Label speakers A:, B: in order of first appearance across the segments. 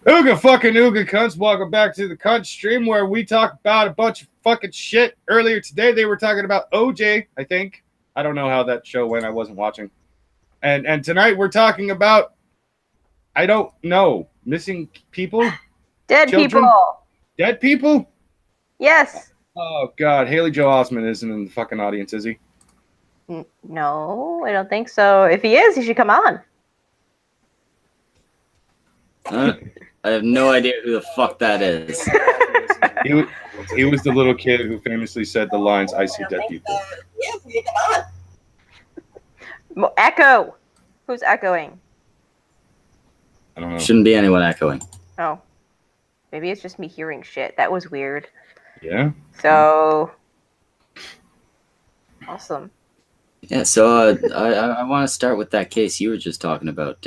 A: Ooga fucking ooga cunts, welcome back to the cunt stream where we talk about a bunch of fucking shit. Earlier today they were talking about OJ, I think. I don't know how that show went, I wasn't watching. And tonight we're talking about, I don't know, missing people?
B: Dead
A: Children?
B: people.
A: Dead people?
B: Yes.
A: Oh god, Haley Joel Osment isn't in the fucking audience, is he?
B: No, I don't think so. If he is, he should come on.
C: I have no idea who the fuck that is.
A: He was the little kid who famously said the lines, "I see dead people."
B: Echo. Who's echoing?
A: I don't know.
C: Shouldn't be anyone echoing.
B: Oh. Maybe it's just me hearing shit. That was weird.
A: Yeah?
B: So. Awesome.
C: Yeah, so I want to start with that case you were just talking about.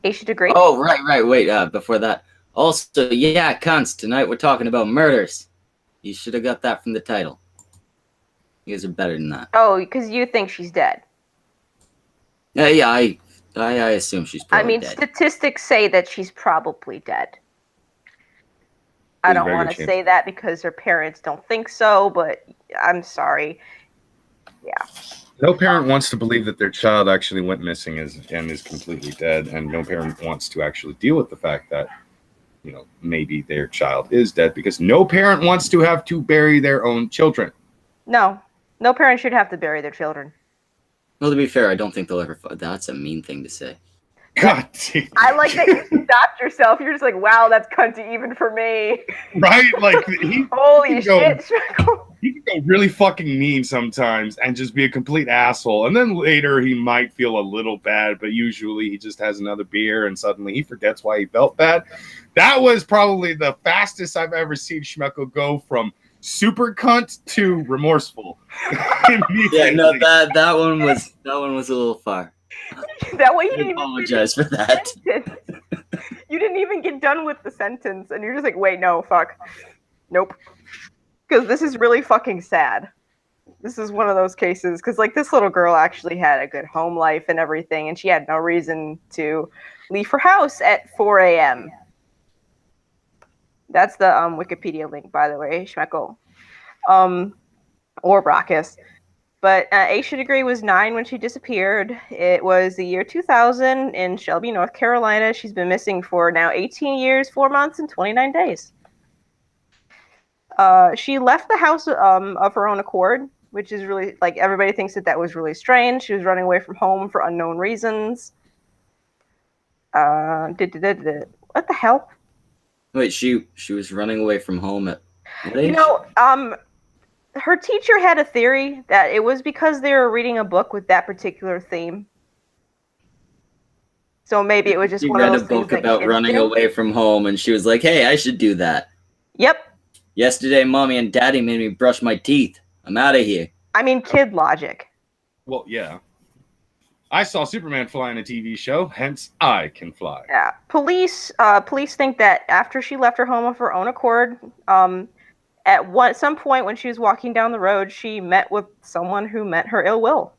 B: Aisha Degree.
C: Oh, right. Wait, before that. Also, yeah, cunts, tonight we're talking about murders. You should have got that from the title. You guys are better than that.
B: Oh, because you think she's dead.
C: Yeah, I assume she's probably dead.
B: Statistics say that she's probably dead. I don't want to say that because her parents don't think so, but I'm sorry. Yeah.
A: No parent wants to believe that their child actually went missing and is completely dead, and no parent wants to actually deal with the fact that, you know, maybe their child is dead, because no parent wants to have to bury their own children.
B: No parent should have to bury their children.
C: Well, to be fair, I don't think they'll ever. That's a mean thing to say.
A: God damn.
B: I like that you stopped yourself. You're just like, wow, that's cunty even for me.
A: Right? Like,
B: holy shit.
A: He can go really fucking mean sometimes and just be a complete asshole. And then later he might feel a little bad, but usually he just has another beer and suddenly he forgets why he felt bad. That was probably the fastest I've ever seen Schmeckel go from super cunt to remorseful.
C: Yeah, no, that one was a little far.
B: That way you didn't
C: apologize for that.
B: You didn't even get done with the sentence, and you're just like, wait, no, fuck. Nope. Because this is really fucking sad. This is one of those cases, because, like, this little girl actually had a good home life and everything, and she had no reason to leave her house at 4 a.m. That's the Wikipedia link, by the way, Schmeckel. Or Brockus. But Aisha Degree was 9 when she disappeared. It was the year 2000 in Shelby, North Carolina. She's been missing for now 18 years, 4 months, and 29 days. She left the house of her own accord, which is really, like, everybody thinks that was really strange. She was running away from home for unknown reasons. What the hell?
C: Wait, she was running away from home at what age?
B: You know, her teacher had a theory that it was because they were reading a book with that particular theme. So maybe it was just one of those things. She read a book
C: about running away from home, and she was like, hey, I should do that.
B: Yep.
C: Yesterday, Mommy and Daddy made me brush my teeth. I'm out of here.
B: I mean, kid logic.
A: Well, yeah. I saw Superman fly in a TV show, hence I can fly.
B: Yeah. Police think that after she left her home of her own accord, at some point when she was walking down the road, she met with someone who meant her ill will.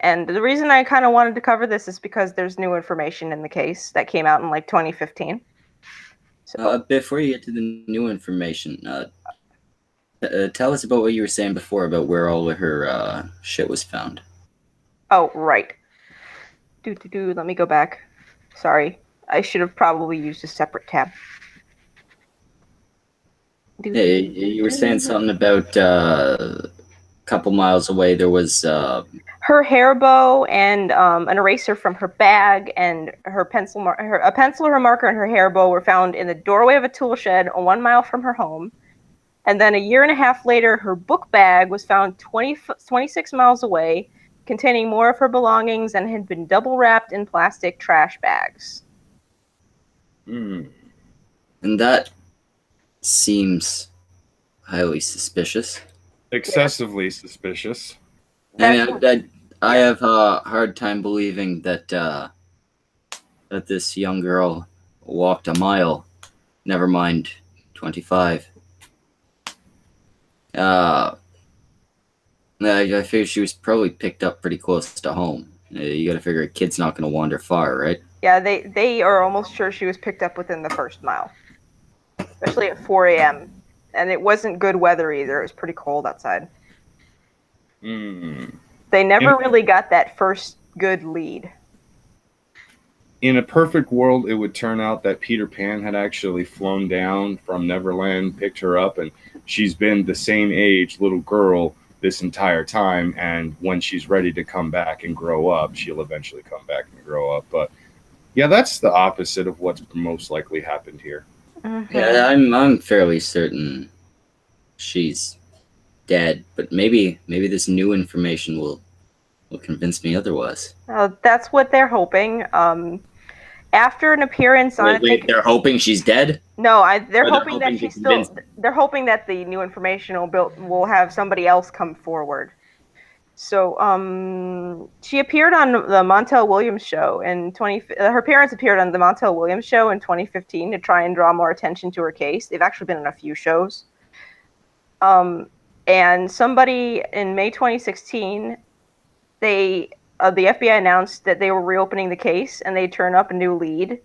B: And the reason I kind of wanted to cover this is because there's new information in the case that came out in, like, 2015. So,
C: before you get to the new information, tell us about what you were saying before about where all of her shit was found.
B: Oh, right. Let me go back. Sorry. I should have probably used a separate tab.
C: Hey, you were saying something about a couple miles away there was
B: her hair bow and an eraser from her bag and her pencil, a pencil, her marker, and her hair bow were found in the doorway of a tool shed 1 mile from her home. And then a year and a half later, her book bag was found 26 miles away, containing more of her belongings and had been double wrapped in plastic trash bags.
C: And that seems highly suspicious.
A: Excessively suspicious.
C: I have a hard time believing that that this young girl walked a mile, never mind 25. I figured she was probably picked up pretty close to home. You got to figure a kid's not going to wander far, right?
B: Yeah, they are almost sure she was picked up within the first mile, especially at 4 a.m. And it wasn't good weather either. It was pretty cold outside.
A: Mm.
B: They never really got that first good lead.
A: In a perfect world, it would turn out that Peter Pan had actually flown down from Neverland, picked her up, and she's been the same age little girl this entire time. And when she's ready to come back and grow up, she'll eventually come back and grow up. But yeah, that's the opposite of what's most likely happened here.
B: Mm-hmm.
C: Yeah, I'm fairly certain she's dead, but maybe this new information will convince me otherwise.
B: That's what they're hoping. After an appearance on
C: Wait, they're hoping she's dead?
B: No, they're
C: Or
B: hoping that
C: to
B: she's
C: convince
B: still. They're hoping that the new information will have somebody else come forward. So, she appeared on the Montel Williams show in her parents appeared on the Montel Williams show in 2015 to try and draw more attention to her case. They've actually been in a few shows. And somebody in May 2016, the FBI announced that they were reopening the case and they turned up a new lead.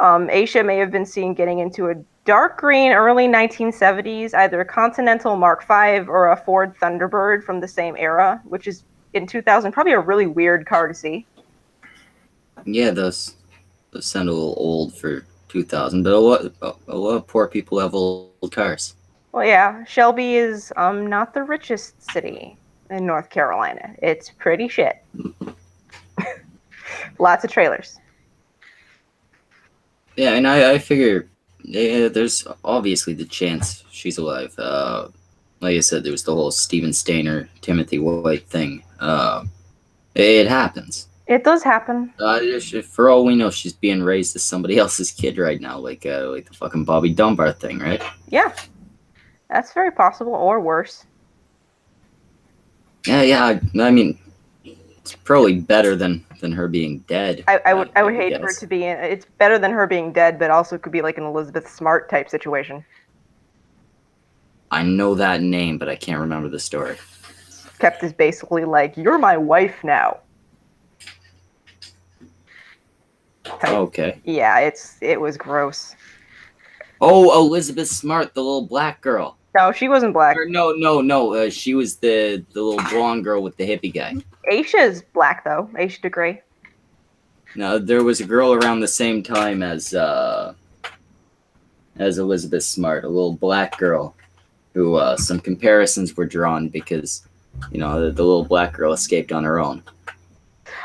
B: Aisha may have been seen getting into a dark green early 1970s, either a Continental Mark V or a Ford Thunderbird from the same era, which is in 2000 probably a really weird car to see.
C: Yeah, those sound a little old for 2000, but a lot of poor people have old cars.
B: Well, yeah, Shelby is not the richest city in North Carolina. It's pretty shit. Lots of trailers.
C: Yeah, and I figure there's obviously the chance she's alive. Like I said, there was the whole Steven Stainer, Timothy White thing. It happens.
B: It does happen.
C: For all we know, she's being raised as somebody else's kid right now, like the fucking Bobby Dunbar thing, right?
B: Yeah, that's very possible, or worse.
C: Yeah. I mean, it's probably better than her being dead.
B: I would hate for it to be. It's better than her being dead, but also could be like an Elizabeth Smart type situation.
C: I know that name, but I can't remember the story.
B: Kept is basically like, "You're my wife now."
C: Okay.
B: Yeah, it was gross.
C: Oh, Elizabeth Smart, the little black girl.
B: No, she wasn't black.
C: Or no. She was the little blonde girl with the hippie guy.
B: Aisha's black though. Aisha DeGray.
C: No, there was a girl around the same time as Elizabeth Smart, a little black girl, who some comparisons were drawn because, the little black girl escaped on her own.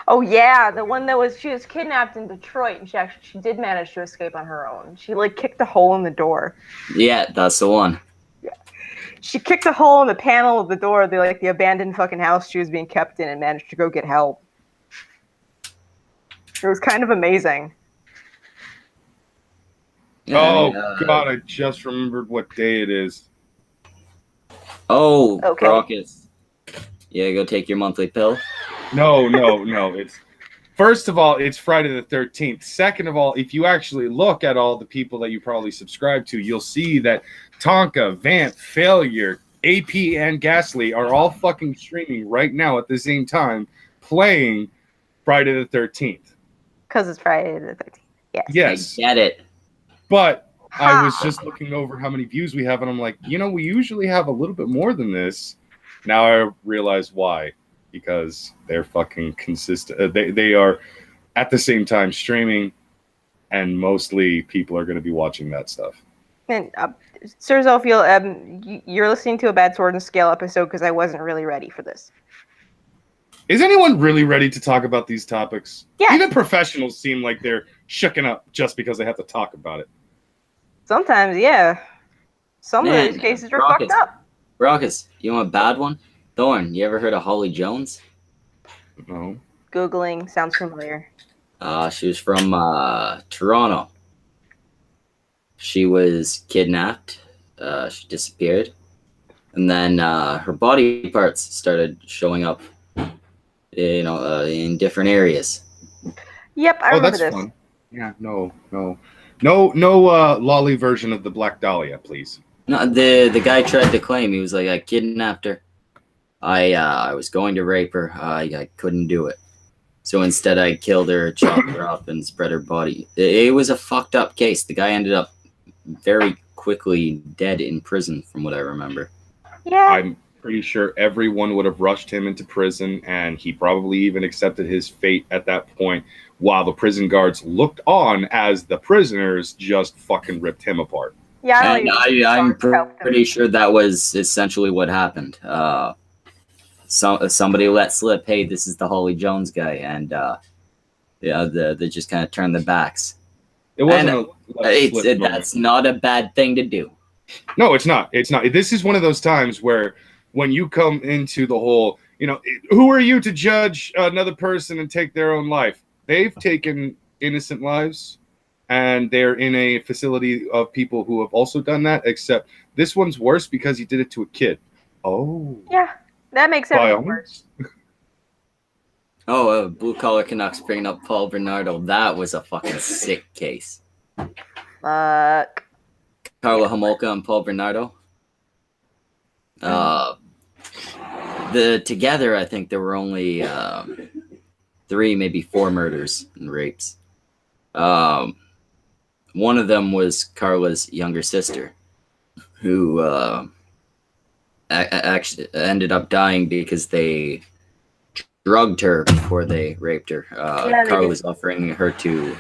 B: Oh yeah, the one that she was kidnapped in Detroit, and she did manage to escape on her own. She kicked a hole in the door.
C: Yeah, that's the one.
B: Yeah, she kicked a hole in the panel of the door of the abandoned fucking house she was being kept in, and managed to go get help. It was kind of amazing.
A: Yeah, God, I just remembered what day it is.
C: Oh,
B: okay.
C: Crocus. Yeah, go take your monthly pill.
A: No. It's first of all, it's Friday the 13th. Second of all, if you actually look at all the people that you probably subscribe to, you'll see that Tonka, Vamp, Failure, AP, and Ghastly are all fucking streaming right now at the same time, playing Friday the 13th.
B: Because it's Friday the 13th.
A: Yes.
C: I get it.
A: But I was just looking over how many views we have, and I'm like, we usually have a little bit more than this. Now I realize why. Because they're fucking consistent. They are at the same time streaming, and mostly people are going to be watching that stuff.
B: And Sir Zophiel, you're listening to a Bad Sword and Scale episode because I wasn't really ready for this.
A: Is anyone really ready to talk about these topics?
B: Yeah.
A: Even professionals seem like they're shooken up just because they have to talk about it.
B: Sometimes, yeah. Some of these cases are fucked up.
C: Raucus, you want a bad one? Thorn, you ever heard of Holly Jones?
A: No.
B: Googling sounds familiar.
C: She was from Toronto. She was kidnapped. She disappeared. And then her body parts started showing up, in different areas.
B: Yep, I remember this.
A: Fun. Yeah, no lolly version of the Black Dahlia, please.
C: No, the guy tried to claim he was like, I kidnapped her. I was going to rape her. I couldn't do it. So instead, I killed her, chopped her up, and spread her body. It was a fucked up case. The guy ended up very quickly dead in prison, from what I remember.
B: Yeah.
A: I'm pretty sure everyone would have rushed him into prison, and he probably even accepted his fate at that point, while the prison guards looked on as the prisoners just fucking ripped him apart.
B: Yeah, I
C: And
B: don't even
C: I'm
B: think guards helped him.
C: pretty sure that was essentially what happened. Somebody let slip, hey, this is the Holly Jones guy, and they just kind of turned their backs.
A: It wasn't.
C: That's not a bad thing to do.
A: No, it's not. It's not. This is one of those times where when you come into the whole, who are you to judge another person and take their own life? They've taken innocent lives, and they're in a facility of people who have also done that, except this one's worse because he did it to a kid. Oh.
B: Yeah, that makes everything worse.
C: Oh, Blue Collar Canucks bringing up Paul Bernardo. That was a fucking sick case.
B: Fuck.
C: Carla Homolka and Paul Bernardo. Together, I think there were only 3, maybe 4 murders and rapes. One of them was Carla's younger sister, who actually ended up dying because they drugged her before they raped her. Carla was offering her to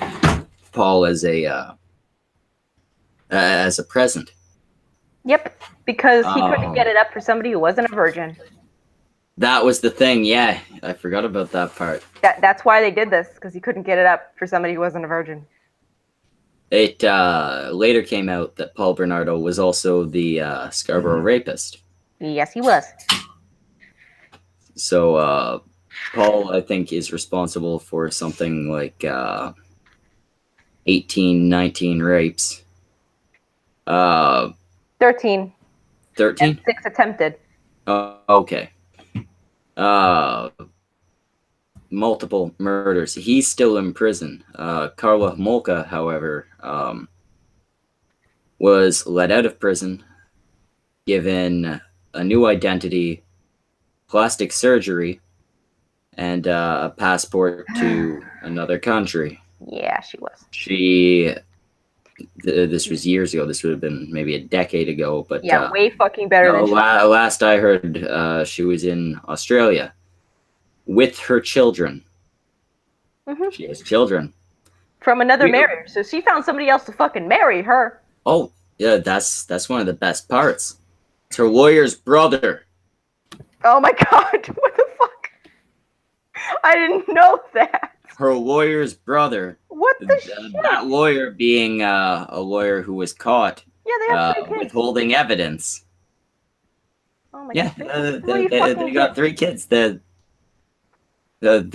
C: Paul as a present.
B: Yep, because he couldn't get it up for somebody who wasn't a virgin.
C: That was the thing. Yeah, I forgot about that part.
B: That's why they did this, because he couldn't get it up for somebody who wasn't a virgin.
C: It later came out that Paul Bernardo was also the Scarborough rapist.
B: Yes, he was.
C: So Paul, I think, is responsible for something like 18, 19 rapes.
B: 13.
C: 13?
B: And 6 attempted.
C: Okay. Multiple murders. He's still in prison. Carla Homolka, however, was let out of prison, given a new identity, plastic surgery, and a passport to another country.
B: Yeah, she was.
C: This was years ago. This would have been maybe a decade ago. But
B: yeah, way fucking better than
C: last I heard, she was in Australia with her children. Mm-hmm. She has children
B: from another marriage, so she found somebody else to fucking marry her.
C: Oh yeah, that's one of the best parts. It's her lawyer's brother.
B: Oh my god, what the fuck? I didn't know that.
C: Her lawyer's brother.
B: What the shit?
C: That lawyer being a lawyer who was caught withholding evidence.
B: Oh my
C: god.
B: They
C: got 3 kids. The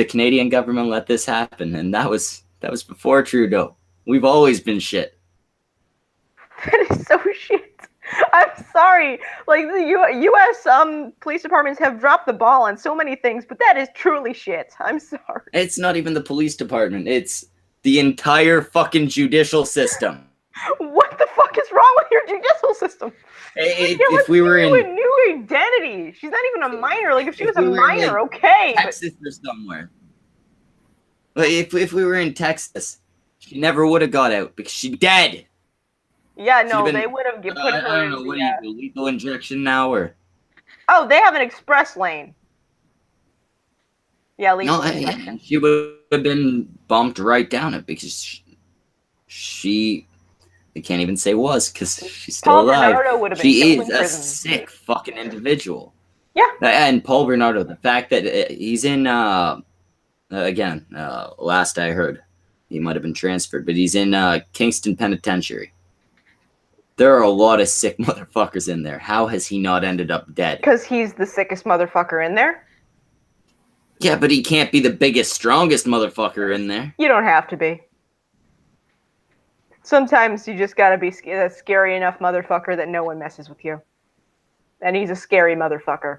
C: Canadian government let this happen, and that was before Trudeau. We've always been shit.
B: That is so shit. I'm sorry. Like, the U.S. police departments have dropped the ball on so many things, but that is truly shit. I'm sorry.
C: It's not even the police department. It's the entire fucking judicial system.
B: What the fuck is wrong with your judicial system?
C: If we were in
B: a new identity, she's not even a minor. Like, if she was a minor, okay.
C: Texas or somewhere. But if we were in Texas, she never would have got out because she's dead.
B: Yeah, no, they would have put her in.
C: I don't know, what do you do? Lethal injection now, or?
B: Oh, they have an express lane. Yeah, lethal injection.
C: She would have been bumped right down it because she I can't even say was because she's still alive. She is a sick fucking individual.
B: Yeah.
C: And Paul Bernardo, the fact that he's in, again, last I heard, he might have been transferred, but he's in Kingston Penitentiary. There are a lot of sick motherfuckers in there. How has he not ended up dead?
B: Because he's the sickest motherfucker in there.
C: Yeah, but he can't be the biggest, strongest motherfucker in there.
B: You don't have to be. Sometimes you just gotta be a scary enough motherfucker that no one messes with you. And he's a scary motherfucker.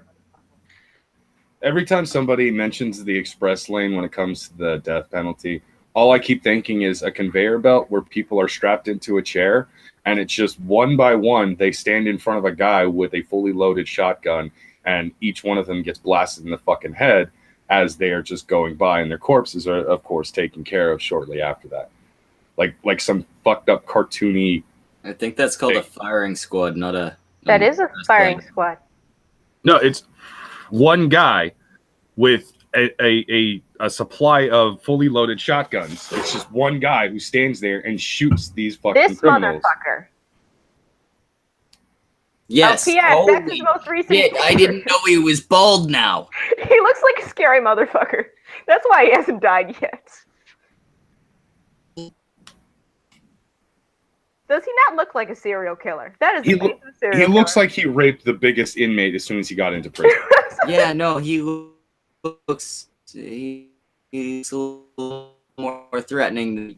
A: Every time somebody mentions the express lane when it comes to the death penalty, all I keep thinking is a conveyor belt where people are strapped into a chair, and it's just one by one, they stand in front of a guy with a fully loaded shotgun, and each one of them gets blasted in the fucking head as they are just going by, and their corpses are, of course, taken care of shortly after that. Like some fucked up cartoony.
C: I think that's called a firing squad, not a.
B: That is a firing squad.
A: No, it's one guy with a supply of fully loaded shotguns. It's just one guy who stands there and shoots these fucking
B: This
A: criminals.
B: motherfucker.
C: Yes.
B: Oh, P.S. That's his most recent.
C: Shit, I didn't know he was bald now.
B: He looks like a scary motherfucker. That's why he hasn't died yet. Does he not look like a serial killer? That is
A: He
B: the face of a serial
A: He
B: killer.
A: looks like he raped the biggest inmate as soon as he got into prison.
C: Yeah, no, he looks. He's a little more threatening.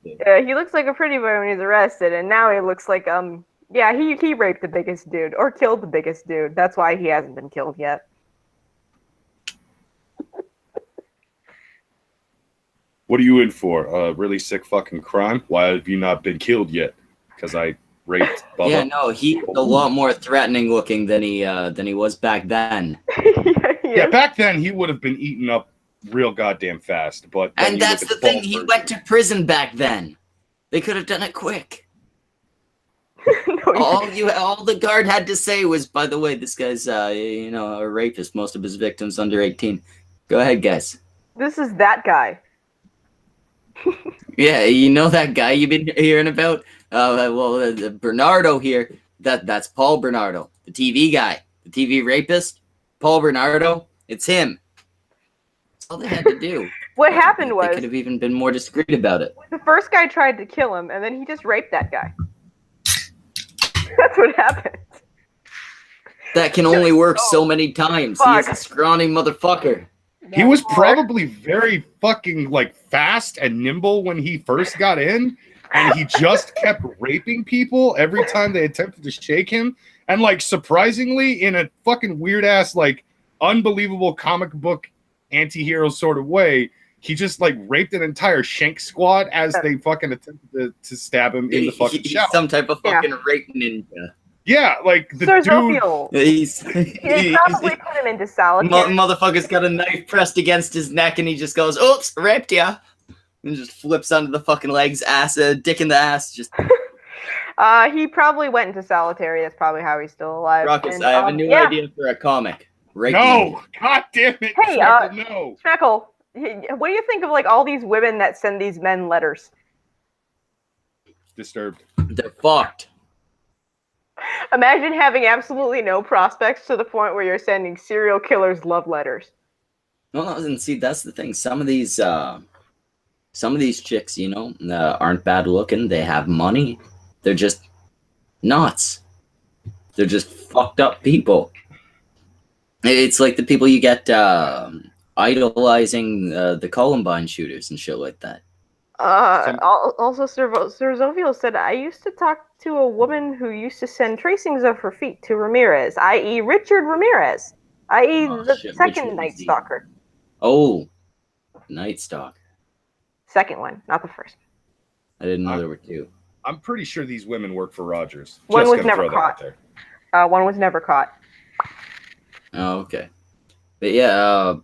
B: Yeah, he looks like a pretty boy when he's arrested, and now he looks like yeah, he raped the biggest dude or killed the biggest dude. That's why he hasn't been killed yet.
A: What are you in for? A really sick fucking crime? Why have you not been killed yet? Because I raped Bubba.
C: Yeah, no, he's a lot more threatening looking than he was back then.
A: Yeah, back then he would have been eaten up real goddamn fast. But then
C: And
A: you
C: that's
A: look
C: the
A: at the
C: thing,
A: bald
C: he
A: version.
C: went to prison back then. They could have done it quick. All the guard had to say was, by the way, this guy's a rapist. Most of his victims under 18. Go ahead, guys.
B: This is that guy.
C: Yeah, you know that guy you've been hearing about? Bernardo here. That's Paul Bernardo, the TV guy, the TV rapist. Paul Bernardo, it's him. That's all they had to do.
B: What happened
C: They
B: was
C: could have even been more discreet about it.
B: the first guy tried to kill him, and then he just raped that guy. That's what happened.
C: That can only work so many times. He is a scrawny motherfucker.
A: He was probably very fucking fast and nimble when he first got in, and he just kept raping people every time they attempted to shake him. And surprisingly, in a fucking weird ass, unbelievable comic book anti-hero sort of way, he just raped an entire Shank squad as they fucking attempted to stab him in the fucking
C: He's
A: shower.
C: some type of fucking rape ninja.
A: Yeah, the
B: Sir
A: dude.
B: Zophiel.
C: They
B: They probably put him into solitary.
C: Motherfucker's got a knife pressed against his neck and he just goes, oops, raped ya. And just flips onto the fucking legs, ass, dick in the ass. Just
B: He probably went into solitary. That's probably how he's still alive.
C: Ruckus,
B: And,
C: I have a new idea for a comic. Rape
A: No,
C: ninja.
A: god damn it!
B: Hey,
A: Schmeckle, no.
B: Schmeckle, what do you think of all these women that send these men letters?
A: Disturbed.
C: They're fucked.
B: Imagine having absolutely no prospects to the point where you're sending serial killers love letters.
C: Well, and see, that's the thing. Some of these chicks, aren't bad looking. They have money. They're just nuts. They're just fucked up people. It's like the people you get idolizing the Columbine shooters and shit like that.
B: Also, Sir Zophiel said, I used to talk to a woman who used to send tracings of her feet to Ramirez, i.e. Richard Ramirez, i.e. the second Night Stalker.
C: Oh, Night Stalker.
B: Second one, not the first.
C: I didn't know there were two.
A: I'm pretty sure these women work for Rogers.
B: One
A: Just
B: was
A: gonna
B: never
A: throw that out
B: caught.
A: there.
B: One was never caught.
C: Oh, okay. But yeah,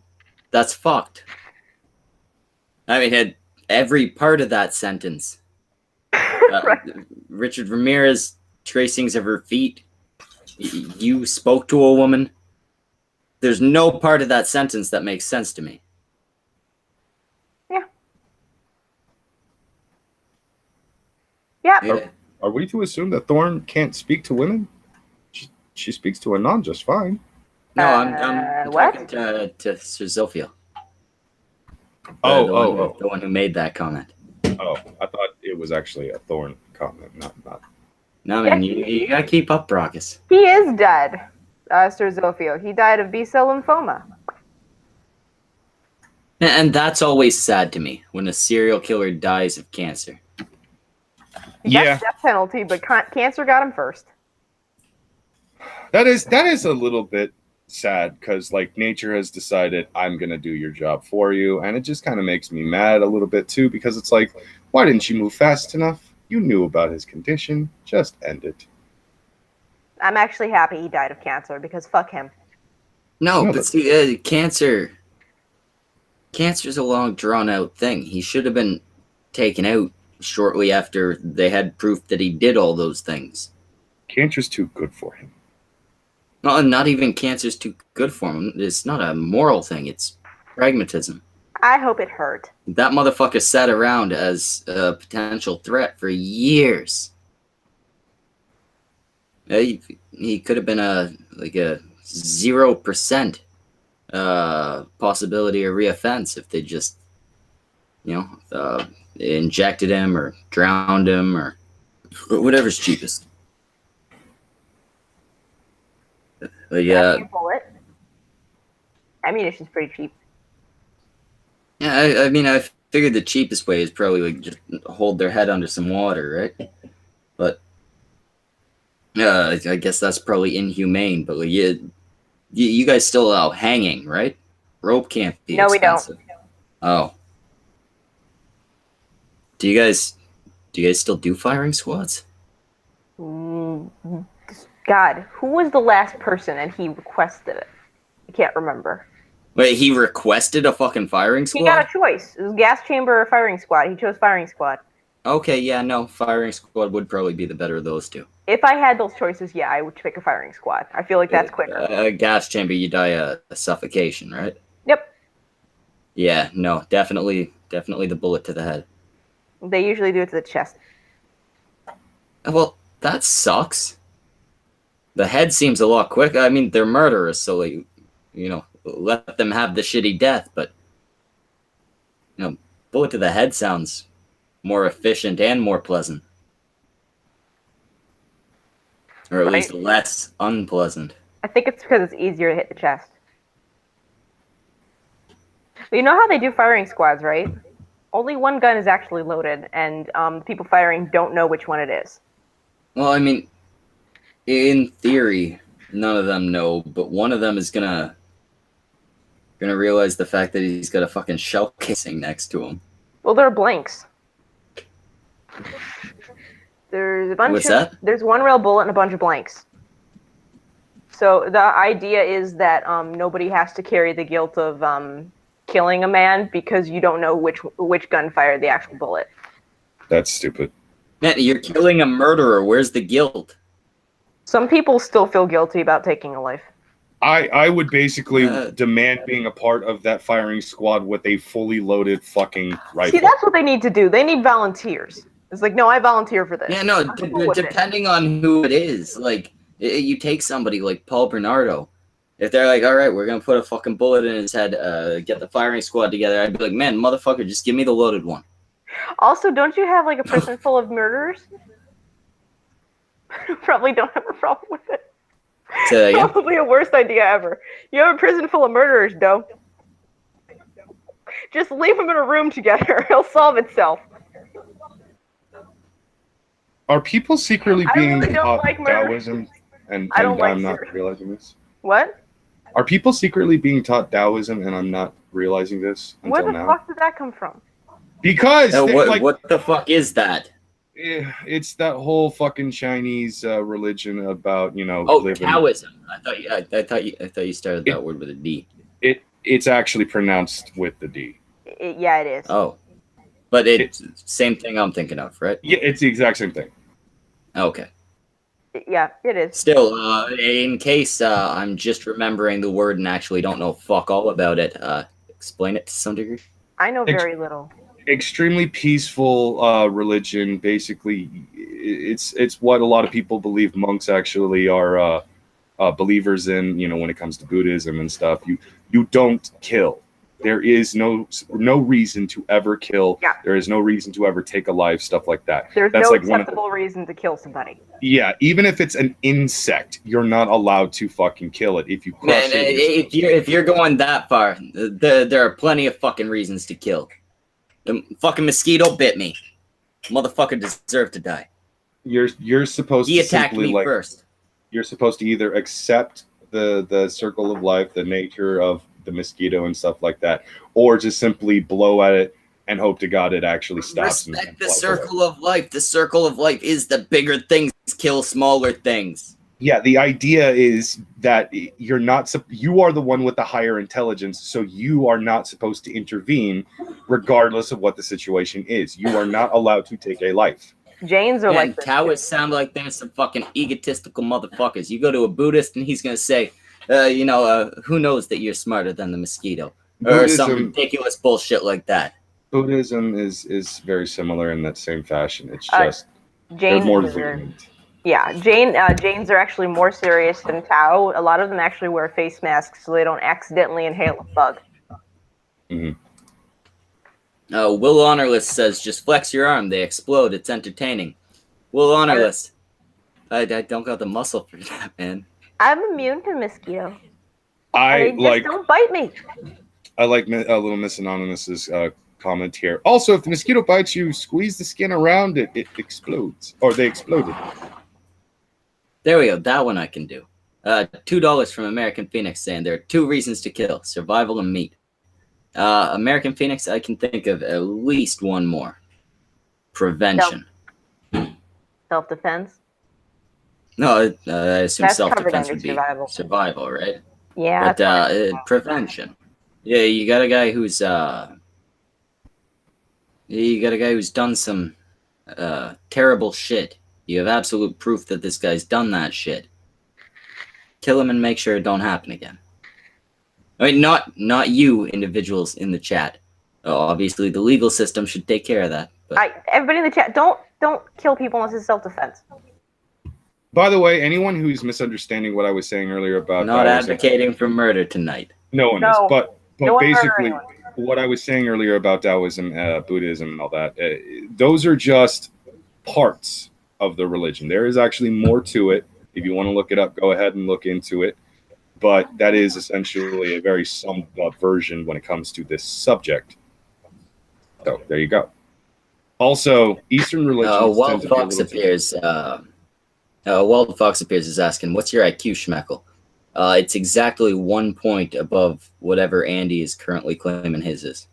C: that's fucked. I mean, had every part of that sentence.
B: Right.
C: Richard Ramirez, tracings of her feet. You spoke to a woman. There's no part of that sentence that makes sense to me.
B: Yeah. Yeah.
C: Yeah.
A: Are we to assume that Thorne can't speak to women? She speaks to Anon just fine.
C: No, I'm
B: what?
C: talking to Sir Zophiel.
A: Oh.
C: The one who made that comment.
A: Oh, I thought it was actually a Thorne comment, not.
C: No, man, you gotta keep up, Brockus.
B: He is dead, Sir Zophiel. He died of B-cell lymphoma.
C: And that's always sad to me, when a serial killer dies of cancer.
B: He got
A: Yeah.
B: the death penalty, but cancer got him first.
A: That is a little bit sad because nature has decided I'm gonna do your job for you, and it just kind of makes me mad a little bit too because it's why didn't you move fast enough? You knew about his condition. Just end it.
B: I'm actually happy he died of cancer because fuck him.
C: No,
A: No,
C: but see, cancer's a long, drawn-out thing. He should have been taken out shortly after they had proof that he did all those things.
A: Cancer's too good for him.
C: No, not even cancer's too good for him. It's not a moral thing. It's pragmatism.
B: I hope it hurt.
C: That motherfucker sat around as a potential threat for years. He could have been a 0% possibility of reoffense if they just, injected him or drowned him or whatever's cheapest. But yeah,
B: Bullet. Ammunition's pretty cheap.
C: yeah. I mean, I figured the cheapest way is probably like just hold their head under some water, right? But I guess that's probably inhumane. But like, you guys still allow hanging, right? Rope can't be expensive.
B: We don't.
C: Oh. Do you guys still do firing squads?
B: God, who was the last person and he requested it? I can't remember.
C: Wait, he requested a fucking firing squad?
B: He got a choice. It was gas chamber or firing squad. He chose firing squad.
C: Okay, yeah, no, firing squad would probably be the better of those two.
B: If I had those choices, yeah, I would pick a firing squad. I feel like that's quicker.
C: Gas chamber, you die a suffocation, right?
B: Yep.
C: Yeah, no, definitely the bullet to the head.
B: They usually do it to the chest.
C: Well, that sucks. The head seems a lot quicker. I mean, they're murderers, so like, let them have the shitty death. But bullet to the head sounds more efficient and more pleasant, or at least less unpleasant.
B: I think it's because it's easier to hit the chest. But you know how they do firing squads, right? Only one gun is actually loaded, and people firing don't know which one it is.
C: Well, I mean, in theory, none of them know, but one of them is gonna realize the fact that he's got a fucking shell casing next to him.
B: Well, there are blanks. There's a bunch
C: What's
B: of
C: that?
B: There's one real bullet and a bunch of blanks. So the idea is that nobody has to carry the guilt of killing a man because you don't know which gun fired the actual bullet.
A: That's stupid.
C: Man, you're killing a murderer. Where's the guilt?
B: Some people still feel guilty about taking a life.
A: I would basically demand being a part of that firing squad with a fully loaded fucking rifle.
B: See, that's what they need to do. They need volunteers. It's like, no, I volunteer for this.
C: Yeah, no, depending on who it is. Like, you take somebody like Paul Bernardo. If they're like, all right, we're going to put a fucking bullet in his head, get the firing squad together, I'd be like, man, motherfucker, just give me the loaded one.
B: Also, don't you have like a prison full of murderers? Probably don't have a problem with it.
C: Say that again?
B: Probably a worst idea ever. You have a prison full of murderers, though. Just leave them in a room together. It'll solve itself.
A: Are people secretly
B: I
A: being
B: really don't
A: taught
B: like murder.
A: Taoism? And
B: I don't like
A: I'm not
B: serious.
A: realizing this?
B: What?
A: Are people secretly being taught Taoism and I'm not realizing this
B: Where
A: until
B: the
A: now?
B: fuck did that come from?
A: Because
C: What the fuck is that?
A: it's that whole fucking Chinese religion about
C: Oh,
A: living.
C: Taoism. I thought you started that word with a D.
A: It's actually pronounced with the D.
B: Yeah, it is.
C: Oh, but it's same thing I'm thinking of, right?
A: Yeah, it's the exact same thing.
C: Okay.
B: Yeah, it is.
C: Still, in case I'm just remembering the word and actually don't know fuck all about it, explain it to some degree.
B: I know very little.
A: Extremely peaceful religion. Basically, it's what a lot of people believe monks actually are believers in. When it comes to Buddhism and stuff, you don't kill. There is no reason to ever kill.
B: Yeah.
A: There is no reason to ever take a life. Stuff like that.
B: There's
A: That's
B: no
A: like
B: acceptable reason to kill somebody.
A: Yeah, even if it's an insect, you're not allowed to fucking kill it. If you crush
C: Man,
A: it,
C: if you're going that far, there are plenty of fucking reasons to kill. The fucking mosquito bit me. Motherfucker deserved to die.
A: you're supposed
C: He
A: to
C: attacked
A: simply
C: me first.
A: You're supposed to either accept the circle of life, the nature of the mosquito and stuff like that, or just simply blow at it and hope to God it actually stops.
C: Respect the circle of life. The circle of life is the bigger things kill smaller things.
A: Yeah, the idea is that you are the one with the higher intelligence, so you are not supposed to intervene regardless of what the situation is. You are not allowed to take a life.
B: Jains are like
C: And Taoists sound like they're some fucking egotistical motherfuckers. You go to a Buddhist and he's gonna say, who knows that you're smarter than the mosquito? Or some
A: Buddhism-
C: ridiculous bullshit like that.
A: Buddhism is very similar in that same fashion. It's just they're
B: Jains
A: more
B: are-
A: lenient.
B: Yeah, Jains are actually more serious than Tao. A lot of them actually wear face masks so they don't accidentally inhale a bug.
A: Mhm.
C: Will Honorless says, just flex your arm. They explode. It's entertaining. Will Honorless. I don't got the muscle for that, man.
B: I'm immune to mosquito.
A: I
B: They just don't bite me.
A: I like Little Miss Anonymous's comment here. Also, if the mosquito bites you, squeeze the skin around it. It explodes, or they exploded.
C: There we go. That one I can do. $2 from American Phoenix saying there are 2 reasons to kill: survival and meat. American Phoenix, I can think of at least one more. Prevention.
B: Self-defense.
C: No, I assume
B: That's covered
C: self-defense
B: under
C: would be
B: survival.
C: survival, right?
B: Yeah.
C: But prevention. Yeah, you got a guy who's done some terrible shit. You have absolute proof that this guy's done that shit. Kill him and make sure it don't happen again. I mean, not you individuals in the chat. Obviously, the legal system should take care of that. But
B: Everybody in the chat, don't kill people unless it's self-defense.
A: By the way, anyone who's misunderstanding what I was saying earlier about
C: not advocating for murder tonight.
A: no one is, but
B: No one
A: basically,
B: murder
A: what I was saying earlier about Taoism, Buddhism, and all that, those are just parts of the religion. There is actually more to it. If you want to look it up, go ahead and look into it. But that is essentially a very summed up version when it comes to this subject. So there you go. Also, Eastern religions.
C: Wild Fox appears. Wild Fox appears is asking, "What's your IQ, Schmeckle?" It's exactly 1 point above whatever Andy is currently claiming his is.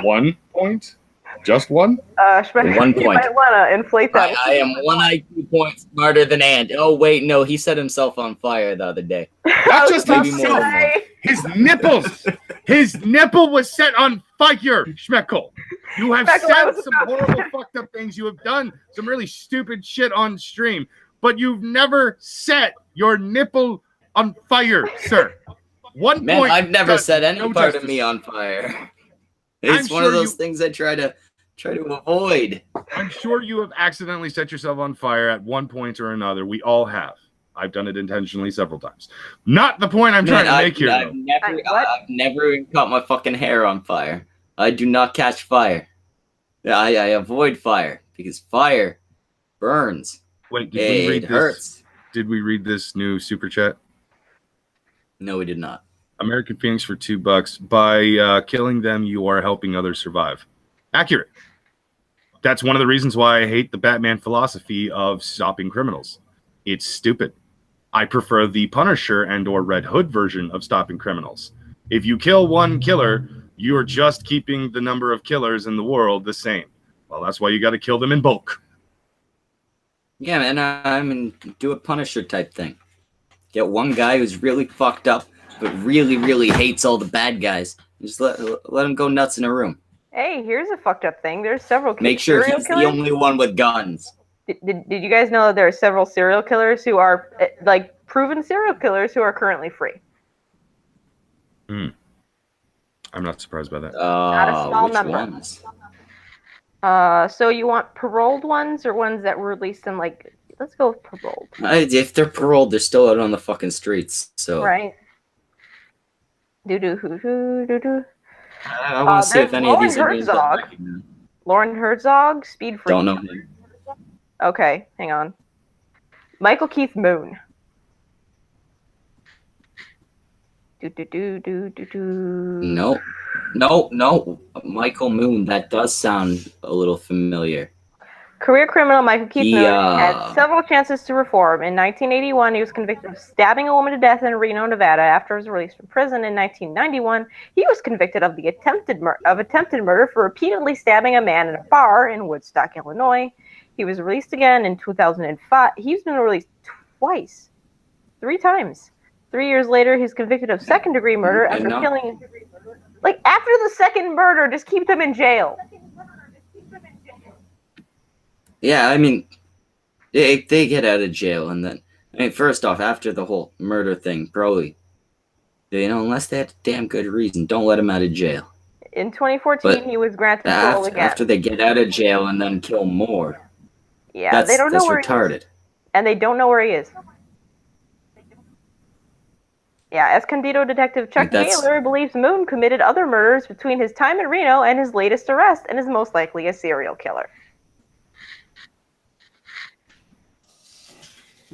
A: 1 point? Just one?
C: 1
B: You
C: point.
B: might want to inflate that.
C: I am 1 IQ point smarter than Andy. Oh wait, no, he set himself on fire the other day.
A: Not just
C: Maybe
A: himself.
C: more than one.
A: His nipples. His nipple was set on fire, Schmeckle. You have
B: Schmeckle, I
A: said
B: was
A: some horrible, fucked up things. You have done some really stupid shit on stream, but you've never set your nipple on fire, sir. 1
C: Man,
A: point.
C: I've never
A: does
C: set any
A: no
C: part
A: justice.
C: of me on fire. It's
A: I'm
C: one
A: sure
C: of those
A: you-
C: things I try to avoid.
A: I'm sure you have accidentally set yourself on fire at one point or another. We all have. I've done it intentionally several times. Not the point I'm trying to make here,
C: I've
A: though.
C: I've never even caught my fucking hair on fire. I do not catch fire. I avoid fire because fire burns.
A: Wait, did we read
C: It
A: this?
C: hurts.
A: Did we read this new super chat?
C: No, we did not.
A: American Phoenix for $2. By killing them, you are helping others survive. Accurate. That's one of the reasons why I hate the Batman philosophy of stopping criminals. It's stupid. I prefer the Punisher and or Red Hood version of stopping criminals. If you kill one killer, you're just keeping the number of killers in the world the same. Well, that's why you got to kill them in bulk.
C: Yeah, man. I mean, do a Punisher type thing. Get one guy who's really fucked up, but really, really hates all the bad guys. Just let him go nuts in a room.
B: Hey, here's a fucked up thing. There's several
C: Make sure
B: serial
C: he's the
B: killers.
C: only one with guns.
B: Did you guys know that there are several serial killers who are like proven serial killers who are currently free?
A: I'm not surprised by that.
B: a small
C: Which
B: number.
C: ones?
B: So you want paroled ones or ones that were released in like? Let's go with paroled.
C: If they're paroled, they're still out on the fucking streets. So
B: Right. Do do hoo hoo do do.
C: I want to see if
B: there's
C: any of these are
B: Lauren
C: names
B: Herzog.
C: I recognize.
B: Lauren Herzog, Speed Freak.
C: Don't know him.
B: Okay, hang on. Michael Keith Moon. Do do do do do do.
C: No. Michael Moon. That does sound a little familiar.
B: Career criminal Michael Keith Moon
C: Yeah.
B: had several chances to reform. In 1981, he was convicted of stabbing a woman to death in Reno, Nevada. After his release from prison in 1991, he was convicted of the attempted murder for repeatedly stabbing a man in a bar in Woodstock, Illinois. He was released again in 2005. He's been released twice. 3 times. 3 years later, he's convicted of second-degree murder after killing... Like, after the second murder, just keep them in jail.
C: Yeah, I mean, they get out of jail, and then, I mean, first off, after the whole murder thing, probably, unless they had a damn good reason, don't let him out of jail.
B: In 2014, he was granted parole again.
C: After they get out of jail and then kill more.
B: Yeah, they don't know where
C: retarded.
B: he is. And they don't know where he is. Yeah, Escondido detective Chuck Taylor believes Moon committed other murders between his time in Reno and his latest arrest, and is most likely a serial killer.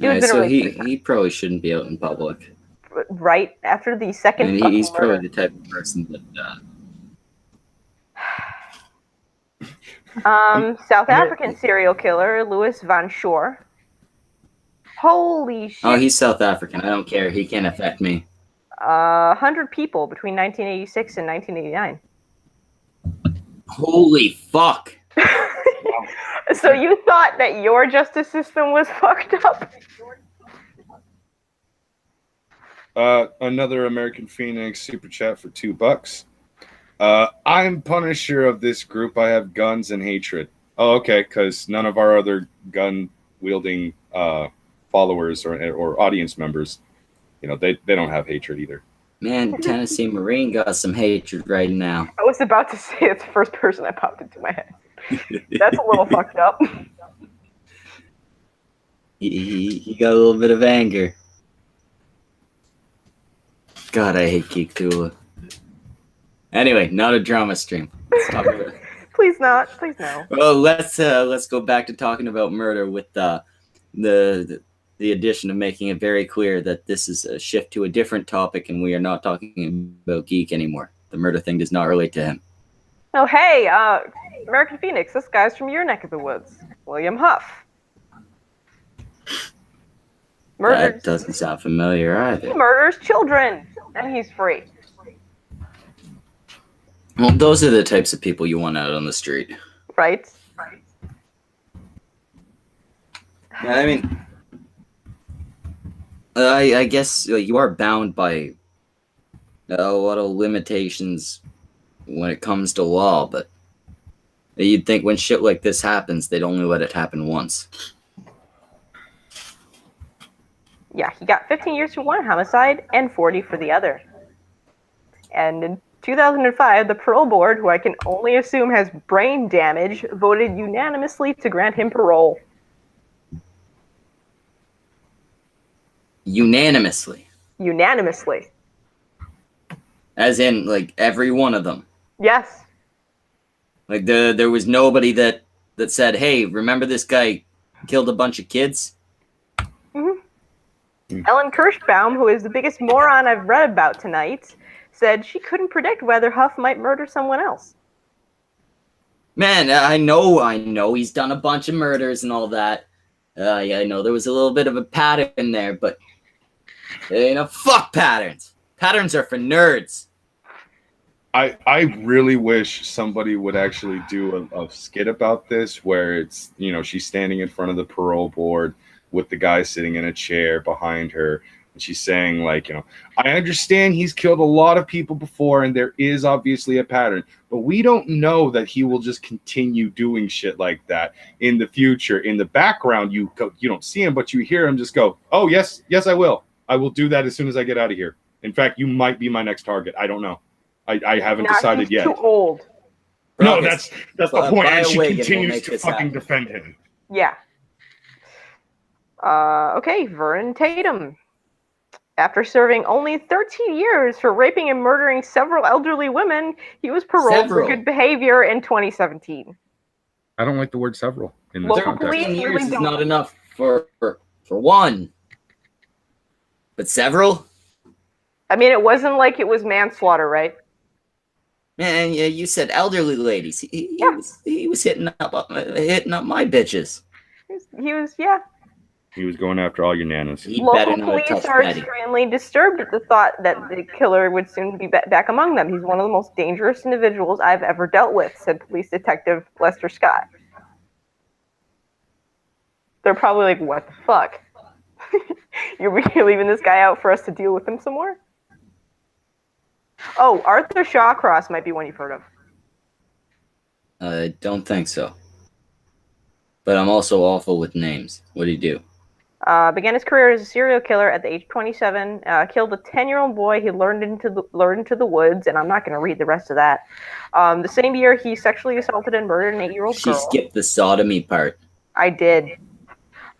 C: So he probably shouldn't be out in public.
B: Right after the second.
C: And he's probably the type of person
B: that. South African serial killer Louis Van Shore. Holy shit!
C: Oh, he's South African. I don't care. He can't affect me.
B: 100 people between 1986 and 1989.
C: Holy fuck!
B: So you thought that your justice system was fucked up?
A: Another American Phoenix super chat for $2. I'm Punisher of this group. I have guns and hatred. Oh, okay, because none of our other gun-wielding followers or audience members, they don't have hatred either.
C: Man, Tennessee Marine got some hatred right now.
B: I was about to say it's the first person that popped into my head. That's a little fucked up.
C: He got a little bit of anger. God, I hate Geek Tula. Anyway, not a drama stream. Let's talk about it.
B: Please not. Please no.
C: Well, let's go back to talking about murder with the addition of making it very clear that this is a shift to a different topic, and we are not talking about Geek anymore. The murder thing does not relate to him.
B: Oh, hey, American Phoenix, this guy's from your neck of the woods. William Huff.
C: That doesn't sound familiar either.
B: He murders children, and he's free.
C: Well, those are the types of people you want out on the street.
B: Right.
C: I mean, I guess you are bound by a lot of limitations when it comes to law, but you'd think when shit like this happens, they'd only let it happen once.
B: Yeah, he got 15 years for one homicide and 40 for the other. And in 2005, the parole board, who I can only assume has brain damage, voted unanimously to grant him parole.
C: Unanimously?
B: Unanimously.
C: As in, like, every one of them?
B: Yes.
C: Like, there was nobody that said, hey, remember this guy killed a bunch of kids?
B: Mm-hmm. Ellen Kirschbaum, who is the biggest moron I've read about tonight, said she couldn't predict whether Huff might murder someone else.
C: Man, I know he's done a bunch of murders and all that. Yeah, I know there was a little bit of a pattern there, but, fuck patterns. Patterns are for nerds.
A: I really wish somebody would actually do a skit about this where it's, she's standing in front of the parole board with the guy sitting in a chair behind her. And she's saying, like, I understand he's killed a lot of people before and there is obviously a pattern, but we don't know that he will just continue doing shit like that in the future. In the background, you don't see him, but you hear him just go, oh, yes, I will. I will do that as soon as I get out of here. In fact, you might be my next target. I don't know. I haven't decided yet.
B: Too old.
A: No, that's the point. And she continues to fucking defend him.
B: Yeah. Okay, Vernon Tatum. After serving only 13 years for raping and murdering several elderly women, he was paroled for good behavior in 2017.
A: I don't like the word several in this context.
C: 13 years is not enough for one. But several?
B: I mean, it wasn't like it was manslaughter, right?
C: Man, yeah, you said elderly ladies. He was hitting up my bitches.
B: He was, yeah.
A: He was going after all your nanas.
B: Local police are extremely disturbed at the thought that the killer would soon be back among them. He's one of the most dangerous individuals I've ever dealt with, said police detective Lester Scott. They're probably like, what the fuck? You're leaving this guy out for us to deal with him some more? Oh, Arthur Shawcross might be one you've heard of.
C: I don't think so. But I'm also awful with names. What do you do?
B: Began his career as a serial killer at the age of 27. Killed a 10-year-old boy he lured into the woods, and I'm not going to read the rest of that. The same year, he sexually assaulted and murdered an 8-year-old girl.
C: She skipped the sodomy part.
B: I did.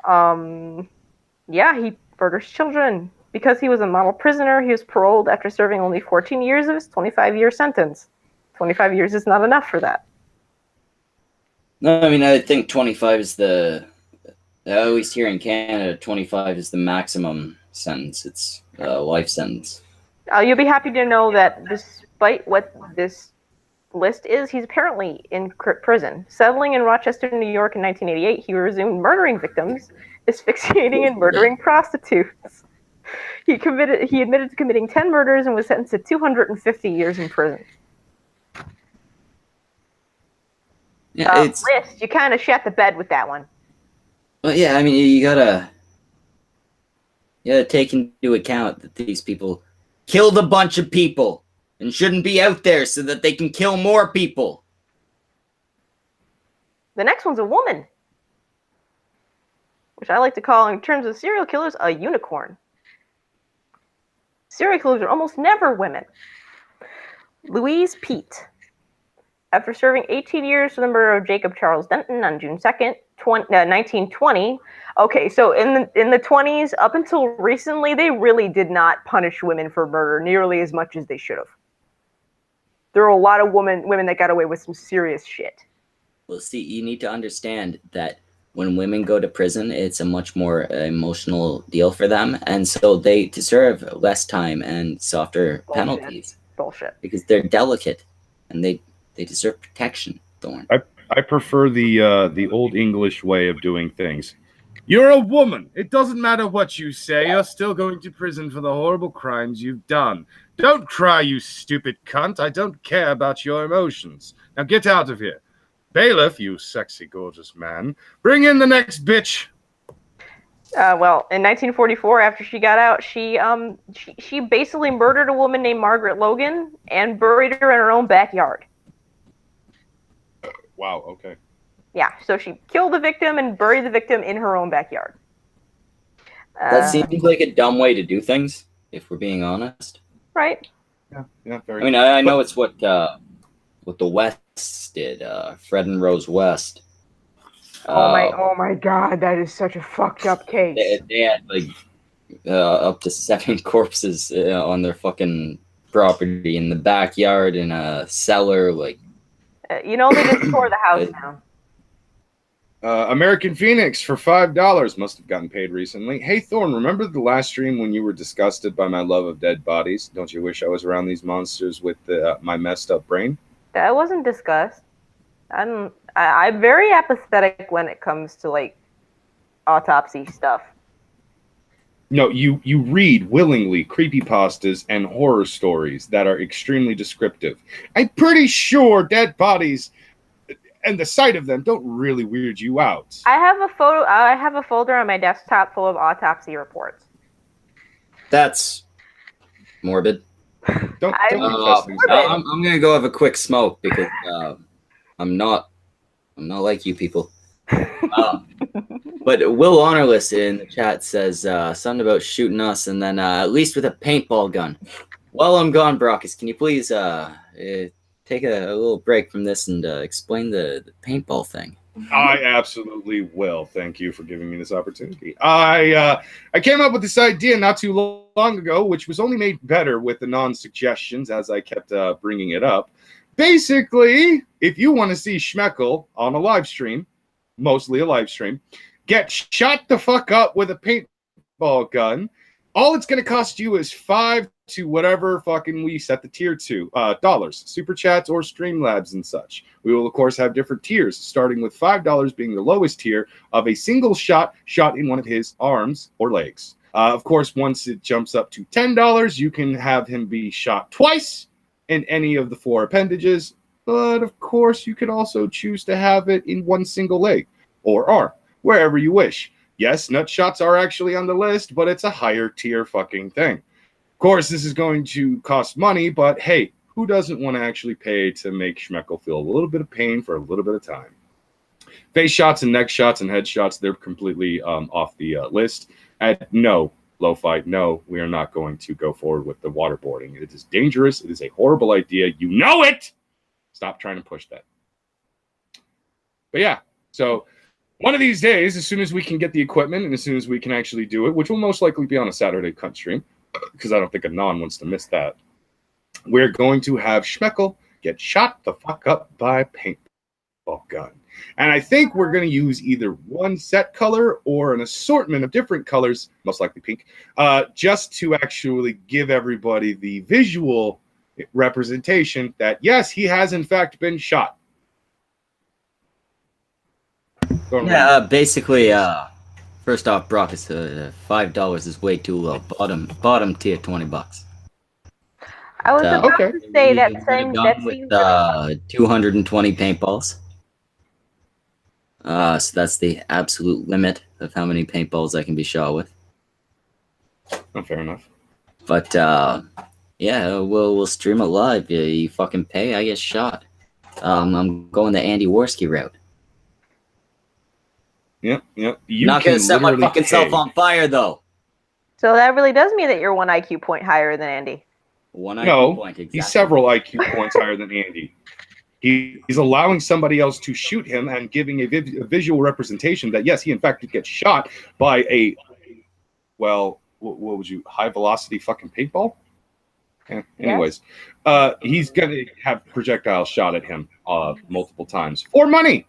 B: Yeah, he murders children. Because he was a model prisoner, he was paroled after serving only 14 years of his 25-year sentence. 25 years is not enough for that.
C: No, I mean, I think 25 is at least here in Canada, 25 is the maximum sentence. It's a life sentence.
B: You'll be happy to know that despite what this list is, he's apparently in prison. Settling in Rochester, New York in 1988, he resumed murdering victims, asphyxiating and murdering prostitutes. He admitted to committing 10 murders and was sentenced to 250 years in prison.
C: Yeah,
B: List, you kind of shat the bed with that one.
C: Well, yeah, I mean, you gotta take into account that these people killed a bunch of people and shouldn't be out there so that they can kill more people.
B: The next one's a woman, which I like to call, in terms of serial killers, a unicorn. Serial killers are almost never women. Louise Pete. After serving 18 years for the murder of Jacob Charles Denton on June 2nd, 1920. Okay, so in the 20s, up until recently, they really did not punish women for murder nearly as much as they should have. There were a lot of women that got away with some serious shit.
C: Well, see, you need to understand that when women go to prison, it's a much more emotional deal for them, and so they deserve less time and softer penalties.
B: Bullshit.
C: Because they're delicate, and they deserve protection, Thorn.
A: I prefer the old English way of doing things. You're a woman. It doesn't matter what you say. You're still going to prison for the horrible crimes you've done. Don't cry, you stupid cunt. I don't care about your emotions. Now get out of here. Bailiff, you sexy, gorgeous man, bring in the next bitch.
B: Well, in 1944, after she got out, she basically murdered a woman named Margaret Logan and buried her in her own backyard.
A: Wow, okay.
B: Yeah, so she killed the victim and buried the victim in her own backyard.
C: That seems like a dumb way to do things, if we're being honest.
B: Right.
A: Yeah, very.
C: I mean, I know it's what the Wests did, Fred and Rose West.
B: Oh my God, that is such a fucked up case.
C: They had like up to 7 corpses on their fucking property in the backyard, in a cellar, like.
B: They just tore the house down.
A: American Phoenix for $5 must have gotten paid recently. Hey, Thorn, remember the last stream when you were disgusted by my love of dead bodies? Don't you wish I was around these monsters with my messed up brain?
B: That wasn't disgust. I'm very apathetic when it comes to like autopsy stuff.
A: No, you read willingly creepypastas and horror stories that are extremely descriptive. I'm pretty sure dead bodies and the sight of them don't really weird you out.
B: I have a folder on my desktop full of autopsy reports.
C: That's morbid.
A: Don't
C: I'm gonna go have a quick smoke because I'm not like you people. But Will Honorless in the chat says something about shooting us, and then at least with a paintball gun. While I'm gone, Brockus, can you please take a little break from this and explain the paintball thing?
A: I absolutely will. Thank you for giving me this opportunity. I came up with this idea not too long ago, which was only made better with the non-suggestions as I kept bringing it up. Basically, if you want to see Schmeckel on a live stream, mostly a live stream, get shot the fuck up with a paintball gun, all it's going to cost you is $5 to whatever fucking we set the tier to, dollars, super chats or Streamlabs and such. We will, of course, have different tiers, starting with $5 being the lowest tier of a single shot in one of his arms or legs. Of course, once it jumps up to $10, you can have him be shot twice in any of the 4 appendages. But, of course, you can also choose to have it in one single leg or arm, wherever you wish. Yes, nut shots are actually on the list, but it's a higher tier fucking thing. Of course, this is going to cost money, but hey, who doesn't want to actually pay to make Schmeckel feel a little bit of pain for a little bit of time? Face shots and neck shots and head shots, they're completely off the list. No, Lo-Fi, no, we are not going to go forward with the waterboarding. It is dangerous. It is a horrible idea. You know it! Stop trying to push that. But yeah, so one of these days, as soon as we can get the equipment and as soon as we can actually do it, which will most likely be on a Saturday cut stream, because I don't think Anon wants to miss that, we're going to have Schmeckel get shot the fuck up by a paintball gun. And I think we're going to use either one set color or an assortment of different colors, most likely pink, just to actually give everybody the visual representation that, yes, he has in fact been shot.
C: Yeah, basically, first off, Brock, is $5 is way too low. Bottom tier, $20.
B: I was about
A: okay.
B: to say that
C: Same
B: same.
C: with 220 paintballs. So that's the absolute limit of how many paintballs I can be shot with.
A: Oh, fair enough.
C: But yeah, we'll stream it live. You fucking pay, I get shot. I'm going the Andy Worski route.
A: Yep.
C: You not gonna set my fucking self on fire though.
B: So that really does mean that you're 1 IQ point higher than Andy.
C: One IQ point, exactly.
A: He's several IQ points higher than Andy. He's allowing somebody else to shoot him and giving a visual representation that, yes, he in fact did get shot by a, well, what would you, high velocity fucking paintball? Yeah. Anyways, he's going to have projectiles shot at him multiple times for money.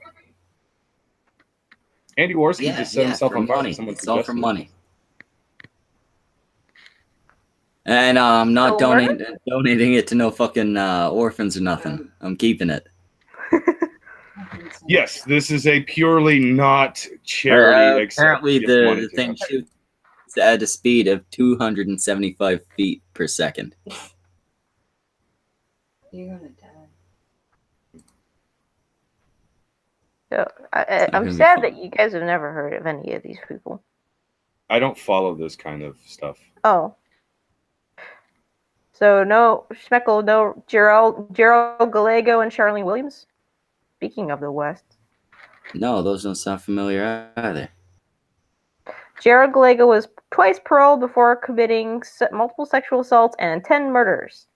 A: Andy Worski just set himself on fire.
C: It's all for money. And I'm not donating it to no fucking orphans or nothing. I'm keeping it.
A: Yes, this is a purely not charity.
C: Apparently, the thing shoots at a speed of 275 feet per second.
B: You're gonna die. So I'm sad that you guys have never heard of any of these people.
A: I don't follow this kind of stuff.
B: Oh. So no Schmeckel, no Gerald Gallego, and Charlene Williams. Speaking of the West.
C: No, those don't sound familiar either.
B: Gerald Gallego was twice paroled before committing multiple sexual assaults and 10 murders.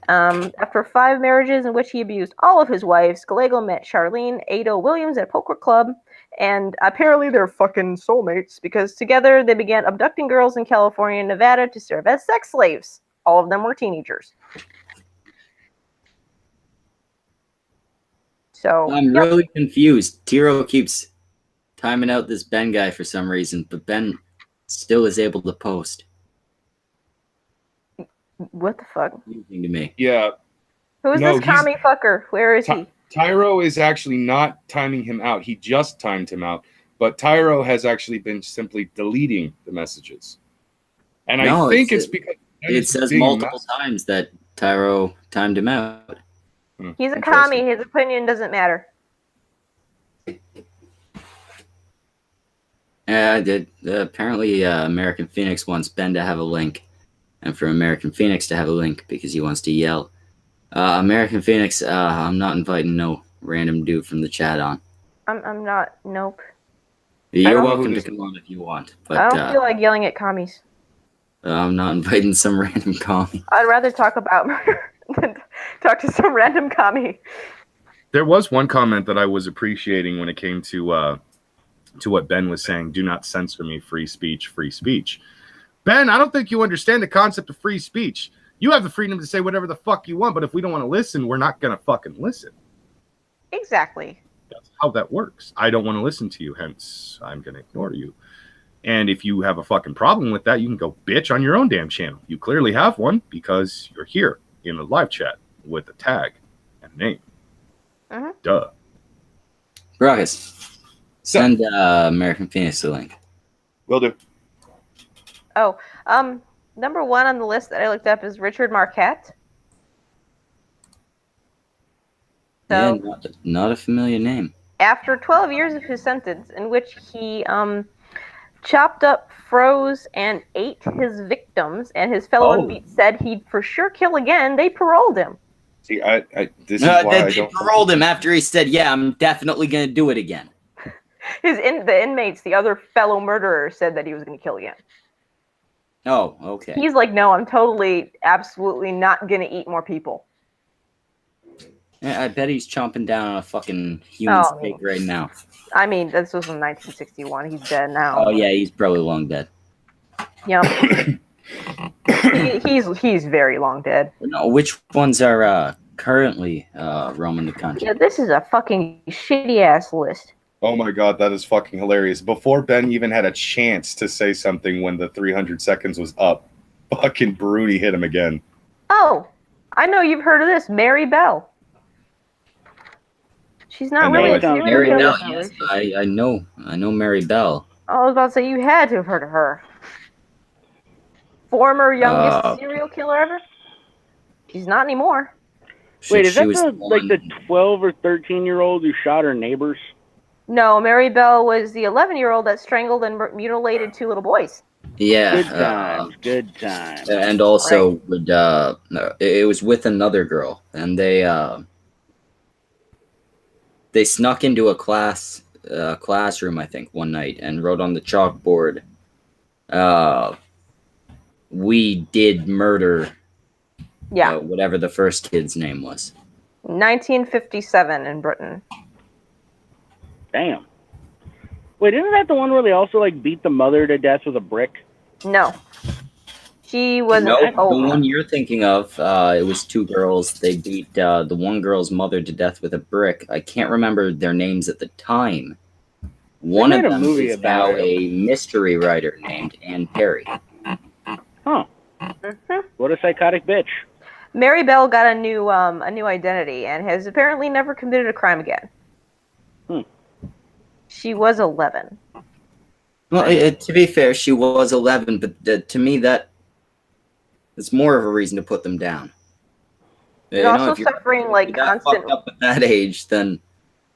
B: After 5 marriages in which he abused all of his wives, Gallego met Charlene Ado Williams at a poker club, and apparently they're fucking soulmates because together they began abducting girls in California and Nevada to serve as sex slaves. All of them were teenagers. So
C: I'm really confused. Tiro keeps timing out this Ben guy for some reason, but Ben still is able to post.
B: What the fuck?
C: Confusing to me.
A: Yeah.
B: Who's this commie fucker? Where is he?
A: Tyro is actually not timing him out. He just timed him out. But Tyro has actually been simply deleting the messages. And I think it's because
C: it says multiple times that Tyro timed him out.
B: He's a commie. His opinion doesn't matter.
C: Apparently, American Phoenix wants Ben to have a link. And for American Phoenix to have a link because he wants to yell. American Phoenix, I'm not inviting no random dude from the chat on.
B: I'm not. Nope.
C: You're welcome to come on if you want. But
B: I don't feel like yelling at commies.
C: I'm not inviting some random commie.
B: I'd rather talk about murder than talk to some random commie.
A: There was one comment that I was appreciating when it came to what Ben was saying. Do not censor me. Free speech. Free speech. Ben, I don't think you understand the concept of free speech. You have the freedom to say whatever the fuck you want, but if we don't want to listen, we're not going to fucking listen.
B: Exactly.
A: That's how that works. I don't want to listen to you, hence I'm going to ignore you. And if you have a fucking problem with that, you can go bitch on your own damn channel. You clearly have one because you're here in a live chat with a tag and a name.
B: Mm-hmm.
A: Duh.
C: Ruckus, send American Phoenix the link.
A: Will do.
B: Oh, number 1 on the list that I looked up is Richard Marquette. So,
C: yeah, not a familiar name.
B: After 12 years of his sentence, in which he chopped up, froze, and ate his victims, and his fellow
A: Oh.
B: inmates said he'd for sure kill again. They paroled him.
A: See, this is why I
C: They
A: don't.
C: paroled him after he said, "Yeah, I'm definitely gonna do it again."
B: The inmates, the other fellow murderers, said that he was going to kill again.
C: Oh, okay.
B: He's like, no, I'm totally, absolutely not going to eat more people.
C: Yeah, I bet he's chomping down on a fucking human steak right now.
B: I mean, this was in 1961. He's dead now.
C: Oh yeah, he's probably long dead.
B: Yeah. he's very long dead.
C: No, which ones are currently roaming the country?
B: Yeah, this is a fucking shitty ass list.
A: Oh my god, that is fucking hilarious. Before Ben even had a chance to say something when the 300 seconds was up, fucking Bruni hit him again.
B: Oh, I know you've heard of this. Mary Bell. She's not really a serial
C: Mary
B: killer.
C: Bell, yes, I know Mary Bell.
B: I was about to say you had to have heard of her. Former youngest serial killer ever. She's not anymore.
D: Wait, is that the 12 or 13-year-old who shot her neighbors?
B: No, Mary Bell was the 11-year-old that strangled and mutilated 2 little boys.
C: Yeah,
D: good times.
C: And also, it was with another girl, and they snuck into a classroom, I think, one night, and wrote on the chalkboard, "We did murder."
B: Yeah.
C: Whatever the first kid's name was.
B: 1957 in Britain.
D: Damn. Wait, isn't that the one where they also like beat the mother to death with a brick?
B: No. She was
C: the one you're thinking of. It was 2 girls. They beat the one girl's mother to death with a brick. I can't remember their names at the time. One of them is now a mystery writer named Ann Perry.
D: Huh.
B: Mm-hmm.
D: What a psychotic bitch.
B: Mary Bell got a new identity and has apparently never committed a crime again. She was 11.
C: Well, to be fair, she was 11, but to me that is more of a reason to put them down.
B: You're also suffering like constant.
C: Fucked up at that age, then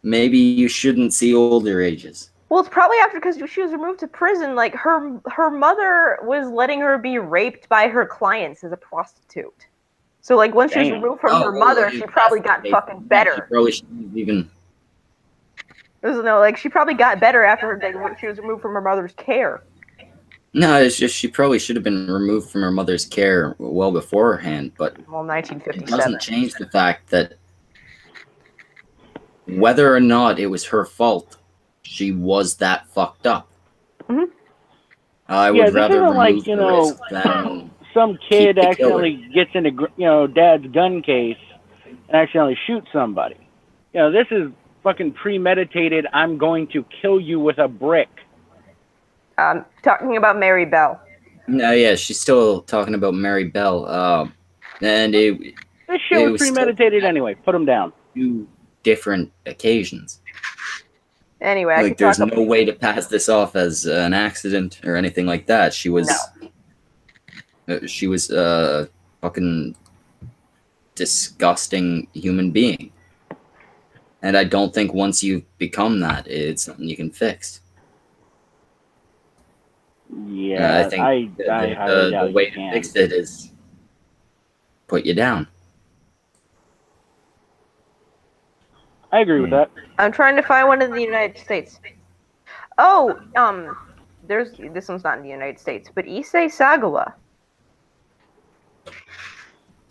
C: maybe you shouldn't see older ages.
B: Well, it's probably after because she was removed to prison. Like her mother was letting her be raped by her clients as a prostitute. So like once she was removed from her mother, she probably got fucking better.
C: She probably shouldn't even.
B: She probably got better after she was removed from her mother's care.
C: No, it's just she probably should have been removed from her mother's care well beforehand. But
B: 1957.
C: It doesn't change the fact that whether or not it was her fault, she was that fucked up.
B: Mm-hmm.
C: I would rather remove the risk than
D: some kid accidentally gets into dad's gun case and accidentally shoots somebody. This is fucking premeditated. I'm going to kill you with a brick.
B: Talking about Mary Bell.
C: No, yeah, she's still talking about Mary Bell. And this
D: shit was premeditated anyway. Put him down.
C: 2 different occasions.
B: Anyway,
C: there's no way to pass this off as an accident or anything like that. She was a fucking disgusting human being. And I don't think once you've become that, it's something you can fix.
D: Yeah,
C: I think the way to fix it is put you down.
D: I agree with that.
B: I'm trying to find one in the United States. Oh, this one's not in the United States, but Issei Sagawa.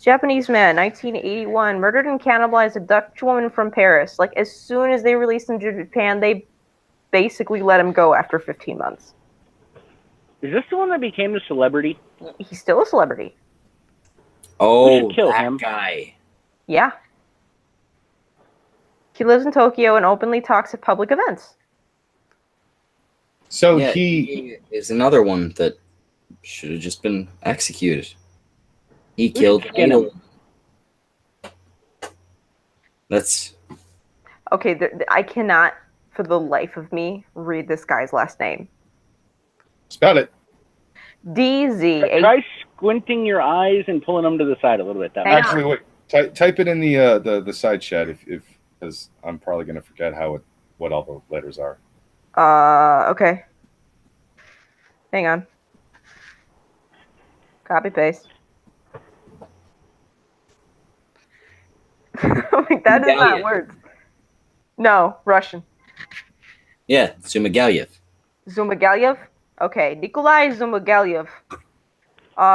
B: Japanese man, 1981, murdered and cannibalized a Dutch woman from Paris. Like, as soon as they released him to Japan, they basically let him go after 15 months.
D: Is this the one that became the celebrity?
B: He's still a celebrity.
C: Oh,
D: kill
C: that
D: him.
C: guy.
B: Yeah. He lives in Tokyo and openly talks at public events.
A: So
C: Yeah,
A: he
C: is another one that should have just been executed. He killed Ada. That's
B: Okay, I cannot, for the life of me, read this guy's last name.
A: spell it.
B: DZ.
D: Try squinting your eyes and pulling them to the side a little bit.
A: Actually, wait. Type it in the side chat if because I'm probably gonna forget what all the letters are.
B: Okay. Hang on. Copy paste. Like, that is not words. No, Russian.
C: Yeah, Zhumagaliev.
B: Zhumagaliev? Okay, Nikolai Zhumagaliev.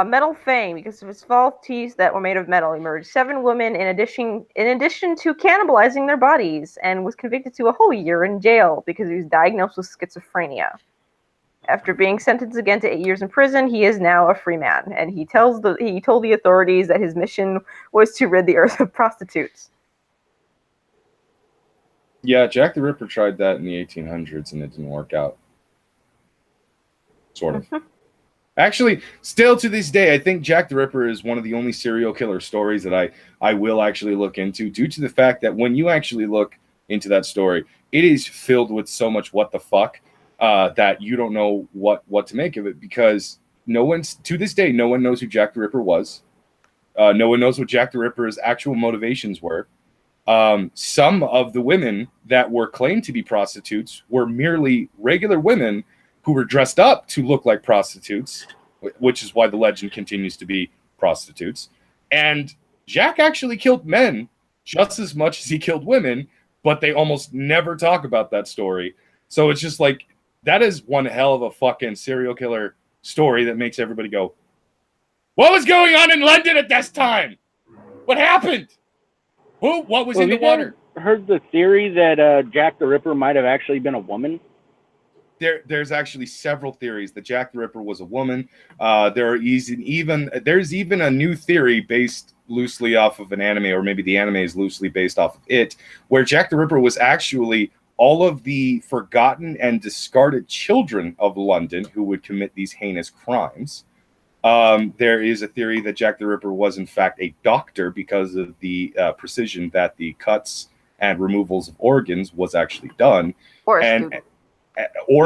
B: Metal fame, because of his false teeth that were made of metal, he murdered 7 women in addition to cannibalizing their bodies, and was convicted to a whole year in jail because he was diagnosed with schizophrenia. After being sentenced again to 8 years in prison, he is now a free man, and he told the authorities that his mission was to rid the earth of prostitutes.
A: Yeah, Jack the Ripper tried that in the 1800s, and it didn't work out. Sort of. Actually, still to this day, I think Jack the Ripper is one of the only serial killer stories that I will actually look into, due to the fact that when you actually look into that story, it is filled with so much what the fuck that you don't know what to make of it, because to this day, no one knows who Jack the Ripper was. No one knows what Jack the Ripper's actual motivations were. Some of the women that were claimed to be prostitutes were merely regular women who were dressed up to look like prostitutes, which is why the legend continues to be prostitutes. And Jack actually killed men just as much as he killed women, but they almost never talk about that story. So it's just like, that is one hell of a fucking serial killer story that makes everybody go, what was going on in London at this time? What happened? What was in the water?
D: Heard the theory that Jack the Ripper might have actually been a woman?
A: There's actually several theories that Jack the Ripper was a woman. There's even a new theory based loosely off of an anime, or maybe the anime is loosely based off of it, where Jack the Ripper was actually all of the forgotten and discarded children of London who would commit these heinous crimes. There is a theory that Jack the Ripper was in fact a doctor because of the precision that the cuts and removals of organs was actually done.
B: Or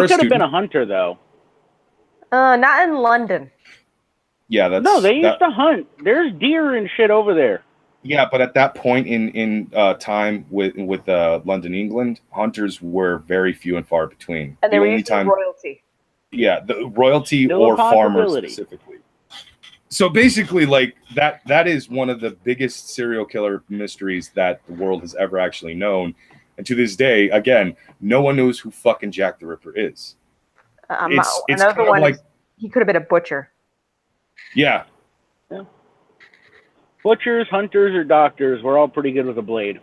D: he could have been a hunter, though.
B: Not in London.
A: Yeah,
D: they used to hunt. There's deer and shit over there.
A: Yeah, but at that point in time with London, England, hunters were very few and far between.
B: And they were usually royalty.
A: Yeah, the royalty
D: Still
A: or farmers specifically. So basically, like that is one of the biggest serial killer mysteries that the world has ever actually known. And to this day, again, no one knows who fucking Jack the Ripper is. It's
B: another one, like, he could have been a butcher.
A: Yeah.
D: Butchers, hunters, or doctors, we're all pretty good with a blade.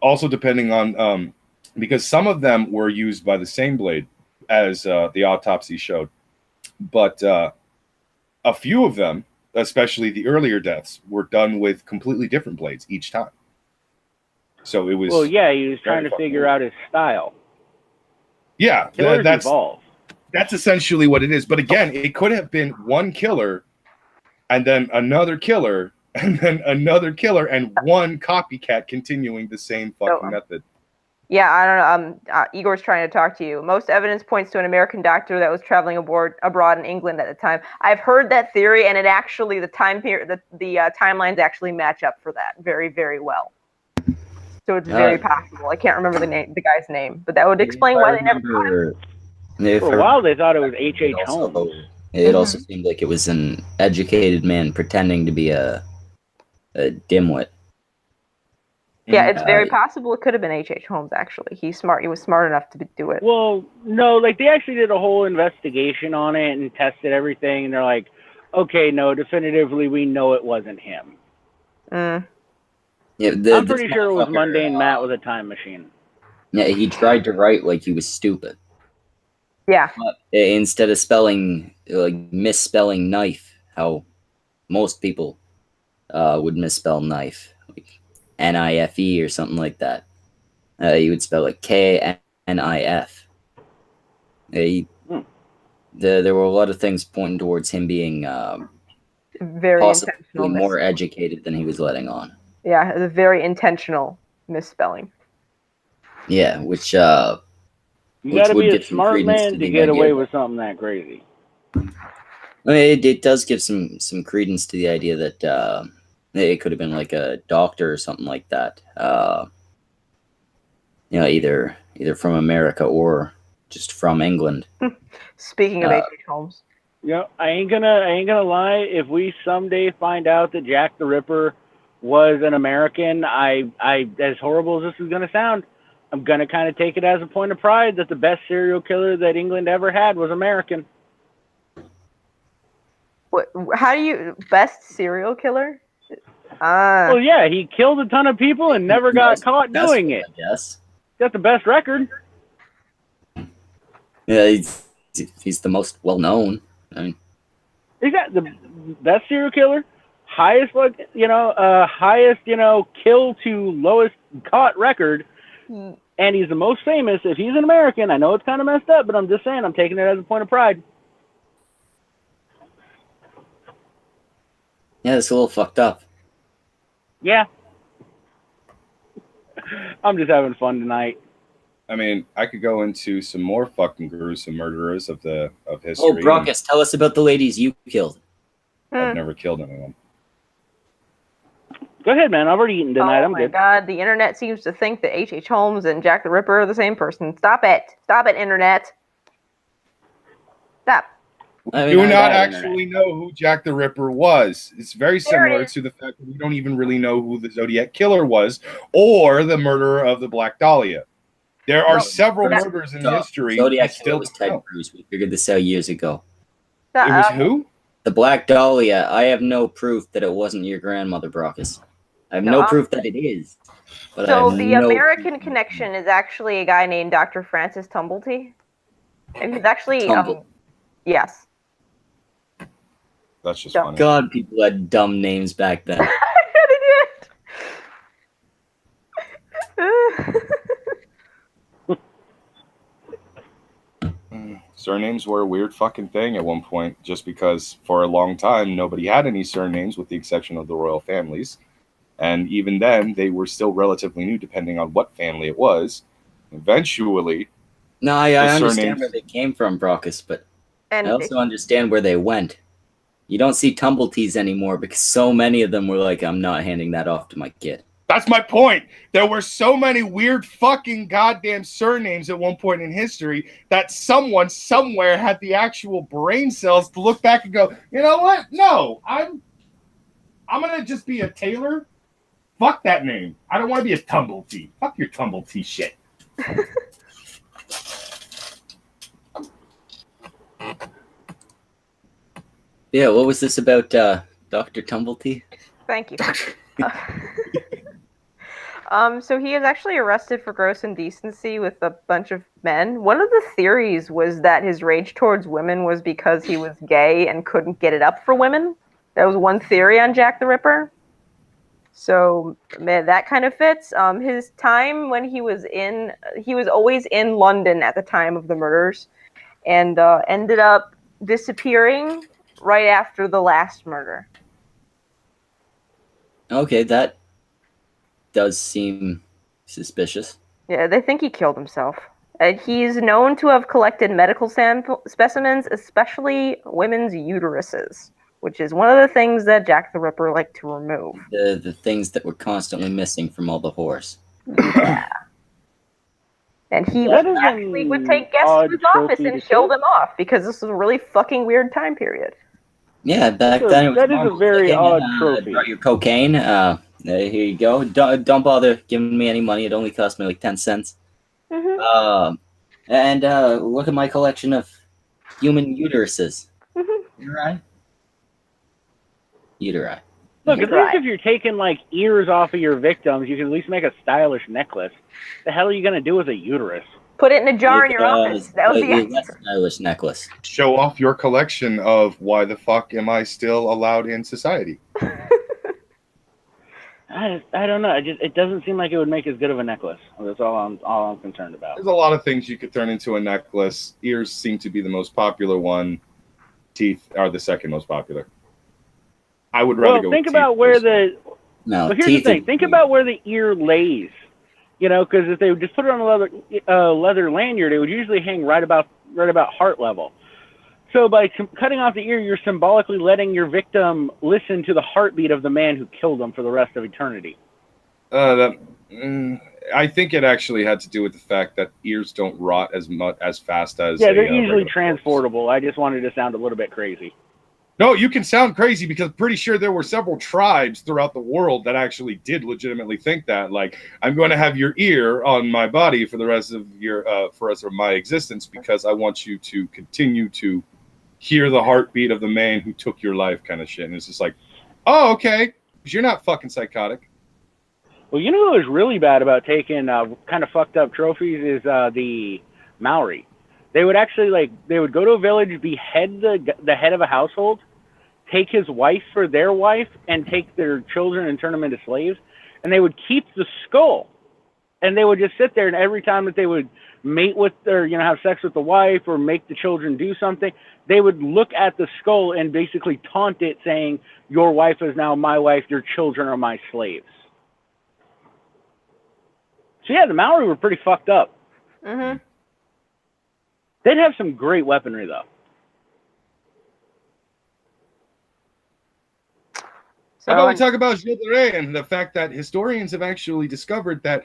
A: Also, depending on, because some of them were used by the same blade as the autopsy showed. But a few of them, especially the earlier deaths, were done with completely different blades each time. So it was...
D: Well, yeah, he was trying to figure out his style.
A: Yeah,
D: that's evolved.
A: That's essentially what it is. But again, it could have been one killer, and then another killer, and then another killer, and one copycat continuing the same fucking method.
B: Yeah, I don't know. Igor's trying to talk to you. Most evidence points to an American doctor that was traveling abroad in England at the time. I've heard that theory, and it actually, the time period, the timelines actually match up for that very, very well. So it's very possible. I can't remember the guy's name, but that would explain why they never caught him.
D: For a while, they thought it was H.H. Holmes.
C: It also seemed like it was an educated man pretending to be a dimwit.
B: Yeah, it's very possible it could have been H.H. Holmes, actually. He was smart enough to do it.
D: Well, no, like, they actually did a whole investigation on it and tested everything, and they're like, okay, no, definitively, we know it wasn't him.
B: Mm.
C: Yeah,
D: I'm pretty sure it was Mundane Matt with a time machine.
C: Yeah, he tried to write like he was stupid.
B: Yeah.
C: But instead of misspelling knife, how most people would misspell knife, like N-I-F-E or something like that. You would spell it K-N-I-F. There were a lot of things pointing towards him being
B: very
C: possibly
B: intentional
C: more educated than he was letting on.
B: Yeah, a very intentional misspelling.
C: Yeah, which
D: you gotta be a smart man to get away with something that crazy.
C: I mean, it does give some credence to the idea that it could have been like a doctor or something like that. Either from America or just from England.
B: Speaking of H.H. Holmes.
D: I ain't gonna lie. If we someday find out that Jack the Ripper was an American, I as horrible as this is gonna sound, I'm gonna kind of take it as a point of pride that the best serial killer that England ever had was American.
B: What? How do you best serial killer?
D: Well, yeah, he killed a ton of people and never got caught doing it.
C: I guess.
D: Got the best record.
C: Yeah, he's the most well known. I mean,
D: He's got the best serial killer, highest kill to lowest caught record, and he's the most famous. If he's an American, I know it's kind of messed up, but I'm just saying I'm taking it as a point of pride.
C: yeah, it's a little fucked up.
D: Yeah. I'm just having fun tonight.
A: I mean, I could go into some more fucking gruesome murderers of history.
C: Oh, Brockus, tell us about the ladies you killed.
A: I've never killed anyone.
D: Go ahead, man. I've already eaten tonight. I'm good.
B: Oh my god, the internet seems to think that H.H. Holmes and Jack the Ripper are the same person. Stop it. Stop it, internet. Stop.
C: I mean,
A: Do not actually know who Jack the Ripper was. It's very similar to the fact that we don't even really know who the Zodiac Killer was or the murderer of the Black Dahlia. There are several murders in history.
C: Zodiac Killer was Ted Cruz. We figured this out years ago.
A: It was who?
C: The Black Dahlia. I have no proof that it wasn't your grandmother, Brockus. I have no proof that it is. But
B: so the American connection is actually a guy named Dr. Francis Tumblety. And he's actually, yes.
A: That's just funny.
C: God, people had dumb names back then.
A: Surnames were a weird fucking thing at one point, just because for a long time nobody had any surnames with the exception of the royal families. And even then, they were still relatively new, depending on what family it was. Eventually,
C: no, I understand where they came from, Brockus, but I also understand where they went. You don't see Tumbletees anymore because so many of them were like, I'm not handing that off to my kid.
A: That's my point. There were so many weird fucking goddamn surnames at one point in history that someone somewhere had the actual brain cells to look back and go, you know what? No, I'm gonna just be a Taylor. Fuck that name. I don't want to be a Tumbletee. Fuck your Tumbletee shit.
C: Yeah, what was this about Dr. Tumblety?
B: Thank you. So he is actually arrested for gross indecency with a bunch of men. One of the theories was that his rage towards women was because he was gay and couldn't get it up for women. That was one theory on Jack the Ripper. So that kind of fits. His time when he was always in London at the time of the murders, and ended up disappearing right after the last murder.
C: Okay, that does seem suspicious.
B: Yeah, they think he killed himself. He's known to have collected medical specimens, especially women's uteruses, which is one of the things that Jack the Ripper liked to remove.
C: The things that were constantly missing from all the whores.
B: Yeah. And he would take guests to his office and show them off because this was a really fucking weird time period.
C: Yeah, back then it was
D: that is a very odd trophy.
C: Brought your cocaine. Here you go. Don't bother giving me any money. It only cost me like 10 cents.
B: Mm-hmm.
C: And look at my collection of human uteruses.
B: Mm-hmm.
C: Uteri.
D: Look, at least if you're taking like ears off of your victims, you can at least make a stylish necklace. The hell are you gonna do with a uterus?
B: Put it in a jar in your office. That was the answer.
C: Stylish necklace.
A: Show off your collection of why the fuck am I still allowed in society?
D: I don't know. It doesn't seem like it would make as good of a necklace. That's all I'm concerned about.
A: There's a lot of things you could turn into a necklace. Ears seem to be the most popular one. Teeth are the second most popular. I would rather go.
D: Think
A: with
D: about
A: teeth
D: where
A: personally.
D: But here's the thing. Think about where the ear lays. You know, because if they would just put it on a leather lanyard, it would usually hang right about heart level. So by cutting off the ear, you're symbolically letting your victim listen to the heartbeat of the man who killed them for the rest of eternity.
A: That I think it actually had to do with the fact that ears don't rot as fast as
D: Yeah, they're
A: a,
D: easily
A: regular corpse.
D: transportable. I just wanted to sound a little bit crazy.
A: No, you can sound crazy because I'm pretty sure there were several tribes throughout the world that actually did legitimately think that. Like, I'm going to have your ear on my body for the rest of my existence because I want you to continue to hear the heartbeat of the man who took your life, kind of shit. And it's just like, oh, okay, because you're not fucking psychotic.
D: Well, you know what was really bad about taking kind of fucked up trophies is the Maori. They would actually they would go to a village, behead the head of a household, take his wife for their wife, and take their children and turn them into slaves. And they would keep the skull, and they would just sit there. And every time that they would mate with or have sex with the wife or make the children do something, they would look at the skull and basically taunt it, saying, "Your wife is now my wife. Your children are my slaves." So yeah, the Maori were pretty fucked up.
B: Mm-hmm.
D: They'd have some great weaponry, though.
B: So,
A: How about we talk about Gilles de Rais and the fact that historians have actually discovered that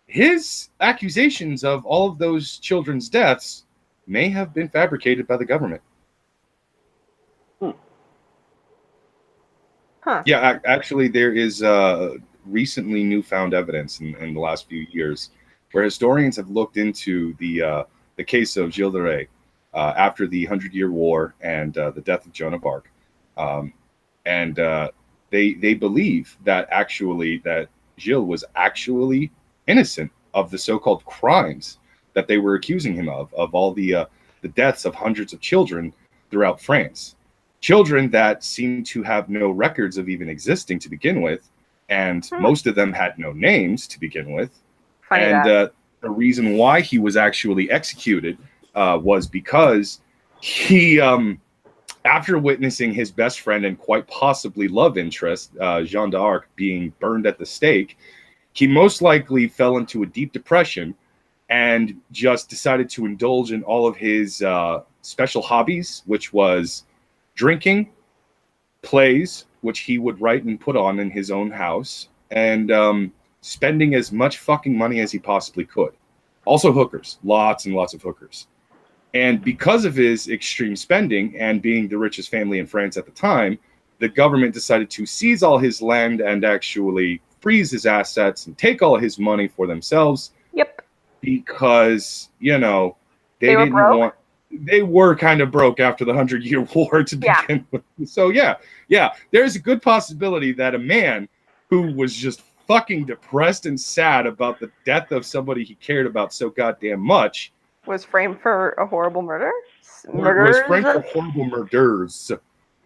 A: his accusations of all of those children's deaths may have been fabricated by the government.
B: Huh.
A: Yeah, actually, there is recently newfound evidence in the last few years where historians have looked into the case of Gilles de Rais after the 100-Year War and the death of Joan of Arc. They believe that Gilles was actually innocent of the so-called crimes that they were accusing him of all the deaths of hundreds of children throughout France. Children that seemed to have no records of even existing to begin with, and most of them had no names to begin with.
B: Funny
A: and
B: that.
A: The reason why he was actually executed was because he, after witnessing his best friend and quite possibly love interest, Jeanne d'Arc, being burned at the stake, he most likely fell into a deep depression and just decided to indulge in all of his special hobbies, which was drinking, plays, which he would write and put on in his own house, and spending as much fucking money as he possibly could. Also hookers, lots and lots of hookers. And because of his extreme spending and being the richest family in France at the time, the government decided to seize all his land and actually freeze his assets and take all his money for themselves.
B: Yep.
A: Because, they
B: were
A: didn't
B: broke?
A: want... They were kind of broke after the 100-Year War to begin with. So, yeah, there's a good possibility that a man who was just fucking depressed and sad about the death of somebody he cared about so goddamn much
B: Was framed for a horrible murder?
A: was framed for horrible murders.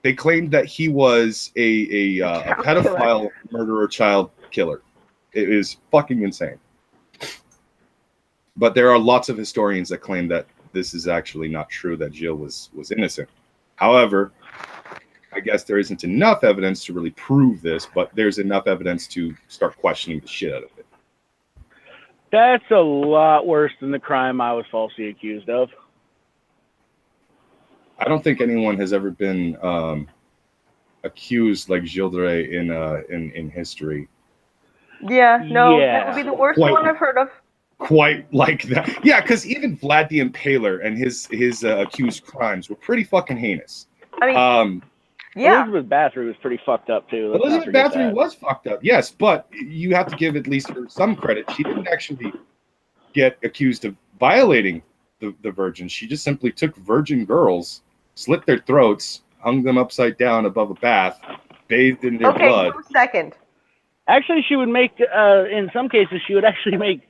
A: They claimed that he was a pedophile, murderer, child killer. It is fucking insane. But there are lots of historians that claim that this is actually not true, that Gilles was innocent. However, I guess there isn't enough evidence to really prove this, but there's enough evidence to start questioning the shit out of it.
D: That's a lot worse than the crime I was falsely accused of.
A: I don't think anyone has ever been accused like Gilles de Rais in history.
B: Yeah, no,
D: Yeah.
B: that would be the worst
A: Quite-
B: one I've heard of.
A: Quite like that. Yeah, because even Vlad the Impaler and his accused crimes were pretty fucking heinous.
B: I mean, yeah.
D: Elizabeth Bathory was pretty fucked up, too. Let's not
A: Elizabeth
D: forget
A: Bathory
D: that.
A: was fucked up, yes, but you have to give at least her some credit. She didn't actually get accused of violating the virgins. She just simply took virgin girls, slit their throats, hung them upside down above a bath, bathed in their
B: Okay,
A: blood.
B: 1 second.
D: Actually, she would make, in some cases, she would actually make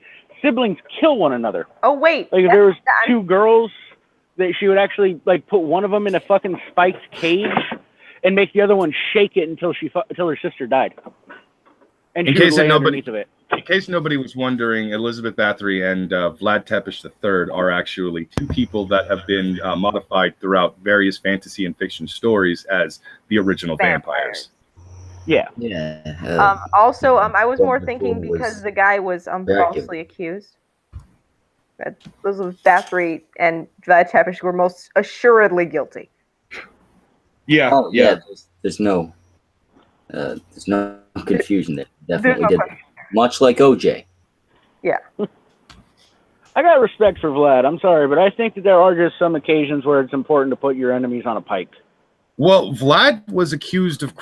D: siblings kill one another.
B: Oh, wait.
D: Like, if there was
B: that's-
D: two girls, that she would actually, put one of them in a fucking spiked cage and make the other one shake it until her sister died. And
A: In
D: she
A: case
D: would
A: that
D: lay
A: nobody-
D: underneath of it.
A: In case nobody was wondering, Elizabeth Bathory and Vlad Tepes III are actually two people that have been modified throughout various fantasy and fiction stories as the original vampires.
D: Yeah.
C: Yeah.
B: Also, I was more
C: Voldemort
B: thinking
C: was
B: because the guy was
C: Dracula.
B: falsely accused. That Elizabeth Bathory and Vlad Tepes were most assuredly guilty.
A: Yeah,
C: There's no confusion there. Definitely
B: There's no
C: did.
B: question.
C: Much like OJ.
B: Yeah.
D: I got respect for Vlad. I'm sorry, but I think that there are just some occasions where it's important to put your enemies on a pike.
A: Well, Vlad was accused of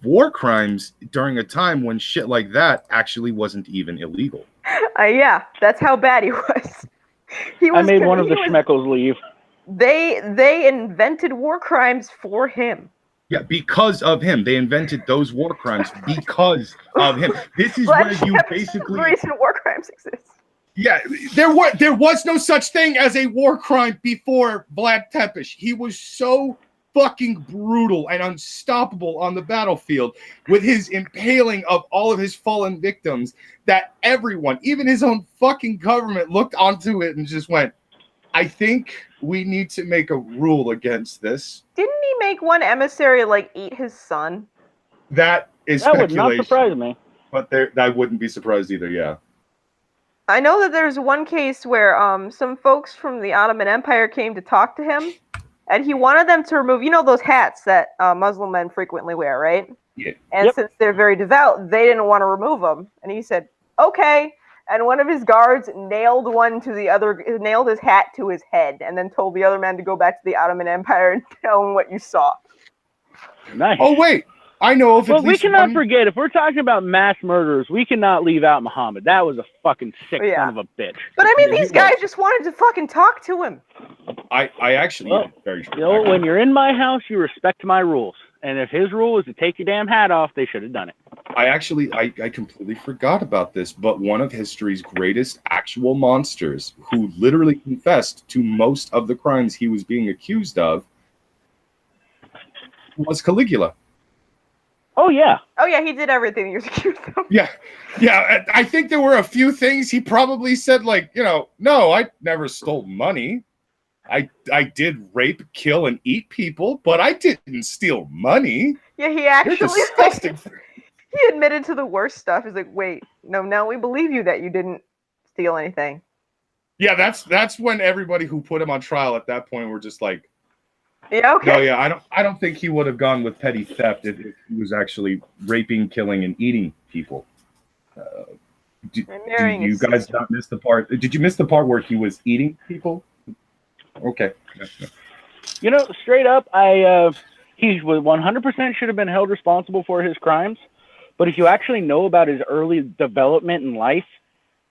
A: war crimes during a time when shit like that actually wasn't even illegal.
B: Yeah, that's how bad he was.
D: I made one of the Schmeckles leave.
B: They invented war crimes for him.
A: Yeah, because of him. They invented those war crimes because of him. This is
B: Vlad
A: where you
B: Tepes
A: basically...
B: The reason war crimes exist.
A: Yeah, there was no such thing as a war crime before Vlad Tepes. He was so fucking brutal and unstoppable on the battlefield with his impaling of all of his fallen victims that everyone, even his own fucking government, looked onto it and just went, I think we need to make a rule against this.
B: Didn't he make one emissary like eat his son?
A: That is
D: That
A: speculation.
D: would not surprise me.
A: But I wouldn't be surprised either, yeah.
B: I know that there's one case where some folks from the Ottoman Empire came to talk to him, and he wanted them to remove, those hats that Muslim men frequently wear, right?
A: Yeah.
B: And since they're very devout, they didn't want to remove them. And he said, okay. And one of his guards nailed his hat to his head, and then told the other man to go back to the Ottoman Empire and tell him what you saw.
D: Nice.
A: Oh, wait. I know of
D: But we cannot forget, if we're talking about mass murderers, we cannot leave out Muhammad. That was a fucking sick son of a bitch.
B: But I mean, these guys just wanted to fucking talk to him.
A: I actually very true.
D: When you're in my house, you respect my rules. And if his rule is to take your damn hat off, they should have done it.
A: I completely forgot about this, but one of history's greatest actual monsters who literally confessed to most of the crimes he was being accused of was Caligula.
D: Oh, yeah.
B: Oh, yeah, he did everything he was accused of.
A: Yeah. I think there were a few things he probably said, like, no, I never stole money. I did rape, kill, and eat people, but I didn't steal money.
B: Yeah, he actually...
A: You're disgusting.
B: He admitted to the worst stuff. He's like, wait, no, now we believe you that you didn't steal anything.
A: Yeah, that's when everybody who put him on trial at that point were just like,
B: yeah, okay.
A: No, yeah, I don't think he would have gone with petty theft if he was actually raping, killing, and eating people. Do you guys not miss the part? Did you miss the part where he was eating people? Okay.
D: Straight up, he was 100% should have been held responsible for his crimes. But if you actually know about his early development in life,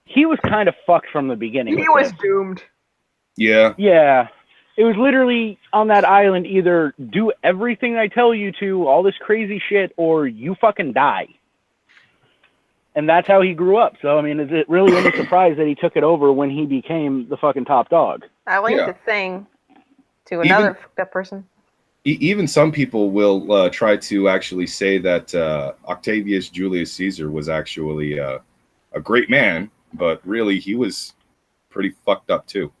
D: he was kind of fucked from the beginning.
B: He was doomed.
A: Yeah.
D: Yeah. It was literally on that island, either do everything I tell you to, all this crazy shit, or you fucking die. And that's how he grew up. So, I mean, is it really any surprise that he took it over when he became the fucking top dog?
B: I linked a thing to another person.
A: Even some people will try to actually say that Octavius Julius Caesar was actually a great man, but really he was pretty fucked up too.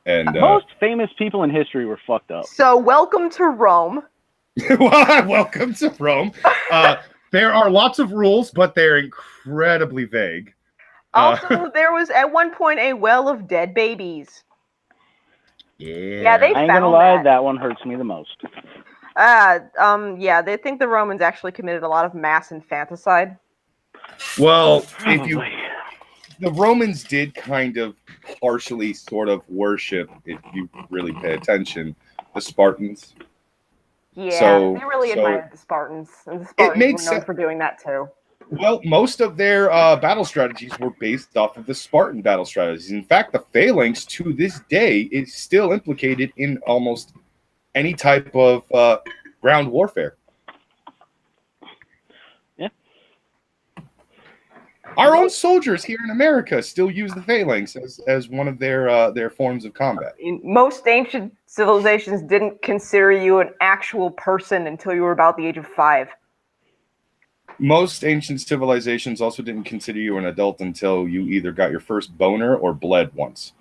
A: And
D: most famous people in history were fucked up.
B: So welcome to Rome.
A: Welcome to Rome. There are lots of rules, but they're incredibly vague.
B: Also, there was at one point a well of dead babies.
A: Yeah,
B: they
D: I ain't
B: found
D: gonna lie, that one hurts me the most.
B: Yeah, they think the Romans actually committed a lot of mass infanticide.
A: Well, the Romans did kind of partially sort of worship, if you really pay attention, the Spartans.
B: Yeah, they really admired the Spartans. And the Spartans were known for doing that too.
A: Well, most of their battle strategies were based off of the Spartan battle strategies. In fact, the phalanx to this day is still implicated in almost any type of ground warfare.
D: Yeah.
A: Our own soldiers here in America still use the phalanx as one of their forms of combat.
B: Most ancient civilizations didn't consider you an actual person until you were about the age of 5.
A: Most ancient civilizations also didn't consider you an adult until you either got your first boner or bled once.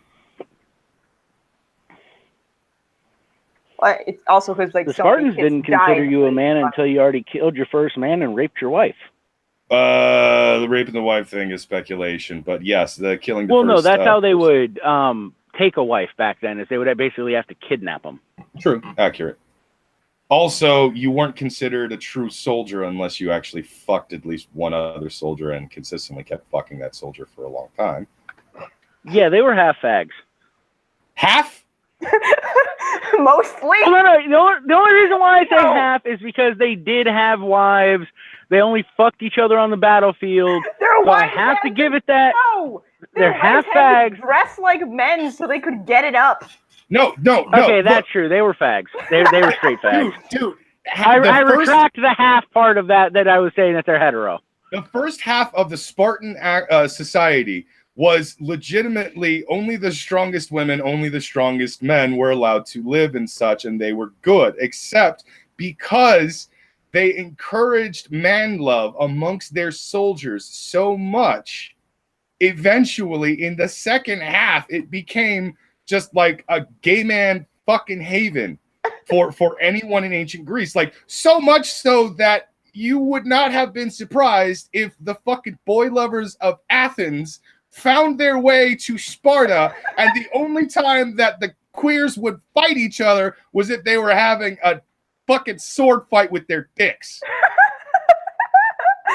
B: It's also because
D: the Spartans didn't consider you a man until you already killed your first man and raped your wife.
A: The raping the wife thing is speculation, but yes, the killing the first...
D: Well, no, that's how they would take a wife back then, is they would basically have to kidnap them.
A: True, accurate. Also, you weren't considered a true soldier unless you actually fucked at least one other soldier and consistently kept fucking that soldier for a long time.
D: Yeah, they were half fags.
A: Half?
B: Mostly.
D: No. The only reason why I say
B: No.
D: half is because they did have wives. They only fucked each other on the battlefield.
B: Their
D: So I
B: wives
D: have
B: had
D: to give it that.
B: No.
D: They're
B: Their
D: half
B: wives had to
D: fags.
B: dress like men so they could get it up.
A: No.
D: Okay, that's true. They were fags. They were straight fags.
A: Dude.
D: I retract the half part of that I was saying that they're hetero.
A: The first half of the Spartan society was legitimately only the strongest women, only the strongest men were allowed to live and such, and they were good, except because they encouraged man love amongst their soldiers so much. Eventually, in the second half, it became just like a gay man fucking haven for anyone in ancient Greece. Like, so much so that you would not have been surprised if the fucking boy lovers of Athens found their way to Sparta, and the only time that the queers would fight each other was if they were having a fucking sword fight with their dicks.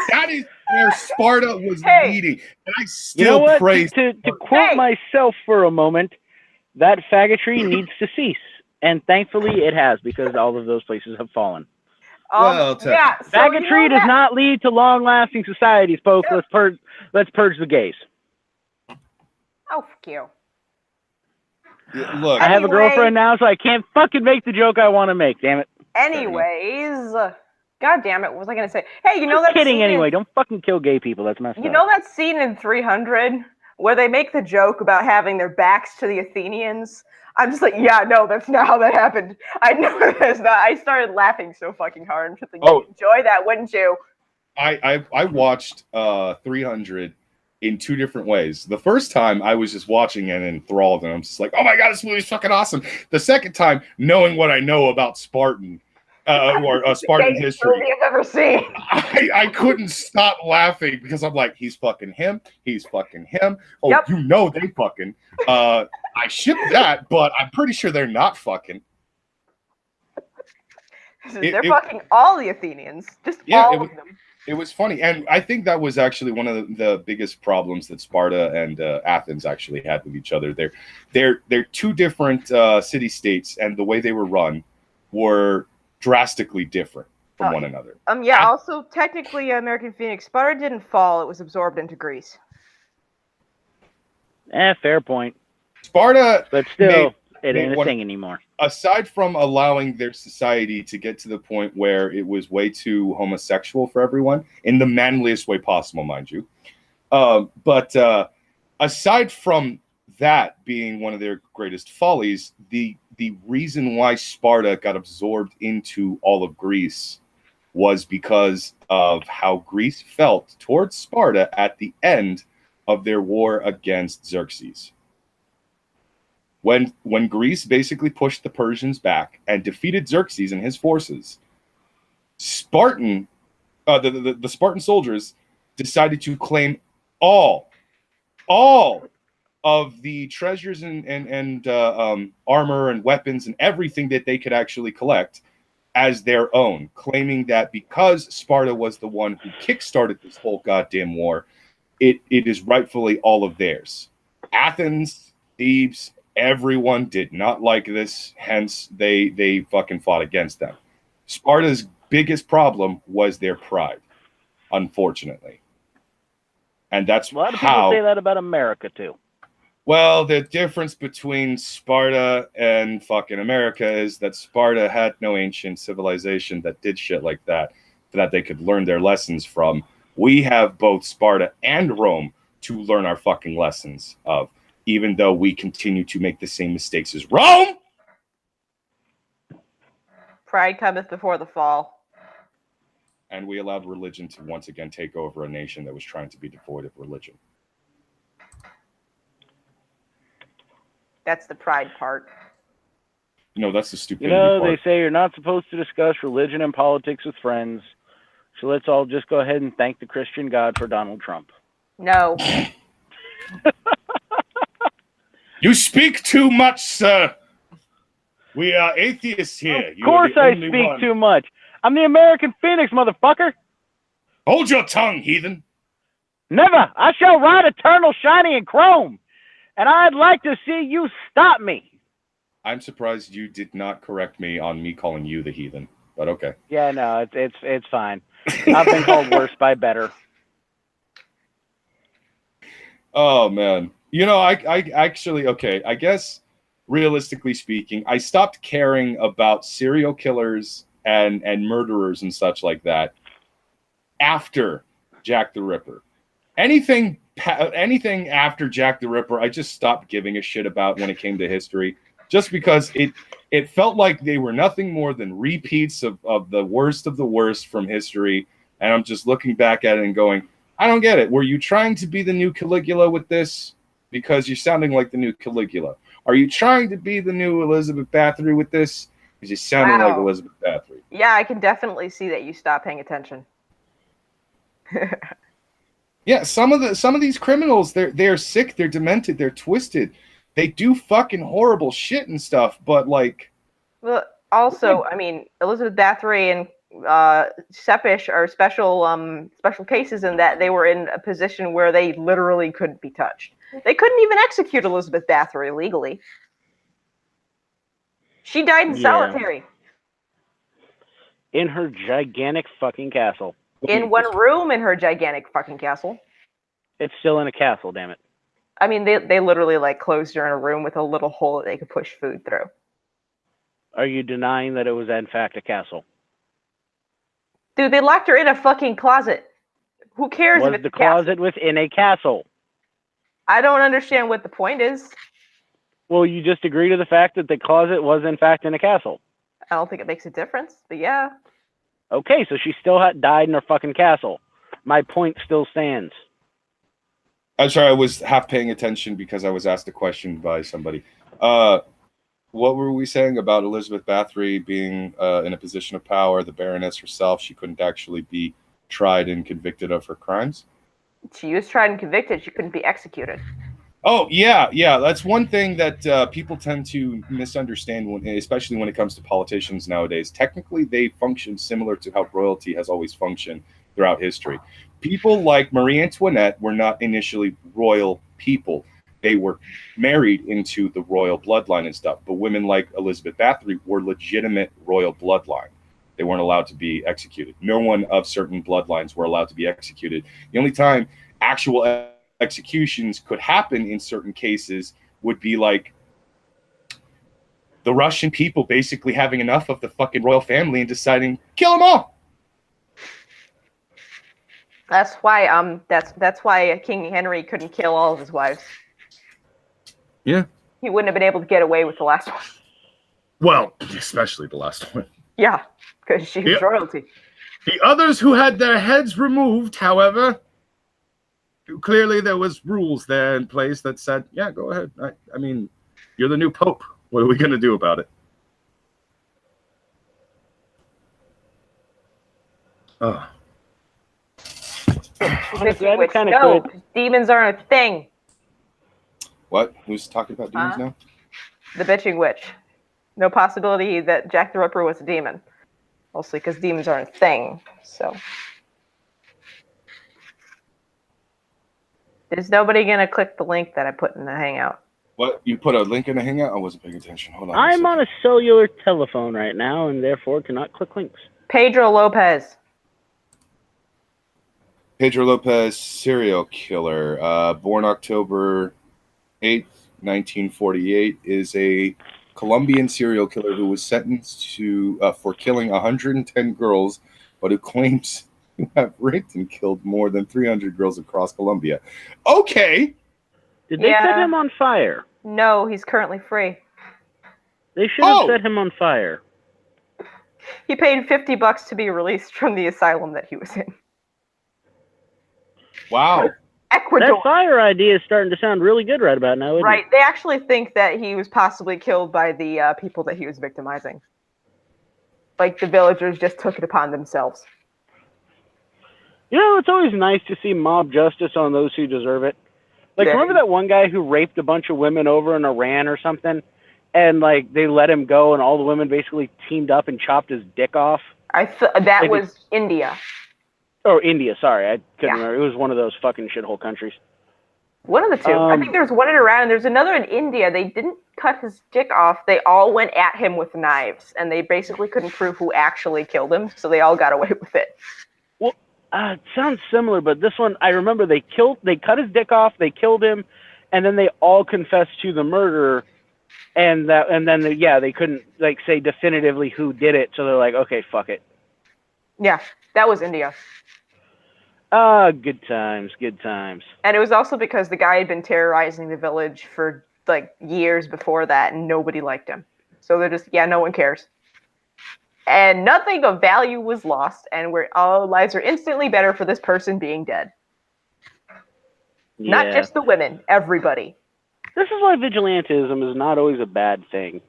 A: That is where Sparta was leading. And I still praise.
D: To quote myself for a moment, that faggotry needs to cease. And thankfully it has, because all of those places have fallen. Faggotry does not lead to long-lasting societies, folks. Let's purge the gays.
B: Oh, fuck you.
A: Look,
D: I have a girlfriend now, so I can't fucking make the joke I want to make, damn it.
B: Anyways, god damn it, what was I going to say? Hey, you know that
D: kidding anyway, don't fucking kill gay people, that's messed up.
B: You know that scene in 300 where they make the joke about having their backs to the Athenians? I'm just like, yeah, no, that's not how that happened. I know that's not. I started laughing so fucking hard. I'm just like, you'd enjoy that, wouldn't you?
A: I watched 300 in two different ways. The first time, I was just watching it enthralled, and I'm just like, oh my god, this movie's fucking awesome. The second time, knowing what I know about Spartan, or Spartan history,
B: movie I've ever seen.
A: I couldn't stop laughing because I'm like, he's fucking him, he's fucking him. Oh, yep. You know they fucking. I ship that, but I'm pretty sure they're not fucking.
B: They're fucking all the Athenians, just all of them.
A: It was funny, and I think that was actually one of the biggest problems that Sparta and Athens actually had with each other. They're two different city-states, and the way they were run were drastically different from one another.
B: Also, technically, American Phoenix, Sparta didn't fall, it was absorbed into Greece.
D: Fair point.
A: Sparta...
D: But still, it ain't a thing anymore.
A: Aside from allowing their society to get to the point where it was way too homosexual for everyone, in the manliest way possible, mind you. But aside from that being one of their greatest follies, the reason why Sparta got absorbed into all of Greece was because of how Greece felt towards Sparta at the end of their war against Xerxes. When Greece basically pushed the Persians back and defeated Xerxes and his forces, the Spartan soldiers decided to claim all of the treasures and armor and weapons and everything that they could actually collect as their own, claiming that because Sparta was the one who kickstarted this whole goddamn war, it is rightfully all of theirs. Athens, Thebes, everyone did not like this, hence they fucking fought against them. Sparta's biggest problem was their pride, unfortunately. And that's
D: a lot of people say that about America, too.
A: Well, the difference between Sparta and fucking America is that Sparta had no ancient civilization that did shit like that they could learn their lessons from. We have both Sparta and Rome to learn our fucking lessons of, even though we continue to make the same mistakes as Rome.
B: Pride cometh before the fall.
A: And we allowed religion to once again take over a nation that was trying to be devoid of religion.
B: That's the pride part.
A: No, that's the stupidity part.
D: They say you're not supposed to discuss religion and politics with friends. So let's all just go ahead and thank the Christian God for Donald Trump.
B: No.
A: You speak too much, sir. We are atheists here.
D: Of course I speak too much. I'm the American Phoenix, motherfucker.
A: Hold your tongue, heathen.
D: Never. I shall ride eternal, shiny, and chrome. And I'd like to see you stop me.
A: I'm surprised you did not correct me on me calling you the heathen, but okay.
D: Yeah, no, it's fine. I've been called worse by better.
A: Oh man, you know, I actually, okay, I guess realistically speaking, I stopped caring about serial killers and murderers and such like that after Jack the Ripper. Anything after Jack the Ripper, I just stopped giving a shit about when it came to history, just because it felt like they were nothing more than repeats of the worst from history, and I'm just looking back at it and going, I don't get it. Were you trying to be the new Caligula with this? Because you're sounding like the new Caligula. Are you trying to be the new Elizabeth Bathory with this? Because you're sounding like Elizabeth Bathory.
B: Yeah, I can definitely see that you stopped paying attention.
A: Yeah, some of these criminals, they're sick, they're demented, they're twisted. They do fucking horrible shit and stuff, but like...
B: Well, also, I mean, Elizabeth Bathory and Sepish are special cases in that they were in a position where they literally couldn't be touched. They couldn't even execute Elizabeth Bathory legally. She died in solitary.
D: In her gigantic fucking castle.
B: In one room in her gigantic fucking castle.
D: It's still in a castle, damn it.
B: I mean, they literally like closed her in a room with a little hole that they could push food through.
D: Are you denying that it was in fact a castle?
B: Dude, they locked her in a fucking closet. Who cares if it's
D: the closet within a castle?
B: I don't understand what the point is.
D: Well, you just agree to the fact that the closet was in fact in a castle.
B: I don't think it makes a difference, but yeah.
D: Okay, so she still died in her fucking castle. My point still stands.
A: I'm sorry, I was half paying attention because I was asked a question by somebody. What were we saying about Elizabeth Bathory being in a position of power, the Baroness herself? She couldn't actually be tried and convicted of her crimes?
B: She was tried and convicted. She couldn't be executed.
A: Oh, yeah. That's one thing that people tend to misunderstand, especially when it comes to politicians nowadays. Technically, they function similar to how royalty has always functioned throughout history. People like Marie Antoinette were not initially royal people. They were married into the royal bloodline and stuff. But women like Elizabeth Bathory were legitimate royal bloodline. They weren't allowed to be executed. No one of certain bloodlines were allowed to be executed. The only time actual executions could happen in certain cases would be like the Russian people basically having enough of the fucking royal family and deciding, kill them all.
B: That's why that's why King Henry couldn't kill all of his wives.
A: Yeah.
B: He wouldn't have been able to get away with the last one.
A: Well, especially the last one.
B: Yeah, because she was royalty.
A: The others who had their heads removed, however, clearly there was rules there in place that said, yeah, go ahead. I mean, you're the new pope. What are we going to do about it? Oh.
B: No, demons aren't a thing.
A: What? Who's talking about demons now?
B: The bitching witch. No possibility that Jack the Ripper was a demon. Mostly because demons aren't a thing. So. Is nobody going to click the link that I put in the Hangout?
A: What? You put a link in the Hangout? I wasn't paying attention. Hold on.
D: I'm on a cellular telephone right now and therefore cannot click links.
B: Pedro Lopez.
A: Pedro Lopez, serial killer, born October 8th, 1948, is a Colombian serial killer who was sentenced to for killing 110 girls, but who claims to have raped and killed more than 300 girls across Colombia. Okay.
D: Did they set him on fire?
B: No, he's currently free.
D: They should have set him on fire.
B: He paid $50 to be released from the asylum that he was in.
A: Wow.
B: Ecuador.
D: That fire idea is starting to sound really good right about now, isn't
B: right.
D: it?
B: They actually think that he was possibly killed by the people that he was victimizing. Like, the villagers just took it upon themselves.
D: You know, it's always nice to see mob justice on those who deserve it. Like, remember that one guy who raped a bunch of women over in Iran or something? and like they let him go, and all the women basically teamed up and chopped his dick off.
B: That
D: Like
B: was India.
D: Or India, sorry, I couldn't
B: Yeah.
D: remember. It was one of those fucking shithole countries.
B: One of the two. I think there's one in Iran and there's another in India. They didn't cut his dick off. They all went at him with knives, and they basically couldn't prove who actually killed him, so they all got away with it.
D: Well, it sounds similar, but this one, I remember they cut his dick off, they killed him, and then they all confessed to the murder, and then they couldn't like say definitively who did it, so they're like, okay, fuck it.
B: Yeah, that was India.
D: Good times.
B: And it was also because the guy had been terrorizing the village for like years before that, and nobody liked him. So they're just, no one cares. And nothing of value was lost, and all lives are instantly better for this person being dead.
D: Yeah.
B: Not just the women, everybody.
D: This is why vigilantism is not always a bad thing.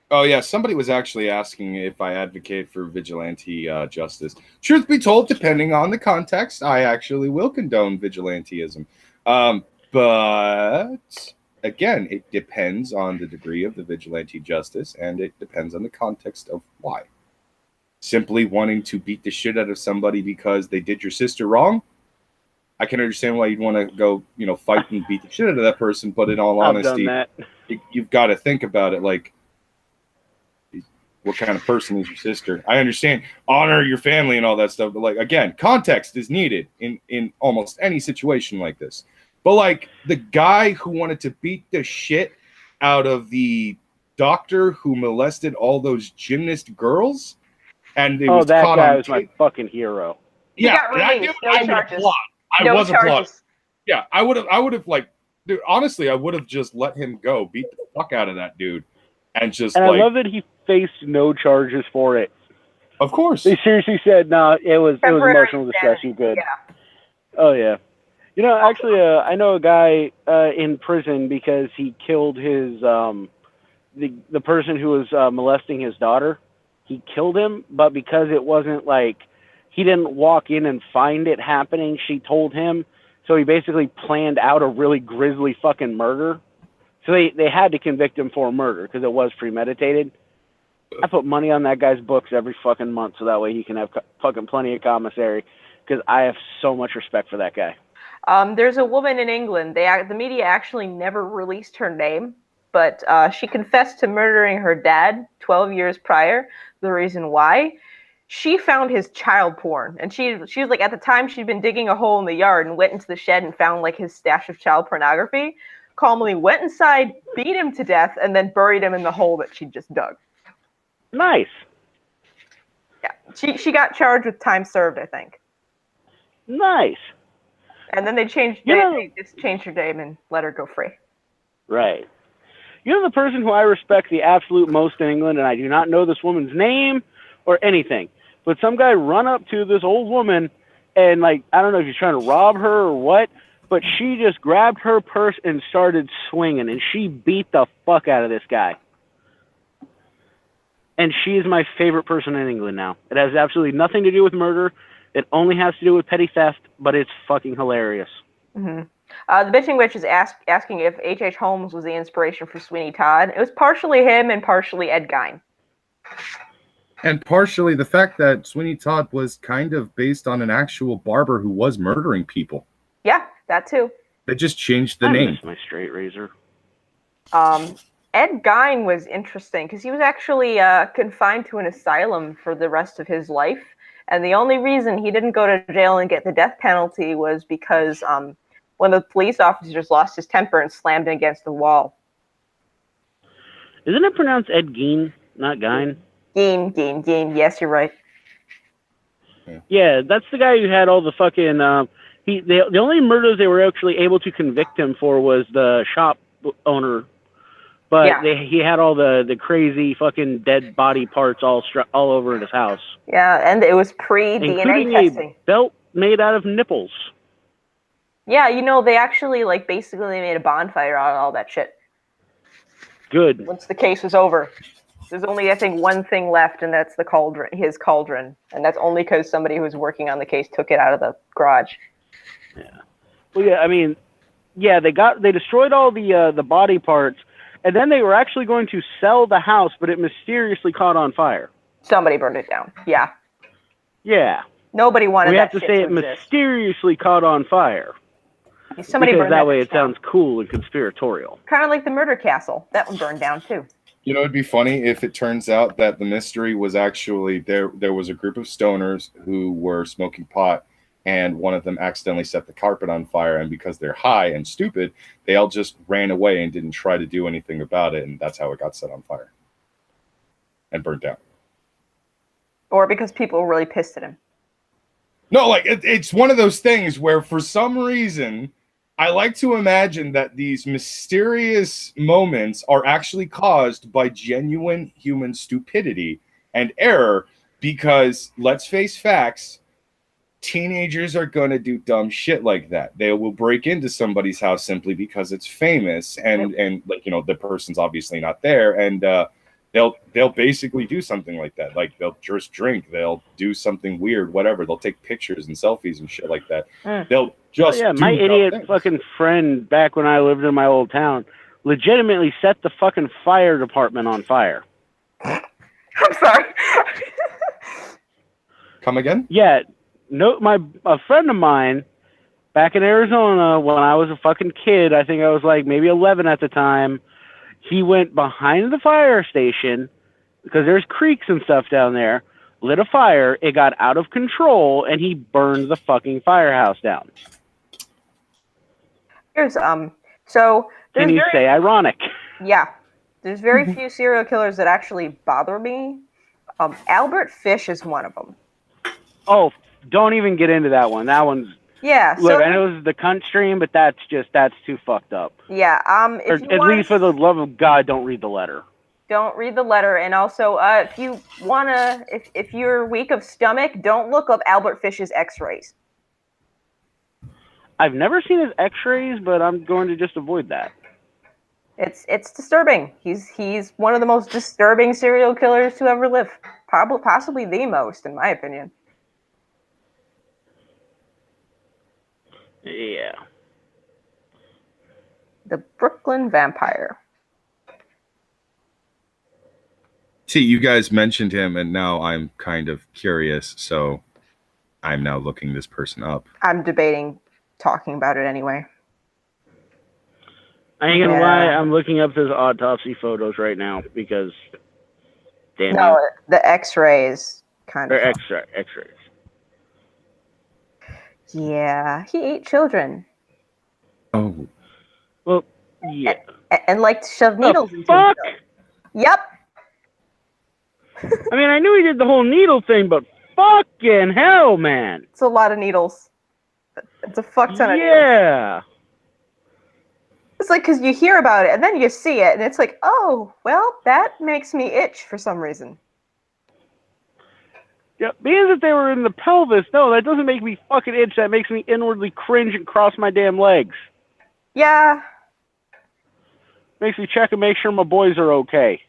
A: Oh yeah, somebody was actually asking if I advocate for vigilante justice. Truth be told, depending on the context, I actually will condone vigilantism. But again, it depends on the degree of the vigilante justice, and it depends on the context of why. Simply wanting to beat the shit out of somebody because they did your sister wrong, I can understand why you'd want to go, fight and beat the shit out of that person. But in all honesty,
D: I've done that.
A: You've got to think about it like, what kind of person is your sister? I understand honor your family and all that stuff, but like, again, context is needed in almost any situation like this. But like the guy who wanted to beat the shit out of the doctor who molested all those gymnast girls, and it was
D: that
A: caught
D: guy
A: on
D: was my fucking hero.
A: Yeah,
B: got released. No
A: I would
B: charges.
A: applaud. I
B: No
A: was applauding.
B: charges.
A: Yeah, I would have like, dude, honestly, I would have just let him go, beat the fuck out of that dude, and just
D: And
A: like,
D: I love that he faced no charges for it.
A: of course.
D: They seriously said, no, it was
B: Temporary
D: emotional distress. You good?
B: Yeah.
D: Oh yeah. Actually, I know a guy in prison because he killed his the person who was molesting his daughter. He killed him, but because it wasn't like he didn't walk in and find it happening, she told him. So he basically planned out a really grisly fucking murder. So they had to convict him for murder because it was premeditated. I put money on that guy's books every fucking month so that way he can have fucking plenty of commissary because I have so much respect for that guy.
B: There's a woman in England. The media actually never released her name, but she confessed to murdering her dad 12 years prior. The reason why? She found his child porn, and she was like, at the time she'd been digging a hole in the yard and went into the shed and found like his stash of child pornography. Calmly went inside, beat him to death, and then buried him in the hole that she just dug.
D: Nice.
B: Yeah, she got charged with time served, I think.
D: Nice.
B: And then they they just changed her name and let her go free.
D: Right. The person who I respect the absolute most in England, and I do not know this woman's name or anything, but some guy run up to this old woman and, like, I don't know if he's trying to rob her or what, but she just grabbed her purse and started swinging, and she beat the fuck out of this guy. And she is my favorite person in England now. It has absolutely nothing to do with murder. It only has to do with petty theft, but it's fucking hilarious.
B: Mm-hmm. The Bitching Witch is asking if H.H. Holmes was the inspiration for Sweeney Todd. It was partially him and partially Ed Gein.
A: And partially the fact that Sweeney Todd was kind of based on an actual barber who was murdering people.
B: Yeah, that too.
A: They just changed the
D: I
A: name.
D: miss my straight razor.
B: Ed Gein was interesting because he was actually confined to an asylum for the rest of his life. And the only reason he didn't go to jail and get the death penalty was because one of the police officers lost his temper and slammed him against the wall.
D: Isn't it pronounced Ed Gein, not Gein?
B: Gein. Yes, you're right.
D: Yeah, that's the guy who had all the fucking... the only murders they were actually able to convict him for was the shop owner. But
B: yeah.
D: He had all the crazy fucking dead body parts all over in his house.
B: Yeah, and it was pre-DNA testing.
D: A belt made out of nipples.
B: Yeah, they actually basically made a bonfire out of all that shit.
D: Good.
B: Once the case was over. There's only, I think, one thing left, and that's his cauldron. And that's only because somebody who was working on the case took it out of the garage.
D: Yeah. Well, yeah, I mean, yeah, they destroyed all the body parts, and then they were actually going to sell the house, but it mysteriously caught on fire.
B: Somebody burned it down. Yeah.
D: Yeah.
B: Nobody wanted
D: We
B: that
D: have to
B: shit
D: say
B: to
D: it
B: exist.
D: mysteriously caught on fire.
B: Somebody
D: because
B: burned
D: that way
B: bitch
D: it sounds
B: down.
D: cool and conspiratorial.
B: Kind of like the murder castle. That one burned down too.
A: You know, it'd be funny if it turns out that the mystery was actually there was a group of stoners who were smoking pot, and one of them accidentally set the carpet on fire, and because they're high and stupid, they all just ran away and didn't try to do anything about it, and that's how it got set on fire and burnt down.
B: Or because people were really pissed at him.
A: No, like it's one of those things where for some reason I like to imagine that these mysterious moments are actually caused by genuine human stupidity and error, because let's face facts, teenagers are going to do dumb shit like that. They will break into somebody's house simply because it's famous and like, you know, the person's obviously not there, and they'll basically do something like that. Like they'll just drink, they'll do something weird, whatever. They'll take pictures and selfies and shit like that. They'll just
D: my
A: do
D: idiot
A: things.
D: fucking friend back when I lived in my old town legitimately set the fucking fire department on fire.
B: I'm sorry.
A: Come again?
D: Yeah, no, a friend of mine back in Arizona when I was a fucking kid, I think I was like maybe 11 at the time, he went behind the fire station because there's creeks and stuff down there, lit a fire, it got out of control, and he burned the fucking firehouse down.
B: Here's so
D: Can you say ironic?
B: Yeah. There's very few serial killers that actually bother me. Albert Fish is one of them.
D: Oh, don't even get into that one. That one's
B: Yeah.
D: look. I know this is the cunt stream, but that's too fucked up.
B: Yeah.
D: Or at least for the love of God, don't read the letter.
B: Don't read the letter, and also if you wanna, if you're weak of stomach, don't look up Albert Fish's X-rays.
D: I've never seen his X-rays, but I'm going to just avoid that.
B: It's disturbing. He's one of the most disturbing serial killers to ever live. Possibly the most, in my opinion.
D: Yeah.
B: The Brooklyn Vampire.
A: See, you guys mentioned him, and now I'm kind of curious, so I'm now looking this person up.
B: I'm debating talking about it anyway.
D: I ain't gonna lie, I'm looking up his autopsy photos right now because, damn
B: No,
D: it.
B: the X-rays kind of.
D: They're X-rays.
B: Yeah, he ate children.
A: Oh.
D: Well, yeah.
B: And liked to shove needles into
D: fuck?
B: himself. Yep.
D: I mean, I knew he did the whole needle thing, but fucking hell, man.
B: It's a lot of needles. It's a fuck ton of needles.
D: Yeah.
B: It's like, because you hear about it, and then you see it, and it's like, oh, well, that makes me itch for some reason.
D: Yeah, being that they were in the pelvis, no, that doesn't make me fucking itch. That makes me inwardly cringe and cross my damn legs.
B: Yeah.
D: Makes me check and make sure my boys are okay.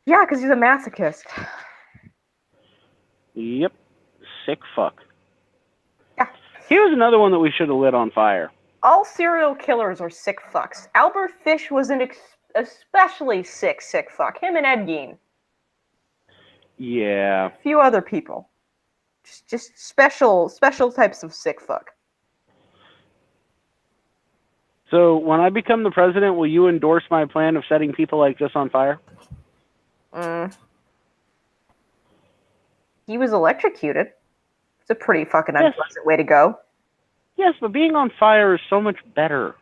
B: Yeah, because he's a masochist.
D: Yep. Sick fuck.
B: Yeah.
D: Here's another one that we should have lit on fire.
B: All serial killers are sick fucks. Albert Fish was an especially sick fuck. Him and Ed Gein.
D: Yeah.
B: A few other people. Just special types of sick fuck.
D: So when I become the president, will you endorse my plan of setting people like this on fire?
B: He was electrocuted. It's a pretty fucking unpleasant way to go.
D: Yes, but being on fire is so much better.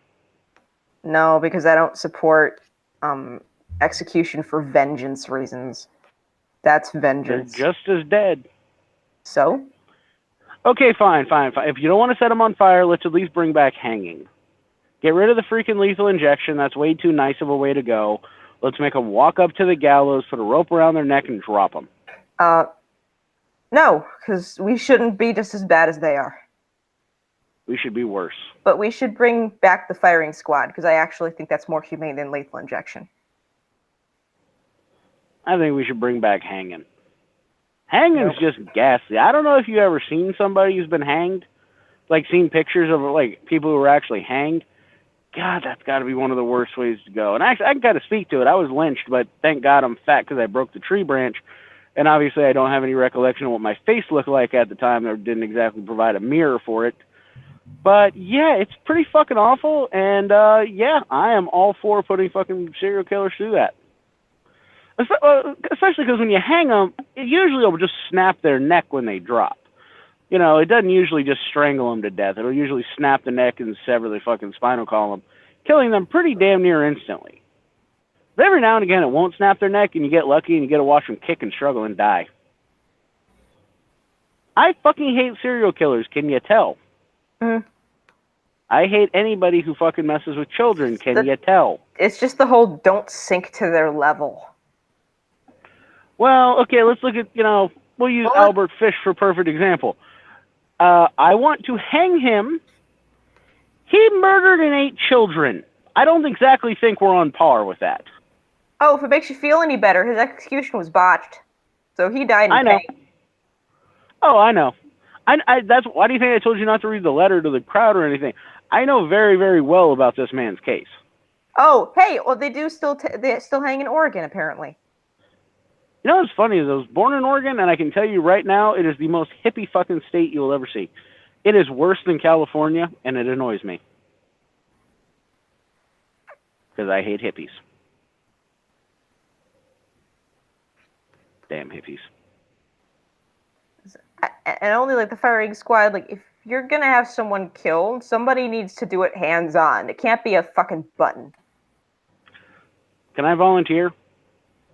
B: No, because I don't support execution for vengeance reasons. That's vengeance.
D: They're just as dead.
B: So?
D: Okay, fine. If you don't want to set them on fire, let's at least bring back hanging. Get rid of the freaking lethal injection. That's way too nice of a way to go. Let's make them walk up to the gallows, put a rope around their neck, and drop them.
B: No, because we shouldn't be just as bad as they are.
D: We should be worse.
B: But we should bring back the firing squad, because I actually think that's more humane than lethal injection.
D: I think we should bring back hanging. Hanging's just ghastly. I don't know if you ever seen somebody who's been hanged, like seen pictures of like people who were actually hanged. God, that's got to be one of the worst ways to go. And actually, I can kind of speak to it. I was lynched, but thank God I'm fat because I broke the tree branch. And obviously, I don't have any recollection of what my face looked like at the time. Or didn't exactly provide a mirror for it. But yeah, it's pretty fucking awful. And yeah, I am all for putting fucking serial killers through that. Especially because when you hang them, it usually will just snap their neck when they drop. You know, it doesn't usually just strangle them to death. It'll usually snap the neck and sever the fucking spinal column, killing them pretty damn near instantly. But every now and again, it won't snap their neck, and you get lucky, and you get to watch them kick and struggle and die. I fucking hate serial killers, can you tell? I hate anybody who fucking messes with children, can you tell?
B: It's just the whole don't sink to their level.
D: Well, okay, let's look at, we'll use Albert Fish for a perfect example. I want to hang him. He murdered and ate children. I don't exactly think we're on par with that.
B: Oh, if it makes you feel any better, his execution was botched. So he died in pain.
D: Oh, I know. That's why do you think I told you not to read the letter to the crowd or anything? I know very, very well about this man's case.
B: Oh, hey, well, they still hang in Oregon, apparently.
D: You know what's funny is I was born in Oregon, and I can tell you right now, it is the most hippie fucking state you will ever see. It is worse than California, and it annoys me. Because I hate hippies. Damn hippies.
B: And only, like, the firing squad, like, if you're gonna have someone killed, somebody needs to do it hands-on. It can't be a fucking button.
D: Can I volunteer?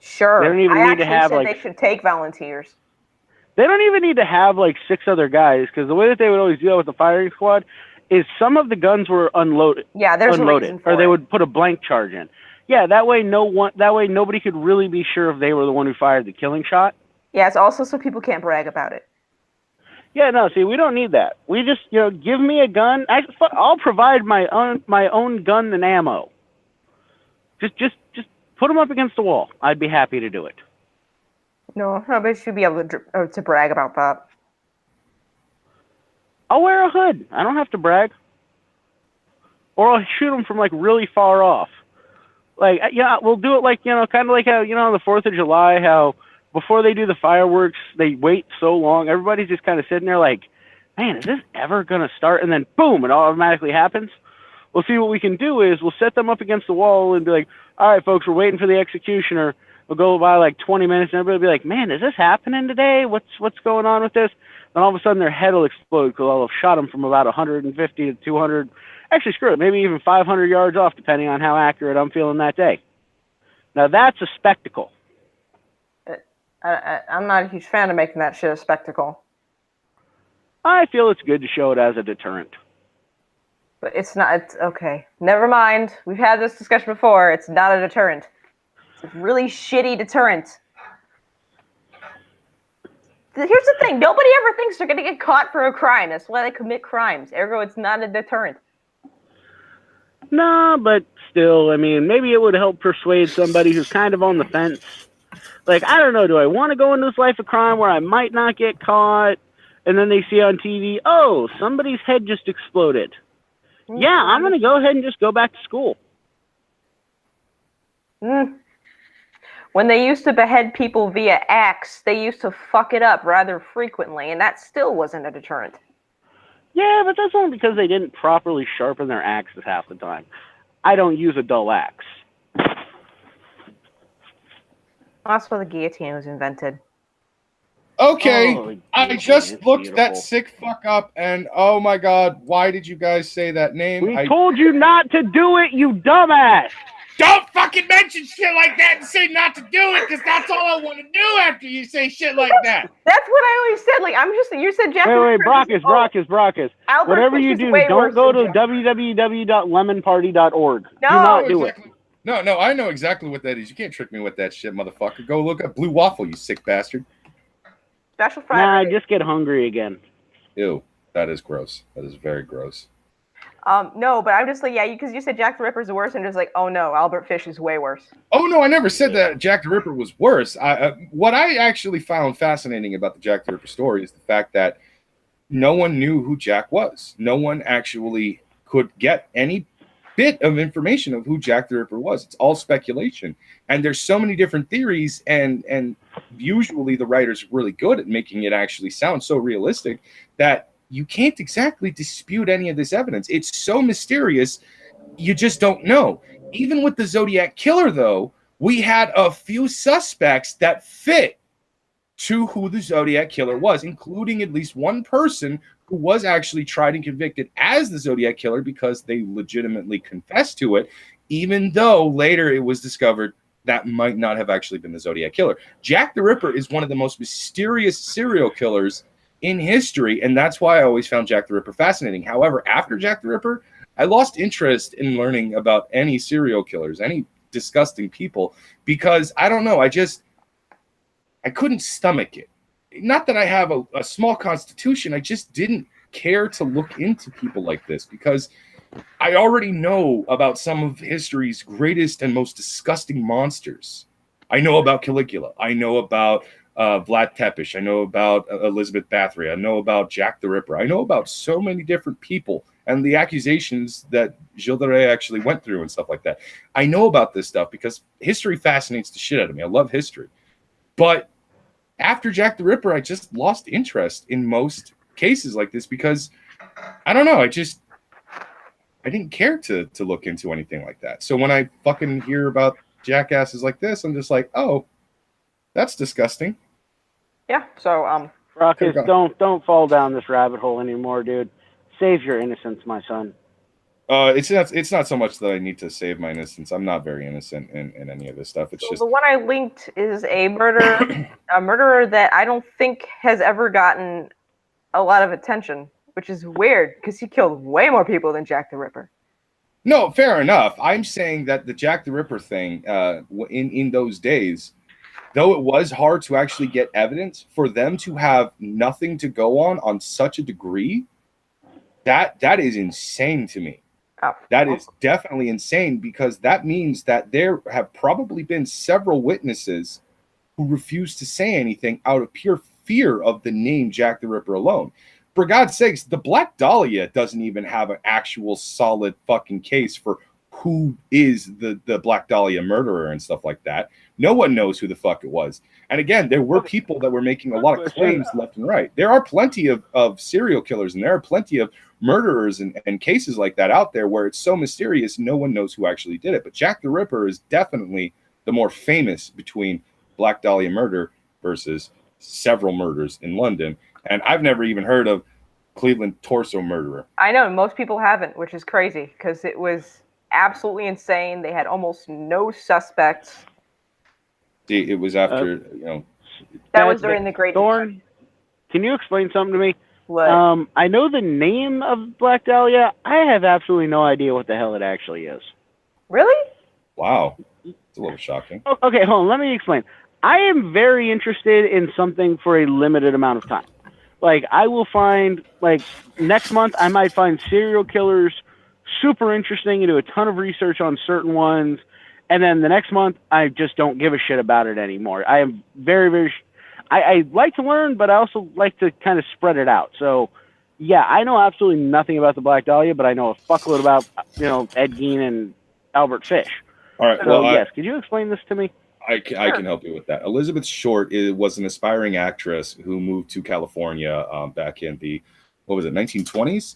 B: Sure.
D: They don't even need to have,
B: they should take volunteers.
D: They don't even need to have, 6 other guys, because the way that they would always do that with the firing squad is some of the guns were unloaded.
B: Yeah, there's a reason for
D: or they
B: it.
D: would put a blank charge in. Yeah, that way nobody could really be sure if they were the one who fired the killing shot.
B: Yeah, it's also so people can't brag about it.
D: Yeah, no, see, we don't need that. We just, give me a gun. I'll provide my own gun and ammo. Just put them up against the wall. I'd be happy to do it.
B: No, nobody should be able to brag about that.
D: I'll wear a hood. I don't have to brag. Or I'll shoot them from, really far off. We'll do it kind of like how, on the 4th of July, how before they do the fireworks, they wait so long. Everybody's just kind of sitting there like, man, is this ever going to start? And then, boom, it automatically happens. Well, see, what we can do is we'll set them up against the wall and be like, all right, folks, we're waiting for the executioner. We'll go by 20 minutes, and everybody will be like, man, is this happening today? What's going on with this? Then all of a sudden their head will explode because I'll have shot them from about 150 to 200. Actually, screw it, maybe even 500 yards off, depending on how accurate I'm feeling that day. Now, that's a spectacle.
B: I'm not a huge fan of making that shit a spectacle.
D: I feel it's good to show it as a deterrent.
B: But it's not. It's okay. Never mind. We've had this discussion before. It's not a deterrent. It's a really shitty deterrent. Here's the thing. Nobody ever thinks they're going to get caught for a crime. That's why they commit crimes. Ergo, it's not a deterrent.
D: No, but still, I mean, maybe it would help persuade somebody who's kind of on the fence. I don't know, do I want to go into this life of crime where I might not get caught? And then they see on TV, oh, somebody's head just exploded. Yeah, I'm going to go ahead and just go back to school.
B: When they used to behead people via axe, they used to fuck it up rather frequently, and that still wasn't a deterrent.
D: Yeah, but that's only because they didn't properly sharpen their axes half the time. I don't use a dull axe.
B: That's why the guillotine was invented.
A: Okay,
D: Oh,
A: I just looked
D: beautiful.
A: that sick fuck up, and oh my god, why did you guys say that name?
D: We told you not to do it, you dumbass!
A: Don't fucking mention shit like that and say not to do it, because that's all I want to do after you say shit like that.
B: That's what I always said. You said Jack.
D: Wait, Brockus.
B: Albert
D: Whatever
B: Fish
D: you
B: is
D: do,
B: way
D: don't
B: worse
D: go
B: than
D: to
B: Jack.
D: www.lemonparty.org.
B: No.
D: Do not do it.
A: No, I know exactly what that is. You can't trick me with that shit, motherfucker. Go look at Blue Waffle, you sick bastard.
B: Special
D: Nah,
B: Friday.
D: I just get hungry again.
A: Ew, that is gross. That is very gross.
B: No, but I'm just like, yeah, because you said Jack the Ripper's the worst, and just like, oh no, Albert Fish is way worse.
A: Oh no, I never said that Jack the Ripper was worse. What I actually found fascinating about the Jack the Ripper story is the fact that no one knew who Jack was. No one actually could get any bit of information of who Jack the Ripper was. It's all speculation, and there's so many different theories, and usually the writers are really good at making it actually sound so realistic that you can't exactly dispute any of this evidence. It's so mysterious, you just don't know. Even with the Zodiac Killer, though, we had a few suspects that fit to who the Zodiac Killer was, including at least one person who was actually tried and convicted as the Zodiac Killer because they legitimately confessed to it, even though later it was discovered that might not have actually been the Zodiac Killer. Jack the Ripper is one of the most mysterious serial killers in history, and that's why I always found Jack the Ripper fascinating. However, after Jack the Ripper, I lost interest in learning about any serial killers, any disgusting people, because I don't know, I couldn't stomach it. Not that I have a small constitution, I just didn't care to look into people like this because I already know about some of history's greatest and most disgusting monsters. I know about Caligula. I know about Vlad Tepes. I know about Elizabeth Bathory. I know about Jack the Ripper. I know about so many different people and the accusations that Gilles de Rais actually went through and stuff like that. I know about this stuff because history fascinates the shit out of me. I love history. But after Jack the Ripper, I just lost interest in most cases like this because, I don't know, I didn't care to look into anything like that. So when I fucking hear about jackasses like this, I'm just like, oh, that's disgusting.
B: Yeah, so,
D: Ruckus, don't fall down this rabbit hole anymore, dude. Save your innocence, my son.
A: It's not so much that I need to save my innocence. I'm not very innocent in any of this stuff. It's
B: so
A: just
B: the one I linked is a murderer that I don't think has ever gotten a lot of attention, which is weird because he killed way more people than Jack the Ripper.
A: No, fair enough. I'm saying that the Jack the Ripper thing, in those days, though it was hard to actually get evidence, for them to have nothing to go on such a degree, that is insane to me.
B: Oh,
A: that is definitely insane because that means that there have probably been several witnesses who refuse to say anything out of pure fear of the name Jack the Ripper alone. For God's sakes, the Black Dahlia doesn't even have an actual solid fucking case for who is the Black Dahlia murderer and stuff like that. No one knows who the fuck it was. And again, there were people that were making a lot of claims left and right. There are plenty of serial killers and there are plenty of murderers and cases like that out there where it's so mysterious no one knows who actually did it. But Jack the Ripper is definitely the more famous between Black Dahlia murder versus several murders in London. And I've never even heard of Cleveland torso murderer.
B: I know, most people haven't, which is crazy because it was absolutely insane. They had almost no suspects.
A: See, it was after,
B: That was during the Great
D: Thorn, can you explain something to me?
B: What?
D: I know the name of Black Dahlia. I have absolutely no idea what the hell it actually is.
B: Really?
A: Wow. It's a little shocking.
D: Okay, hold on. Let me explain. I am very interested in something for a limited amount of time. Like, I will find, like, next month, I might find serial killers super interesting and do a ton of research on certain ones. And then the next month, I just don't give a shit about it anymore. I am very, very... I like to learn, but I also like to kind of spread it out. So, yeah, I know absolutely nothing about the Black Dahlia, but I know a fuckload about, Ed Gein and Albert Fish.
A: All right,
D: So, yes, could you explain this to me?
A: I can help you with that. Elizabeth Short was an aspiring actress who moved to California back in the, 1920s?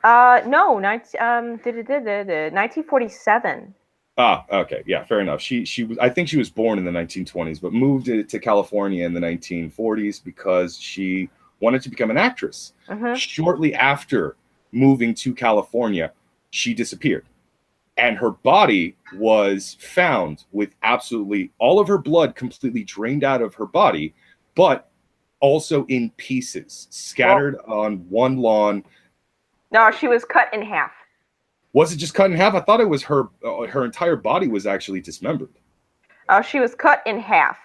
B: No, 1947.
A: Ah, okay, yeah, fair enough. She was, I think she was born in the 1920s, but moved to California in the 1940s because she wanted to become an actress.
B: Mm-hmm.
A: Shortly after moving to California, she disappeared. And her body was found with absolutely all of her blood completely drained out of her body, but also in pieces, scattered on one lawn.
B: No, she was cut in half.
A: Was it just cut in half? I thought it was her entire body was actually dismembered.
B: She was cut in half.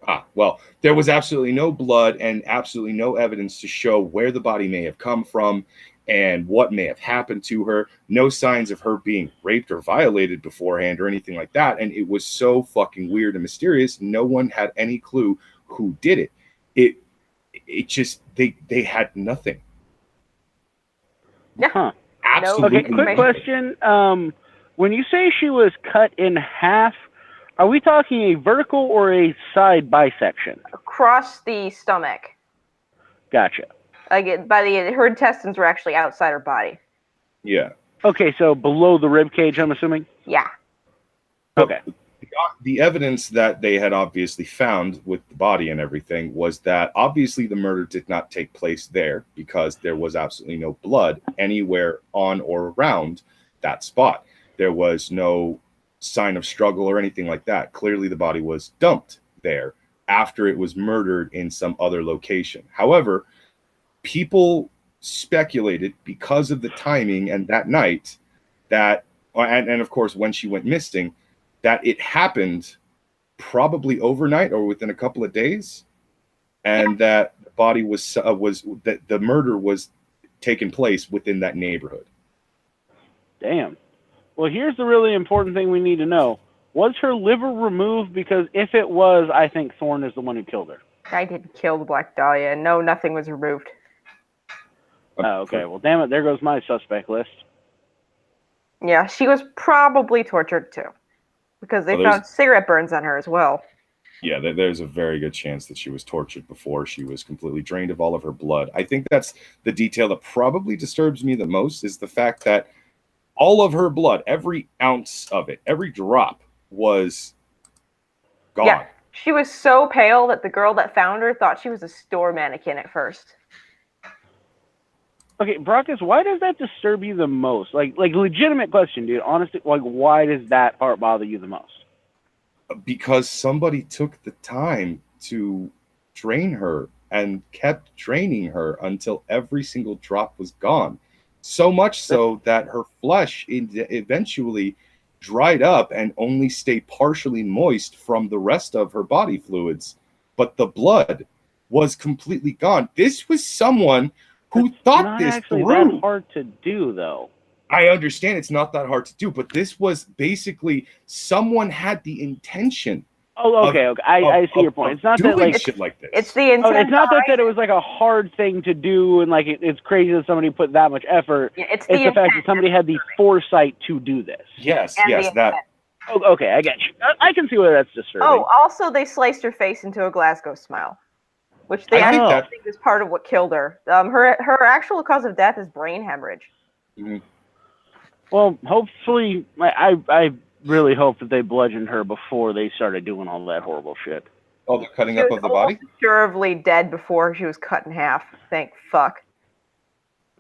A: Ah, well, there was absolutely no blood and absolutely no evidence to show where the body may have come from and what may have happened to her. No signs of her being raped or violated beforehand or anything like that. And it was so fucking weird and mysterious. No one had any clue who did it. It just, they had nothing.
B: Yeah.
D: Huh.
A: Absolutely.
D: Okay, quick question. When you say she was cut in half, are we talking a vertical or a side bisection?
B: Across the stomach.
D: Gotcha.
B: Like her intestines were actually outside her body.
A: Yeah.
D: Okay, so below the rib cage, I'm assuming?
B: Yeah.
D: Okay.
A: The evidence that they had obviously found with the body and everything was that obviously the murder did not take place there because there was absolutely no blood anywhere on or around that spot. There was no sign of struggle or anything like that. Clearly, the body was dumped there after it was murdered in some other location. However, people speculated because of the timing and that night that, and of course, when she went missing, that it happened probably overnight or within a couple of days, and that the body was that the murder was taking place within that neighborhood.
D: Damn. Well, here's the really important thing we need to know. Was her liver removed? Because if it was, I think Thorne is the one who killed her.
B: I didn't kill the Black Dahlia. No, nothing was removed.
D: Oh, okay. Well, damn it. There goes my suspect list.
B: Yeah, she was probably tortured too. Because they found cigarette burns on her as well.
A: Yeah, there's a very good chance that she was tortured before she was completely drained of all of her blood. I think that's the detail that probably disturbs me the most, is the fact that all of her blood, every ounce of it, every drop was gone.
B: Yeah, she was so pale that the girl that found her thought she was a store mannequin at first.
D: Okay, Brockus, why does that disturb you the most? Like legitimate question, dude. Honestly, like, why does that part bother you the most?
A: Because somebody took the time to drain her and kept draining her until every single drop was gone. So much so that her flesh eventually dried up and only stayed partially moist from the rest of her body fluids, but the blood was completely gone. This was someone who thought this through.
D: It's not actually that hard to do, though.
A: I understand it's not that hard to do, but this was basically someone had the intention.
D: Oh, okay, okay. I see your point. It's not that like
A: shit like this.
B: It's the intent.
D: It's not that it was like a hard thing to do, and like it's crazy that somebody put that much effort.
B: Yeah, it's
D: the
B: intent.
D: fact that somebody had the foresight to do this.
A: Yes,
B: And
A: yes, that.
D: Oh, okay, I get you. I can see where that's disturbing.
B: Oh, also they sliced her face into a Glasgow smile, which they actually think is part of what killed her. Her actual cause of death is brain hemorrhage.
A: Mm-hmm.
D: Well, hopefully, I really hope that they bludgeoned her before they started doing all that horrible shit.
A: Oh, the cutting up of the body?
B: Assuredly dead before she was cut in half. Thank fuck.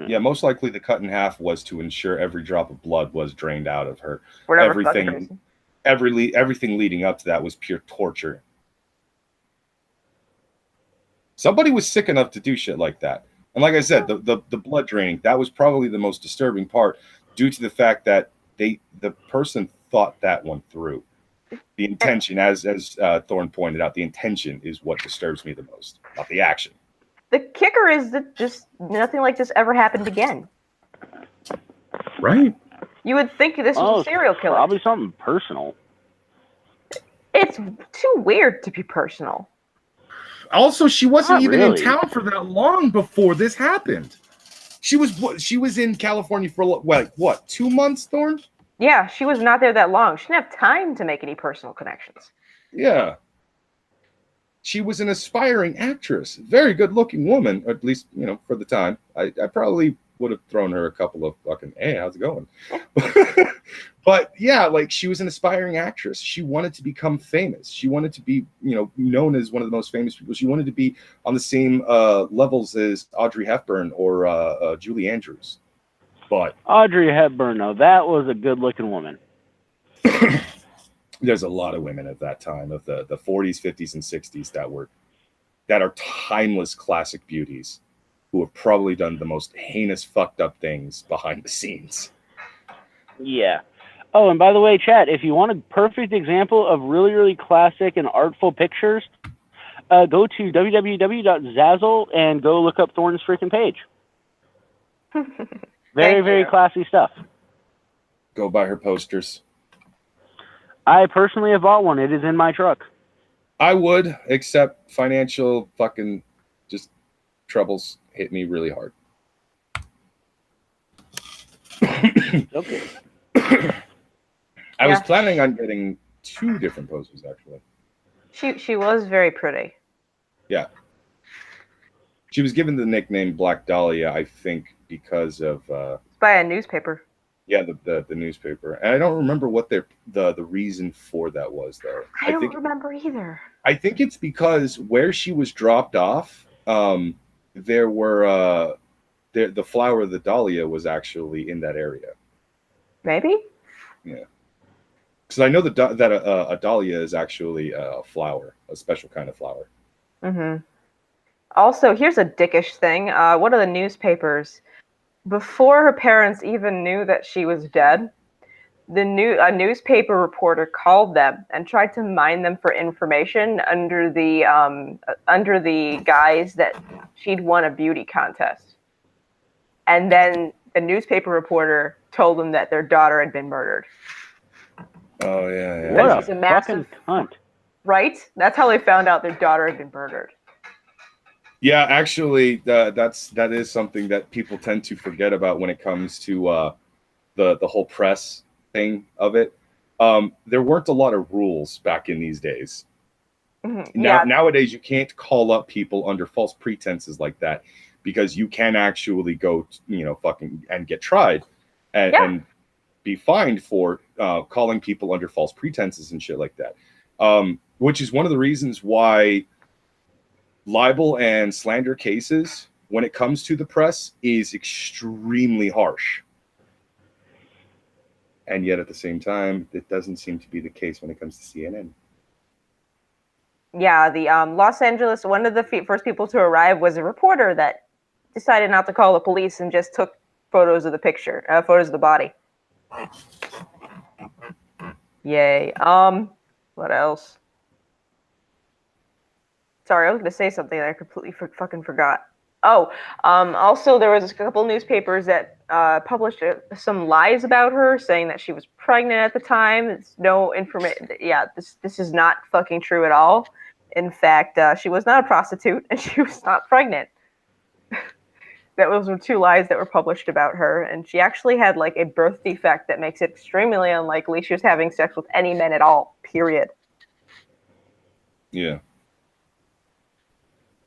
A: Yeah, most likely the cut in half was to ensure every drop of blood was drained out of her. Everything leading up to that was pure torture. Somebody was sick enough to do shit like that. And like I said, the blood draining, that was probably the most disturbing part, due to the fact that the person thought that one through. The intention, as Thorne pointed out, the intention is what disturbs me the most, not the action.
B: The kicker is that just nothing like this ever happened again.
A: Right.
B: You would think this was a serial killer.
D: Probably something personal.
B: It's too weird to be personal.
A: Also, she wasn't even
D: really
A: in town for that long before this happened. She was in California for what, 2 months, Thorne?
B: Yeah, she was not there that long. She didn't have time to make any personal connections.
A: Yeah. She was an aspiring actress, very good-looking woman, at least, for the time. I probably would have thrown her a couple of fucking, hey, how's it going? But yeah, like, she was an aspiring actress. She wanted to become famous. She wanted to be, known as one of the most famous people. She wanted to be on the same levels as Audrey Hepburn or Julie Andrews. But
D: Audrey Hepburn, though, that was a good-looking woman.
A: There's a lot of women at that time of the 40s, 50s, and 60s that are timeless classic beauties who have probably done the most heinous, fucked up things behind the scenes.
D: Yeah. Oh, and by the way, chat, if you want a perfect example of really, really classic and artful pictures, go to www.zazzle and go look up Thorne's freaking page. Very, very classy stuff.
A: Go buy her posters.
D: I personally have bought one. It is in my truck.
A: I would, except financial fucking just troubles hit me really hard.
D: Okay.
E: I was
B: Yeah.
E: planning on getting 2 different posters, actually.
B: She was very pretty.
E: She was given the nickname Black Dahlia, I think, because of
B: By a newspaper.
E: the newspaper. And I don't remember what the reason for that was, though.
B: I don't remember either.
E: I think it's because where she was dropped off, there were the flower of the dahlia was actually in that area.
B: Maybe?
E: Because I know that a dahlia is actually a flower, a special kind of flower.
B: Mm-hmm. Also, here's a dickish thing. One of the newspapers, before her parents even knew that she was dead, a newspaper reporter called them and tried to mine them for information under the guise that she'd won a beauty contest. And then the newspaper reporter told them that their daughter had been murdered.
E: Oh yeah.
D: What
B: She's
D: a
B: a massive-
D: fucking cunt.
B: Right? That's how they found out their daughter had been murdered.
E: Yeah, actually, that is something that people tend to forget about when it comes to the whole press thing of it. There weren't a lot of rules back in these days.
B: Mm-hmm. Yeah.
E: Nowadays, you can't call up people under false pretenses like that because you can actually go, fucking and get tried and be fined for calling people under false pretenses and shit like that. Which is one of the reasons why libel and slander cases, when it comes to the press, is extremely harsh. And yet at the same time, it doesn't seem to be the case when it comes to CNN.
B: Yeah, the Los Angeles, one of the first people to arrive was a reporter that decided not to call the police and just took photos of the photos of the body. Yay. What else? Sorry, I was going to say something that I completely fucking forgot. Oh, also there was a couple newspapers that published some lies about her, saying that she was pregnant at the time. It's no information. Yeah, this is not fucking true at all. In fact, she was not a prostitute and she was not pregnant. That was 2 lies that were published about her, and she actually had like a birth defect that makes it extremely unlikely she was having sex with any men at all. Period.
E: Yeah.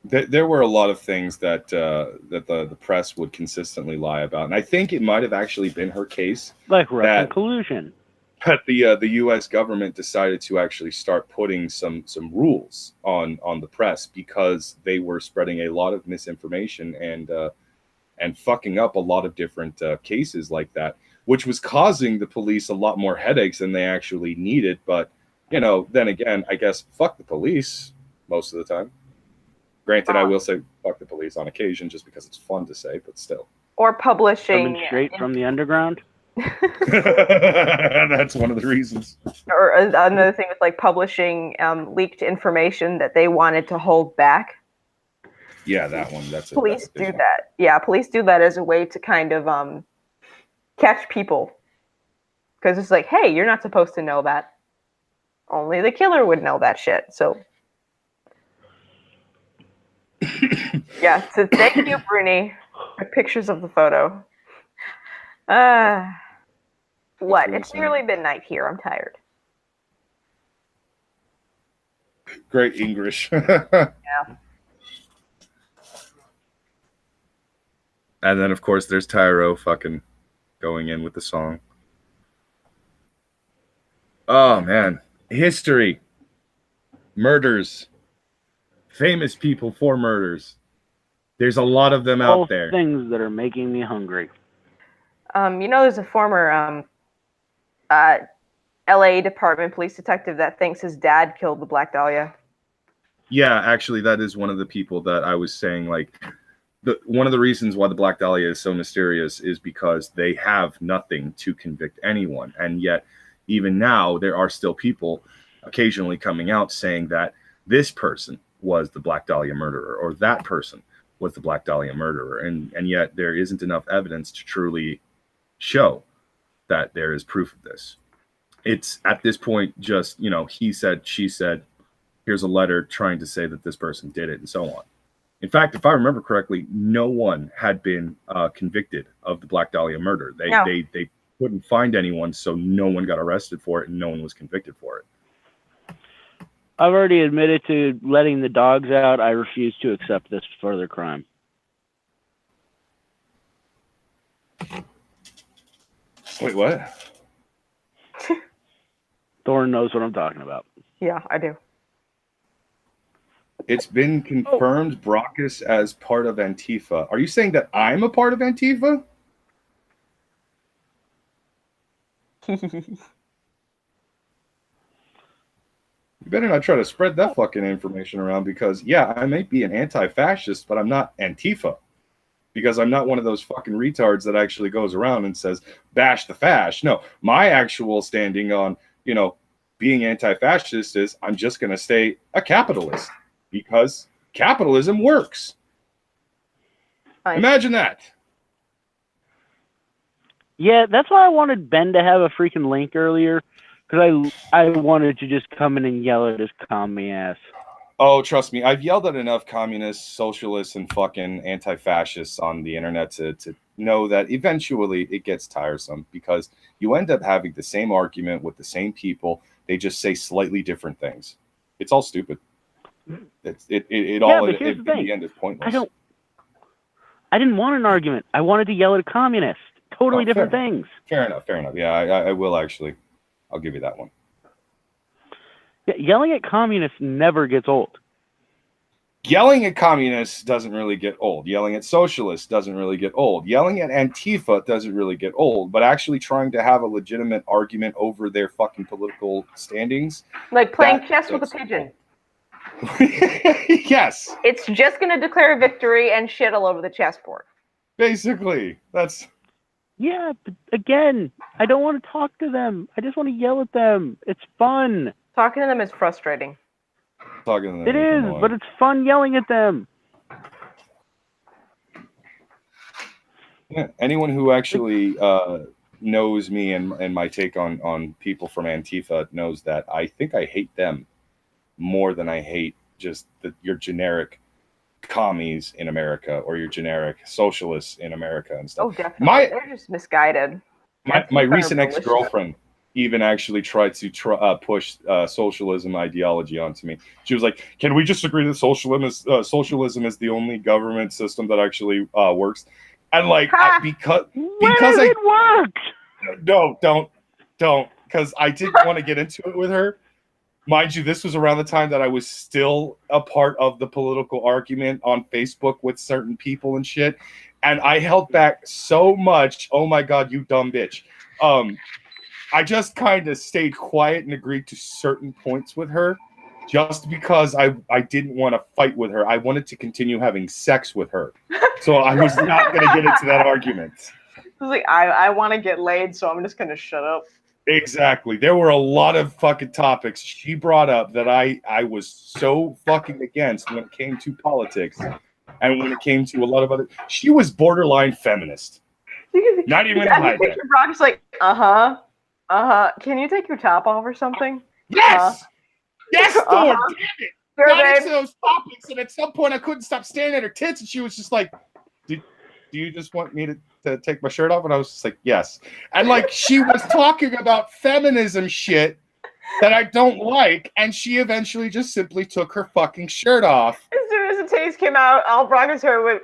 E: There were a lot of things that the press would consistently lie about, and I think it might have actually been her case,
D: Like Russian collusion.
E: that the U.S. government decided to actually start putting some rules on the press because they were spreading a lot of misinformation and fucking up a lot of different cases like that, which was causing the police a lot more headaches than they actually needed. But then again, I guess fuck the police most of the time. Granted, I will say fuck the police on occasion just because it's fun to say, but still.
B: Or publishing.
D: Coming straight from the underground?
E: That's one of the reasons.
B: Or another thing was like publishing leaked information that they wanted to hold back.
E: Yeah, that one.
B: Police do that. Yeah, police do that as a way to kind of catch people. Because it's like, hey, you're not supposed to know that. Only the killer would know that shit. So yeah, so thank you, Bruni, for pictures of the photo. What? It's nearly midnight here. I'm tired.
E: Great English.
B: Yeah.
E: And then, of course, there's Tyro fucking going in with the song. Oh, man. History. Murders. Famous people for murders. There's a lot of them
D: All
E: out there.
D: things that are making me hungry.
B: There's a former LA Department police detective that thinks his dad killed the Black Dahlia.
E: Yeah, actually, that is one of the people that I was saying, like, one of the reasons why the Black Dahlia is so mysterious is because they have nothing to convict anyone. And yet, even now, there are still people occasionally coming out saying that this person was the Black Dahlia murderer, or that person was the Black Dahlia murderer. And yet, there isn't enough evidence to truly show that there is proof of this. It's at this point just, he said, she said, here's a letter trying to say that this person did it, and so on. In fact, if I remember correctly, no one had been convicted of the Black Dahlia murder. They couldn't find anyone, so no one got arrested for it, and no one was convicted for it.
D: I've already admitted to letting the dogs out. I refuse to accept this further crime.
A: Wait, what?
D: Thorne knows what I'm talking about.
B: Yeah, I do.
A: It's been confirmed Brockus as part of Antifa. Are you saying that I'm a part of Antifa? You better not try to spread that fucking information around because, yeah, I may be an anti-fascist, but I'm not Antifa. Because I'm not one of those fucking retards that actually goes around and says, bash the fash. No, my actual standing on, being anti-fascist is I'm just going to stay a capitalist because capitalism works.
B: Nice.
A: Imagine that.
D: Yeah, that's why I wanted Ben to have a freaking link earlier. Because I wanted to just come in and yell at his commie ass.
A: Oh, trust me, I've yelled at enough communists, socialists, and fucking anti-fascists on the internet to know that eventually it gets tiresome because you end up having the same argument with the same people. They just say slightly different things. It's all stupid. It all
D: but here's
A: in
D: the thing.
A: the end is pointless.
D: I didn't want an argument. I wanted to yell at a communist. Totally different
A: fair
D: things.
A: Fair enough. Yeah, I will actually. I'll give you that one.
D: Yeah, yelling at communists never gets old.
A: Yelling at communists doesn't really get old. Yelling at socialists doesn't really get old. Yelling at Antifa doesn't really get old. But actually trying to have a legitimate argument over their fucking political standings.
B: Like playing chess with a pigeon.
A: Yes.
B: It's just going to declare a victory and shit all over the chessboard.
A: Basically, that's...
D: Yeah, but again, I don't want to talk to them. I just want to yell at them. It's fun.
B: Talking to them is frustrating.
A: Talking to them
D: It is,
A: annoying.
D: but it's fun yelling at them.
A: Yeah, anyone who actually knows me and my take on people from Antifa knows that I think I hate them more than I hate just your generic commies in America or your generic socialists in America and stuff.
B: Oh, definitely. They're just misguided.
A: My recent ex-girlfriend even actually tried to push socialism ideology onto me. She was like, "Can we just agree that socialism is the only government system that actually works?" And like, because
D: it works.
A: No, don't, because I didn't want to get into it with her. Mind you, this was around the time that I was still a part of the political argument on Facebook with certain people and shit. And I held back so much. Oh my God, you dumb bitch. I just kind of stayed quiet and agreed to certain points with her just because I didn't want to fight with her. I wanted to continue having sex with her. So I was not going to get into that argument.
B: I was like, I want to get laid, so I'm just going to shut up.
A: Exactly. There were a lot of fucking topics she brought up that I was so fucking against when it came to politics and when it came to a lot of other. She was borderline feminist. Not even gonna hide that.
B: Brock's like, can you take your top off or something?
A: Yes! Yes, Thor! Damn it!
B: Sure,
A: Got
B: babe.
A: into those topics, and at some point I couldn't stop staring at her tits, and she was just like, do you just want me to take my shirt off? And I was just like, yes. And like she was talking about feminism shit that I don't like, and she eventually just simply took her fucking shirt off.
B: As soon as the taste came out, all Brock's hair went.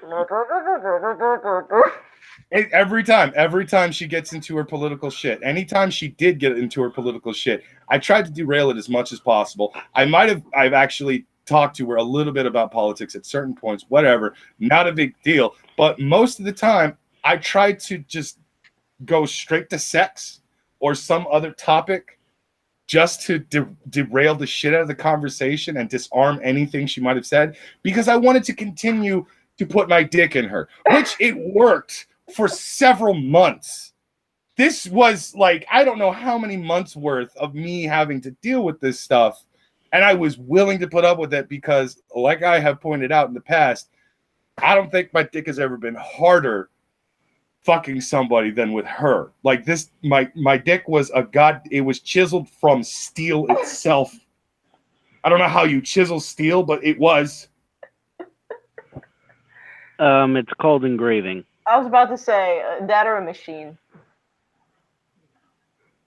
A: Every time she gets into her political shit, anytime she did get into her political shit, I tried to derail it as much as possible. I've actually talked to her a little bit about politics at certain points, whatever, not a big deal. But most of the time, I tried to just go straight to sex or some other topic just to derail the shit out of the conversation and disarm anything she might have said, because I wanted to continue to put my dick in her, which it worked for several months. This was like, I don't know how many months worth of me having to deal with this stuff. And I was willing to put up with it because, like I have pointed out in the past, I don't think my dick has ever been harder fucking somebody than with her. Like this, my dick was it was chiseled from steel itself. I don't know how you chisel steel, but it was.
D: It's called engraving.
B: I was about to say that or a machine.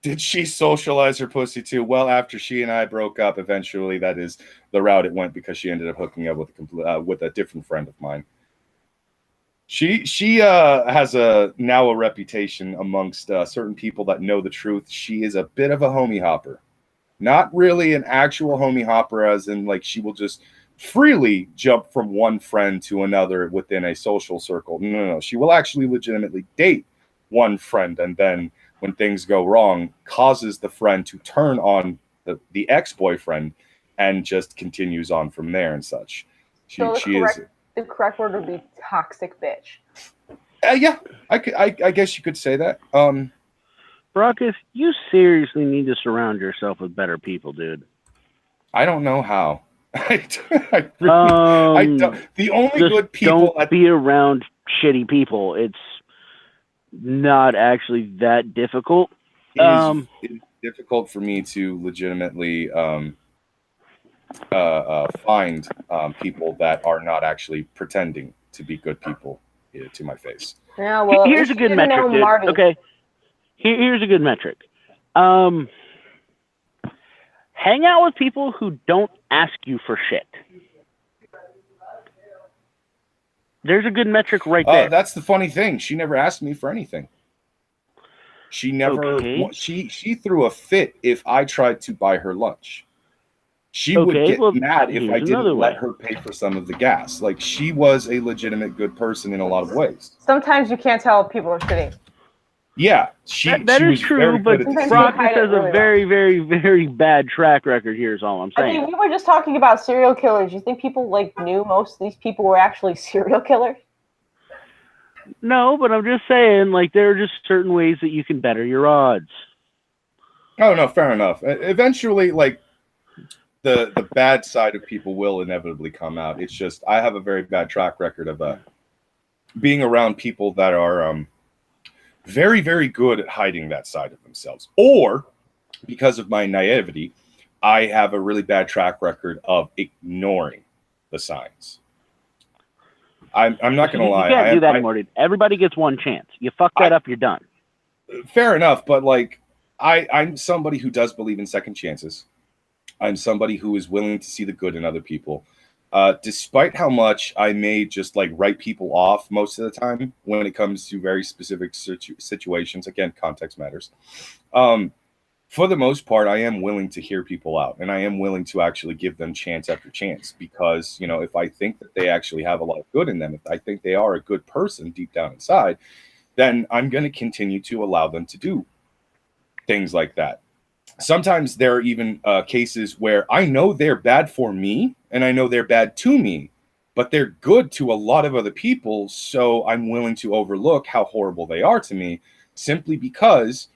A: Did she socialize her pussy too? Well, after she and I broke up, eventually that is the route it went because she ended up hooking up with a different friend of mine. She has now a reputation amongst certain people that know the truth. She is a bit of a homie hopper, not really an actual homie hopper, as in like she will just freely jump from one friend to another within a social circle. No. She will actually legitimately date one friend, and then when things go wrong, causes the friend to turn on the ex-boyfriend and just continues on from there and such.
B: The correct word would be toxic bitch.
A: Yeah, I guess you could say that.
D: Brockus, you seriously need to surround yourself with better people, dude.
A: I don't know how. I don't. The only good people.
D: Don't be around shitty people. It's not actually that difficult.
A: It's difficult for me to legitimately find people that are not actually pretending to be good people to my face.
B: Yeah, well,
D: here's a good metric, dude.
B: Marty.
D: Okay, here's a good metric. Hang out with people who don't ask you for shit. There's a good metric right there.
A: That's the funny thing. She never asked me for anything. She never.
D: Okay.
A: She threw a fit if I tried to buy her lunch. She would get mad if I didn't let her pay for some of the gas. Like, she was a legitimate good person in a lot of ways.
B: Sometimes you can't tell if people are shitty.
A: Yeah,
D: that is true, but Brockus has a very, very, very bad track record here is all I'm saying.
B: I mean, we were just talking about serial killers. You think people knew most of these people were actually serial killers?
D: No, but I'm just saying, there are just certain ways that you can better your odds.
A: Oh, no, fair enough. Eventually, the bad side of people will inevitably come out. It's just I have a very bad track record of being around people that are very, very good at hiding that side of themselves. Or, because of my naivety, I have a really bad track record of ignoring the signs. I'm not going to lie.
D: You can't do that anymore, dude. Everybody gets one chance. You fuck that up, you're done.
A: Fair enough, but I'm somebody who does believe in second chances. I'm somebody who is willing to see the good in other people. Despite how much I may just write people off most of the time when it comes to very specific situations, again, context matters. For the most part, I am willing to hear people out, and I am willing to actually give them chance after chance because, if I think that they actually have a lot of good in them, if I think they are a good person deep down inside, then I'm going to continue to allow them to do things like that. Sometimes there are even cases where I know they're bad for me and I know they're bad to me, but they're good to a lot of other people. So I'm willing to overlook how horrible they are to me simply because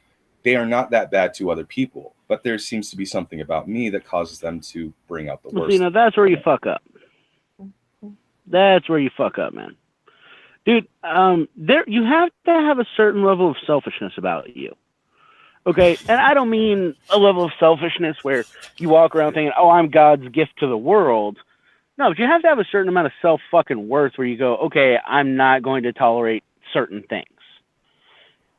A: they are not that bad to other people. But there seems to be something about me that causes them to bring out the worst.
D: That's where you fuck up. That's where you fuck up, man. Dude, you have to have a certain level of selfishness about you. Okay, and I don't mean a level of selfishness where you walk around thinking, oh, I'm God's gift to the world. No, but you have to have a certain amount of self-fucking-worth where you go, okay, I'm not going to tolerate certain things.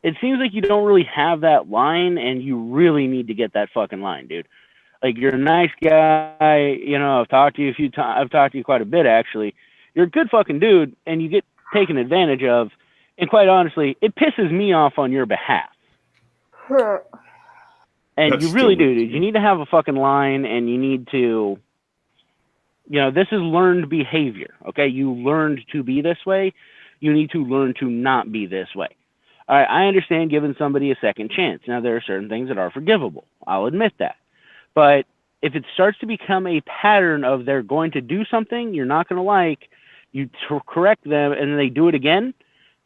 D: It seems like you don't really have that line, and you really need to get that fucking line, dude. You're a nice guy, I've talked to you a few times. I've talked to you quite a bit, actually. You're a good fucking dude, and you get taken advantage of, and quite honestly, it pisses me off on your behalf. And
A: That's
D: you really do, dude. You need to have a fucking line, and you need to, this is learned behavior, okay? You learned to be this way. You need to learn to not be this way. All right, I understand giving somebody a second chance. Now, there are certain things that are forgivable. I'll admit that. But if it starts to become a pattern of they're going to do something you're not going to like, you correct them, and then they do it again,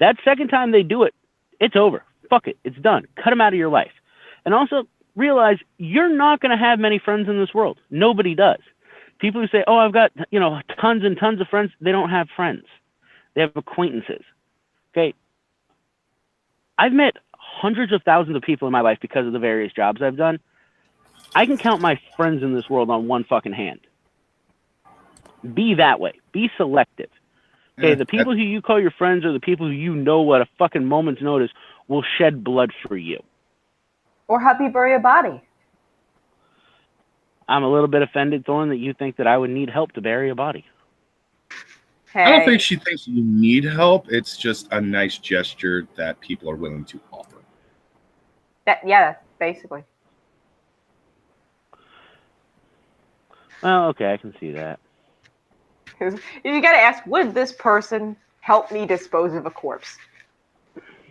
D: that second time they do it, it's over. Fuck it. It's done. Cut them out of your life. And also realize you're not going to have many friends in this world. Nobody does. People who say, oh, I've got, tons and tons of friends. They don't have friends. They have acquaintances. Okay. I've met hundreds of thousands of people in my life because of the various jobs I've done. I can count my friends in this world on one fucking hand. Be that way. Be selective. Okay, the people who you call your friends are the people who you know at a fucking moment's notice will shed blood for you.
B: Or help you bury a body.
D: I'm a little bit offended, Thorn, that you think that I would need help to bury a body.
B: Hey.
E: I don't think she thinks you need help. It's just a nice gesture that people are willing to offer.
B: Yeah, basically.
D: Well, okay, I can see that.
B: You got to ask, would this person help me dispose of a corpse?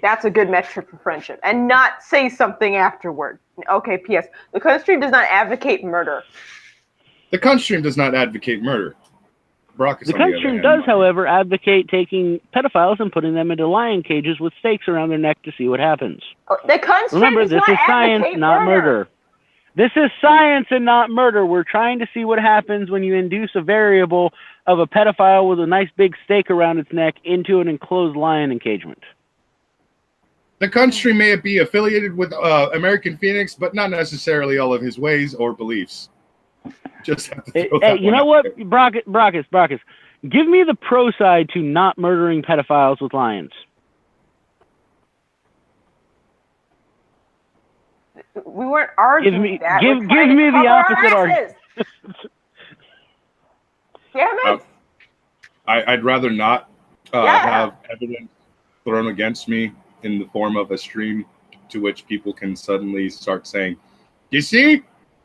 B: That's a good metric for friendship. And not say something afterward. Okay, P.S. The country does not advocate murder.
E: The Kunstream does not advocate murder. Brock is
D: The Kunstream does, however, advocate taking pedophiles and putting them into lion cages with stakes around their neck to see what happens.
B: Oh, the Kunstream
D: Remember,
B: does
D: this
B: not
D: is science,
B: advocate
D: not murder. This is science and not murder. We're trying to see what happens when you induce a variable of a pedophile with a nice big stake around its neck into an enclosed lion encagement.
E: The Kunstream may be affiliated with American Phoenix, but not necessarily all of his ways or beliefs. Just have to throw that
D: you know what, Brockus, give me the pro side to not murdering pedophiles with lions.
B: We weren't arguing that.
D: Give me the opposite argument.
B: Damn it.
E: I'd rather not have evidence thrown against me in the form of a stream to which people can suddenly start saying, you see,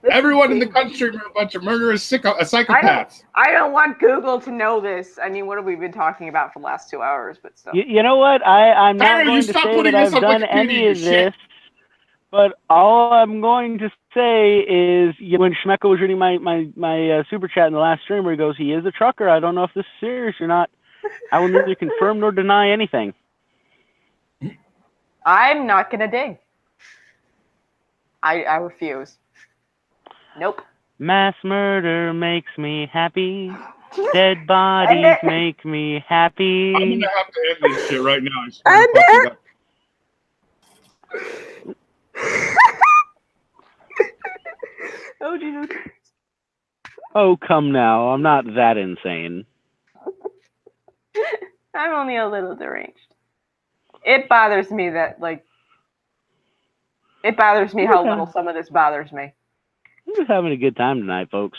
E: everyone in the country are a bunch of murderous psychopaths.
B: I don't want Google to know this. I mean, what have we been talking about for the last 2 hours? But still.
D: You know what? I'm not going to say that I've done any of this. But all I'm going to say is, when Schmecko was reading my super chat in the last stream where he goes, he is a trucker. I don't know if this is serious or not. I will neither confirm nor deny anything.
B: I'm not going to dig. I refuse. Nope.
D: Mass murder makes me happy. Dead bodies make me happy.
E: I'm going to have to end this shit right now.
B: Oh, Jesus.
D: Oh, come now. I'm not that insane.
B: I'm only a little deranged. It bothers me that, it bothers me how little some of this bothers me.
D: I'm just having a good time tonight, folks.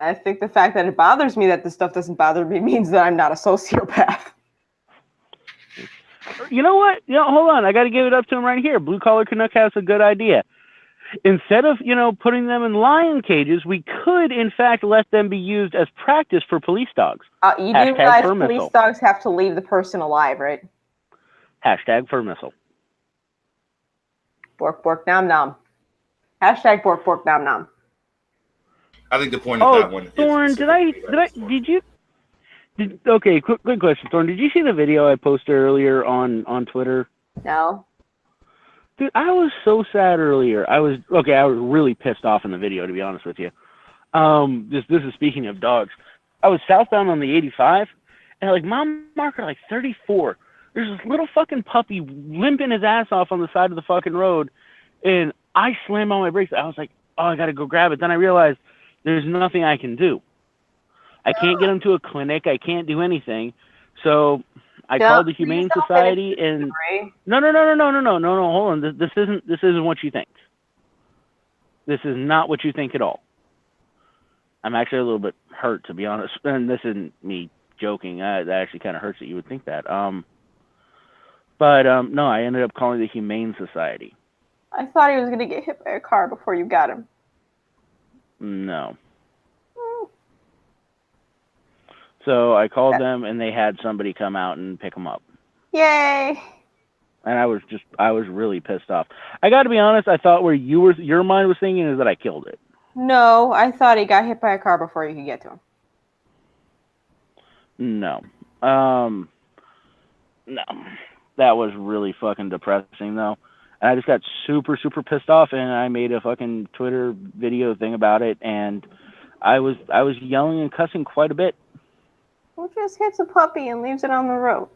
B: I think the fact that it bothers me that this stuff doesn't bother me means that I'm not a sociopath.
D: You know what? Hold on. I got to give it up to him right here. Blue Collar Canuck has a good idea. Instead of, putting them in lion cages, we could, in fact, let them be used as practice for police dogs.
B: You do realize police dogs have to leave the person alive, right?
D: Hashtag fur missile.
B: Bork, bork, nom, nom. Hashtag bork, bork, nom, nom.
E: I think the point of that one
D: Thorn, okay, quick question, Thorn. Did you see the video I posted earlier on Twitter?
B: No.
D: Dude, I was so sad earlier. I was really pissed off in the video, to be honest with you. This is speaking of dogs. I was southbound on the 85, and mile marker 34. There's this little fucking puppy limping his ass off on the side of the fucking road, and I slammed on my brakes. I was like, oh, I gotta go grab it. Then I realized there's nothing I can do. I can't get him to a clinic. I can't do anything. So I called the Humane Society and no. Hold on. This isn't what you think. This is not what you think at all. I'm actually a little bit hurt, to be honest. And this isn't me joking. That actually kind of hurts that you would think that. But no, I ended up calling the Humane Society.
B: I thought he was going to get hit by a car before you got him.
D: No. So I called them, and they had somebody come out and pick him up.
B: Yay!
D: And I was really pissed off. I got to be honest. I thought where your mind was thinking is that I killed it.
B: No, I thought he got hit by a car before you could get to him.
D: No. No. That was really fucking depressing, though. And I just got super, super pissed off, and I made a fucking Twitter video thing about it, and I was yelling and cussing quite a bit.
B: Who just hits a puppy and leaves it on the road?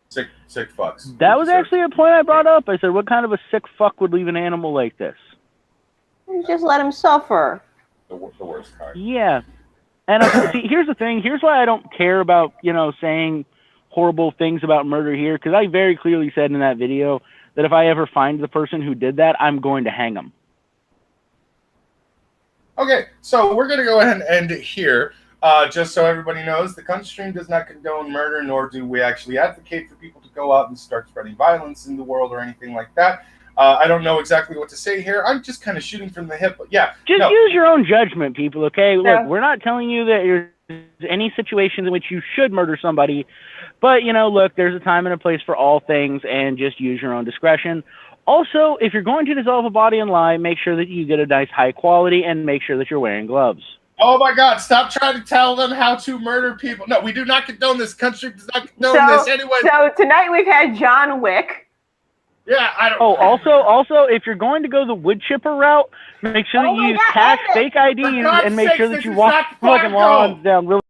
E: Sick fucks.
D: That was actually a point I brought up. I said, what kind of a sick fuck would leave an animal like this?
B: You just let him suffer.
E: The worst kind.
D: Yeah. And see, here's the thing. Here's why I don't care about, saying horrible things about murder here, because I very clearly said in that video that if I ever find the person who did that, I'm going to hang them.
E: Okay, so we're going to go ahead and end it here. Just so everybody knows, the Cunt Stream does not condone murder, nor do we actually advocate for people to go out and start spreading violence in the world or anything like that. I don't know exactly what to say here. I'm just kind of shooting from the hip. But yeah.
D: Just use your own judgment, people, okay?
B: Yeah.
D: Look, we're not telling you that there's any situations in which you should murder somebody. But, look, there's a time and a place for all things, and just use your own discretion. Also, if you're going to dissolve a body and lie, make sure that you get a nice high quality and make sure that you're wearing gloves.
E: Oh my God! Stop trying to tell them how to murder people. No, we do not condone this. Country does not condone this anyway.
B: So tonight we've had John Wick.
E: Yeah, I don't.
D: Oh, also, if you're going to go the wood chipper route, make sure that you use fake IDs and make sure that you walk fucking lawns down really